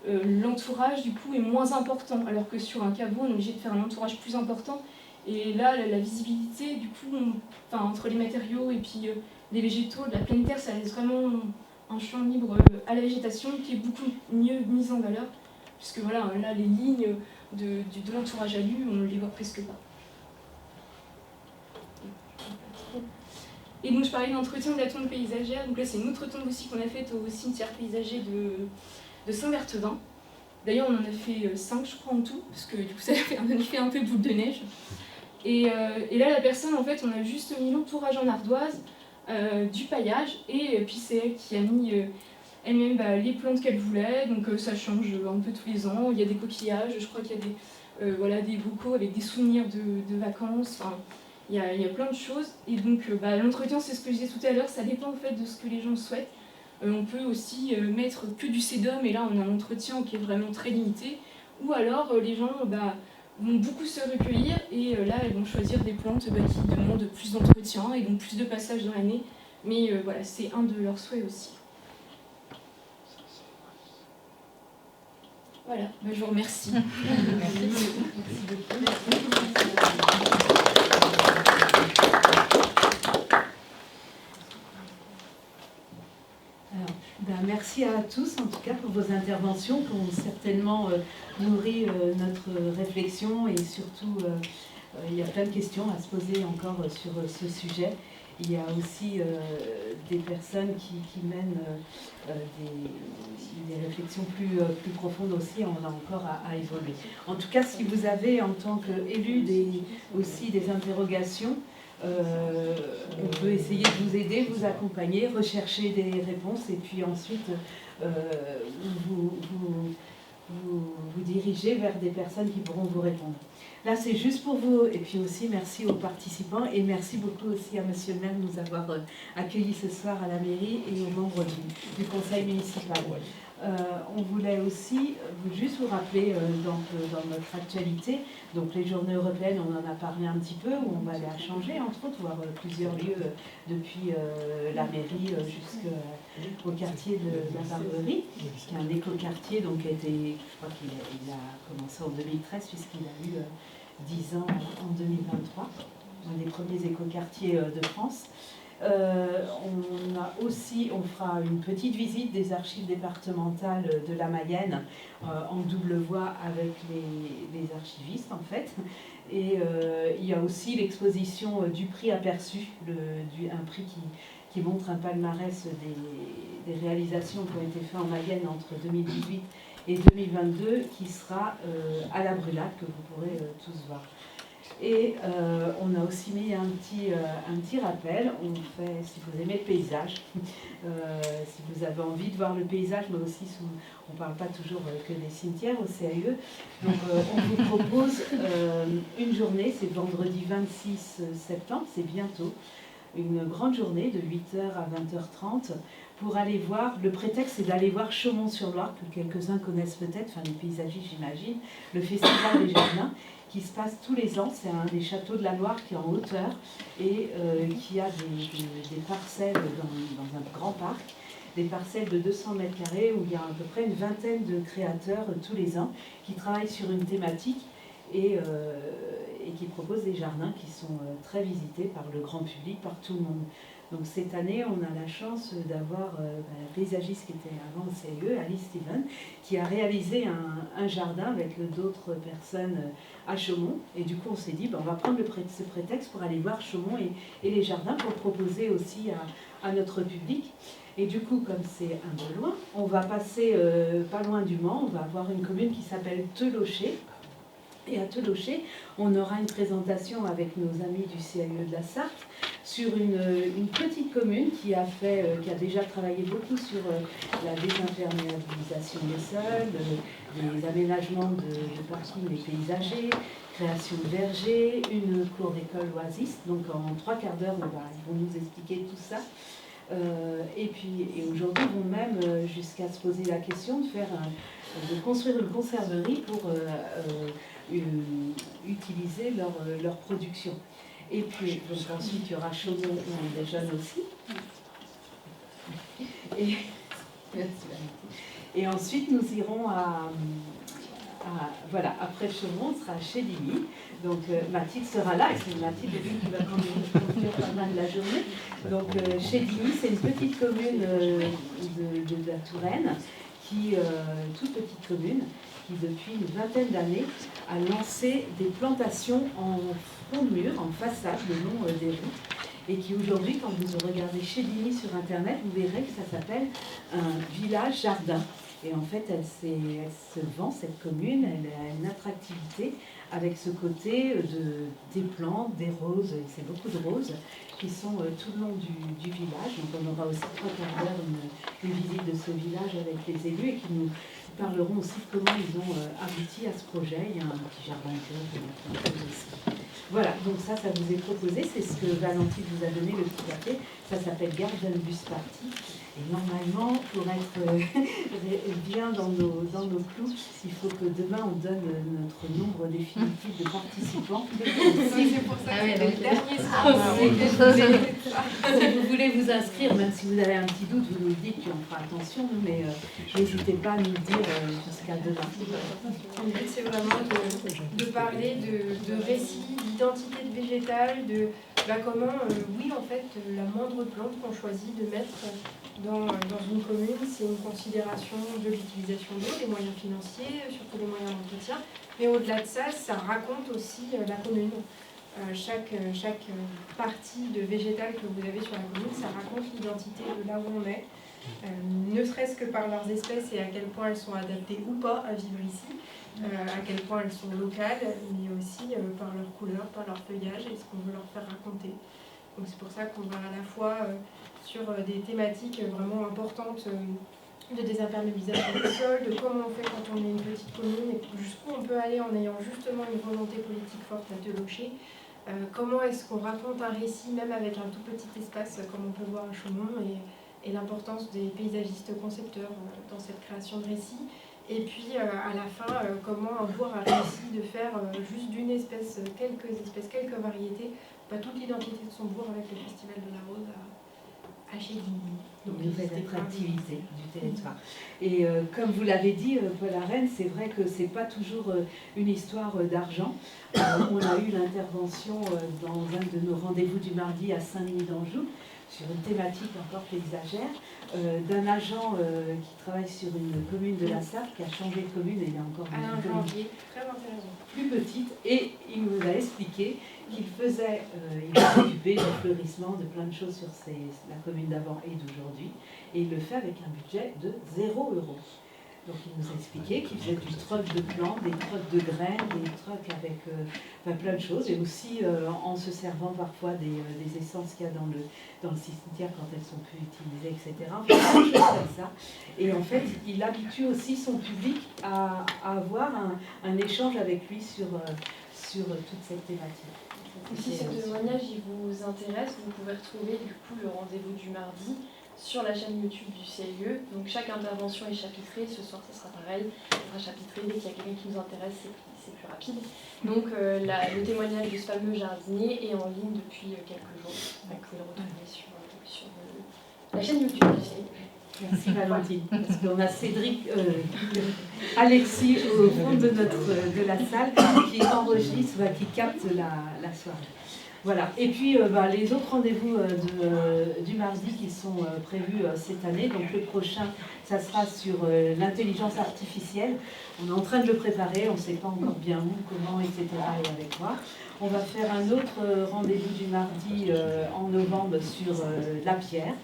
S13: l'entourage du coup est moins important alors que sur un caveau on est obligé de faire un entourage plus important et là la visibilité du coup entre les matériaux et puis les végétaux de la pleine terre ça laisse vraiment un champ libre à la végétation qui est beaucoup mieux mise en valeur puisque voilà là les lignes de l'entourage alu on ne les voit presque pas. Et donc je parlais d'entretien de la tombe paysagère, donc là c'est une autre tombe aussi qu'on a faite au cimetière paysager de Saint-Berthevin. D'ailleurs on en a fait 5 je crois en tout, parce que du coup ça a fait un peu boule de neige. Et là la personne en fait on a juste mis l'entourage en ardoise, du paillage, et puis c'est elle qui a mis elle-même les plantes qu'elle voulait, donc ça change un peu tous les ans, il y a des coquillages, je crois qu'il y a des bocaux avec des souvenirs de vacances, il y a plein de choses, et donc l'entretien, c'est ce que je disais tout à l'heure, ça dépend en fait de ce que les gens souhaitent. On peut aussi mettre que du sédum, et là on a un entretien qui est vraiment très limité, ou alors les gens vont beaucoup se recueillir, et là ils vont choisir des plantes qui demandent plus d'entretien, et donc plus de passages dans l'année, mais voilà, c'est un de leurs souhaits aussi. Voilà, je vous remercie.
S2: Merci à tous en tout cas pour vos interventions qui ont certainement nourri notre réflexion et surtout il y a plein de questions à se poser encore sur ce sujet. Il y a aussi des personnes qui mènent des réflexions plus profondes aussi, on a encore à évoluer. En tout cas, si vous avez en tant qu'élu aussi des interrogations, on peut essayer de vous aider, vous accompagner, rechercher des réponses et puis ensuite vous diriger vers des personnes qui pourront vous répondre. Là, c'est juste pour vous, et puis aussi merci aux participants et merci beaucoup aussi à Monsieur le maire de nous avoir accueillis ce soir à la mairie et aux membres du conseil municipal. On voulait aussi juste vous rappeler dans notre actualité, donc les journées européennes, on en a parlé un petit peu, où on va les changer, entre autres, voir plusieurs lieux depuis la mairie jusqu'au quartier de la Barberie, qui est un écoquartier, donc je crois qu'il a commencé en 2013, puisqu'il a eu 10 ans en 2023, un des premiers écoquartiers de France. On fera une petite visite des archives départementales de la Mayenne en double voie avec les archivistes en fait. Et il y a aussi l'exposition du prix aperçu, un prix qui montre un palmarès des réalisations qui ont été faites en Mayenne entre 2018 et 2022, qui sera à la Brulade, que vous pourrez tous voir. Et on a aussi mis un petit rappel. On fait, si vous aimez le paysage, si vous avez envie de voir le paysage, mais aussi on ne parle pas toujours que des cimetières au CAE. Donc on vous propose une journée, c'est vendredi 26 septembre, c'est bientôt, une grande journée de 8h à 20h30 pour aller voir, le prétexte c'est d'aller voir Chaumont-sur-Loire, que quelques-uns connaissent peut-être, enfin les paysagistes j'imagine, le Festival des Jardins, qui se passe tous les ans. C'est un des châteaux de la Loire qui est en hauteur et qui a des parcelles dans un grand parc, des parcelles de 200 mètres carrés où il y a à peu près une vingtaine de créateurs tous les ans qui travaillent sur une thématique et qui proposent des jardins qui sont très visités par le grand public, par tout le monde. Donc cette année, on a la chance d'avoir la paysagiste qui était avant au CIE, Alice Steven, qui a réalisé un jardin avec d'autres personnes à Chaumont. Et du coup, on s'est dit, on va prendre ce prétexte pour aller voir Chaumont et les jardins pour proposer aussi à notre public. Et du coup, comme c'est un peu loin, on va passer pas loin du Mans, on va avoir une commune qui s'appelle Telocher. Et à Telocher, on aura une présentation avec nos amis du CAE de la Sarthe sur une petite commune qui a déjà travaillé beaucoup sur la désimperméabilisation des sols, les aménagements de parking des paysagers, création de vergers, une cour d'école oasis. Donc en 3/4 d'heure, ils vont nous expliquer tout ça. Et aujourd'hui, ils vont même jusqu'à se poser la question de construire une conserverie pour utiliser leur production. Et puis, donc ensuite, il y aura Chaumont où on déjeune aussi. Et ensuite, nous irons voilà, après Chaumont, on sera chez Ligny. Donc Mathilde sera là, et c'est Mathilde qui va conduire pas mal la journée. Donc chez Ligny, c'est une petite commune de la Touraine, toute petite commune, qui depuis une vingtaine d'années a lancé des plantations en front de mur, en façade, le long des routes. Et qui aujourd'hui, quand vous regardez chez Ligny sur Internet, vous verrez que ça s'appelle un village jardin. Et en fait, elle se vend, cette commune, elle a une attractivité avec ce côté des plantes, des roses, et c'est beaucoup de roses qui sont tout le long du village. Donc on aura aussi 3/4 d'heure une visite de ce village avec les élus et qui nous parleront aussi de comment ils ont abouti à ce projet. Il y a un petit jardin intérieur aussi. Voilà, donc ça vous est proposé, c'est ce que Valentine vous a donné, le petit papier. Ça s'appelle Garden Bus Party. Et normalement, pour être bien dans nos clous, il faut que demain on donne notre nombre définitif de participants.
S4: C'est pour ça que c'est le dernier
S2: Si vous voulez vous inscrire, même si vous avez un petit doute, vous nous dites, puis on fera attention, mais n'hésitez pas à nous le dire jusqu'à demain.
S4: Le but, c'est vraiment de parler de récits, d'identité de végétal, de comment, oui, en fait, la moindre plante qu'on choisit de mettre dans une commune, c'est une considération de l'utilisation d'eau, des moyens financiers, surtout les moyens d'entretien. Mais au-delà de ça, ça raconte aussi la commune. Chaque partie de végétal que vous avez sur la commune, ça raconte l'identité de là où on est, ne serait-ce que par leurs espèces et à quel point elles sont adaptées ou pas à vivre ici, à quel point elles sont locales, mais aussi par leur couleur, par leur feuillage et ce qu'on veut leur faire raconter. Donc c'est pour ça qu'on va à la fois sur des thématiques vraiment importantes de désimperméabilisation des sols, de comment on fait quand on est une petite commune et jusqu'où on peut aller en ayant justement une volonté politique forte à Telocher. Comment est-ce qu'on raconte un récit même avec un tout petit espace comme on peut voir à Chaumont et l'importance des paysagistes concepteurs dans cette création de récits. Et puis à la fin, comment un joueur a réussi de faire juste d'une espèce, quelques variétés, toute l'identité de son bourg avec le Festival de la Rose à Chédigny.
S2: Donc une nouvelle attractivité du territoire. Et comme vous l'avez dit, Paul Arène, c'est vrai que c'est pas toujours une histoire d'argent. On a eu l'intervention dans un de nos rendez-vous du mardi à Saint-Denis d'Anjou, sur une thématique encore paysagère, d'un agent qui travaille sur une commune de la Sarthe, qui a changé de commune, et il est encore dans une commune
S4: très intéressant.
S2: plus petite, et il nous a expliqué qu'il faisait, il s'occupait du fleurissement, de plein de choses sur la commune d'avant et d'aujourd'hui, et il le fait avec un budget de 0 €. Donc il nous a expliqué qu'il faisait du troc de plantes, des trocs de graines, des trocs avec plein de choses, et aussi en se servant parfois des essences qu'il y a dans le cimetière quand elles sont plus utilisées, etc. Enfin, plein de choses comme ça. Et en fait, il habitue aussi son public à avoir un échange avec lui sur toute cette thématique.
S14: Si ce témoignage il vous intéresse, vous pouvez retrouver du coup le rendez-vous du mardi sur la chaîne YouTube du CIE. Donc chaque intervention est chapitrée. Ce soir, ça sera pareil. Ça sera chapitré. Dès qu'il y a quelqu'un qui nous intéresse, c'est plus rapide. Donc le témoignage de ce fameux jardinier est en ligne depuis quelques jours. Donc vous pouvez le retrouver sur la chaîne YouTube du CIE.
S2: Merci Valentine. Parce qu'on a Cédric, Alexis au fond de la salle qui enregistre, qui capte la soirée. Voilà. Et puis les autres rendez-vous du mardi qui sont prévus cette année. Donc le prochain, ça sera sur l'intelligence artificielle. On est en train de le préparer, on ne sait pas encore bien où, comment, etc. et avec quoi. On va faire un autre rendez-vous du mardi en novembre sur la pierre.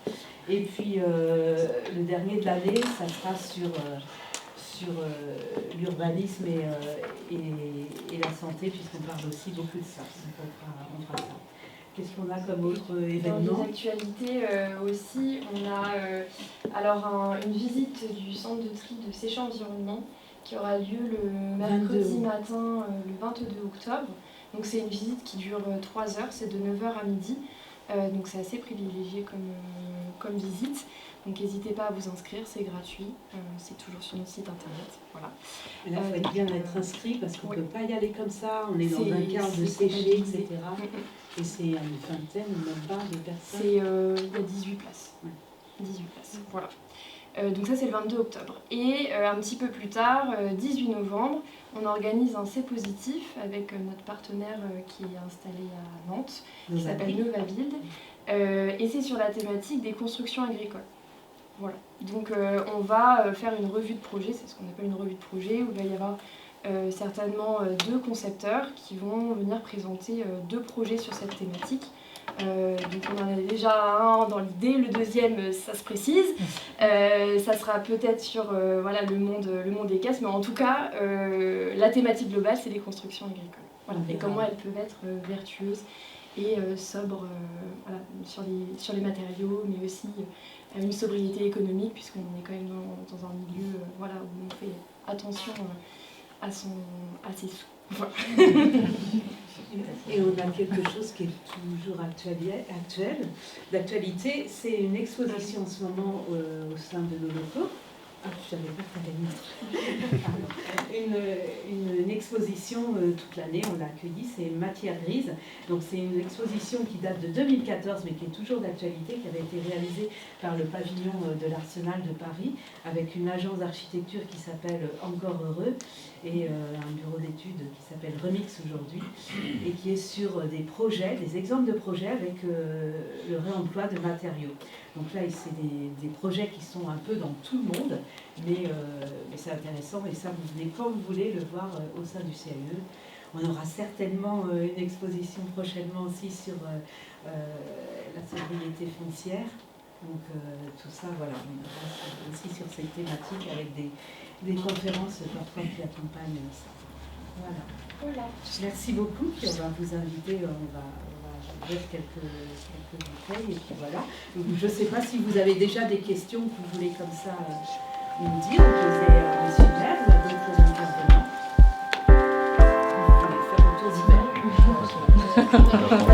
S2: Et puis le dernier de l'année, ça sera sur l'urbanisme et la santé, puisqu'on parle aussi beaucoup de ça. Donc on fera ça. Qu'est-ce qu'on a comme autre événement?
S14: Dans les actualités aussi, on a une visite du centre de tri de Séchant Environnement qui aura lieu le mercredi matin, le 22 octobre. Donc c'est une visite qui dure 3 heures, c'est de 9h à midi. Donc c'est assez privilégié comme visite. Donc n'hésitez pas à vous inscrire, c'est gratuit, c'est toujours sur notre site internet. Voilà.
S2: Et là, il faut bien être inscrit parce qu'on ne peut pas y aller comme ça, on est dans un cadre de séché, etc. Et c'est une vingtaine, même pas de personnes.
S14: Il y a 18 places. 18 places, voilà. Donc ça c'est le 22 octobre. Et un petit peu plus tard, 18 novembre, on organise un C-Positif avec notre partenaire qui est installé à Nantes, qui s'appelle Novabuild. Et c'est sur la thématique des constructions agricoles. Voilà. Donc on va faire une revue de projet, c'est ce qu'on appelle une revue de projet, où il va y avoir certainement 2 concepteurs qui vont venir présenter 2 projets sur cette thématique. Donc on en a déjà un dans l'idée, le deuxième ça se précise, ça sera peut-être sur le monde des caisses, mais en tout cas la thématique globale c'est les constructions agricoles. Voilà. Et comment elles peuvent être vertueuses et sobres sur les matériaux, mais aussi une sobriété économique, puisqu'on est quand même dans un milieu où on fait attention à ses sous. Voilà.
S2: Et on a quelque chose qui est toujours actuel, d'actualité, c'est une exposition en ce moment au sein de nos locaux. Ah, je savais pas que tu allais une exposition toute l'année, on l'a accueillie, c'est Matière Grise. Donc c'est une exposition qui date de 2014, mais qui est toujours d'actualité, qui avait été réalisée par le pavillon de l'Arsenal de Paris, avec une agence d'architecture qui s'appelle Encore Heureux, et un bureau d'études qui s'appelle Remix aujourd'hui, et qui est sur des projets, des exemples de projets avec le réemploi de matériaux. Donc là, c'est des projets qui sont un peu dans tout le monde, mais c'est intéressant, et ça, vous venez quand vous voulez le voir au sein du CIE. On aura certainement une exposition prochainement aussi sur la sobriété foncière. Donc tout ça, voilà, on aura aussi sur cette thématique avec des conférences parfois qui accompagnent ça. Voilà. Merci beaucoup, puis on va vous inviter, on va faire quelques détails, et puis voilà. Donc, je ne sais pas si vous avez déjà des questions que vous voulez comme ça nous dire, ou poser à M. Maire ou à d'autres intervenants. Vous pouvez faire un tour d'hiver.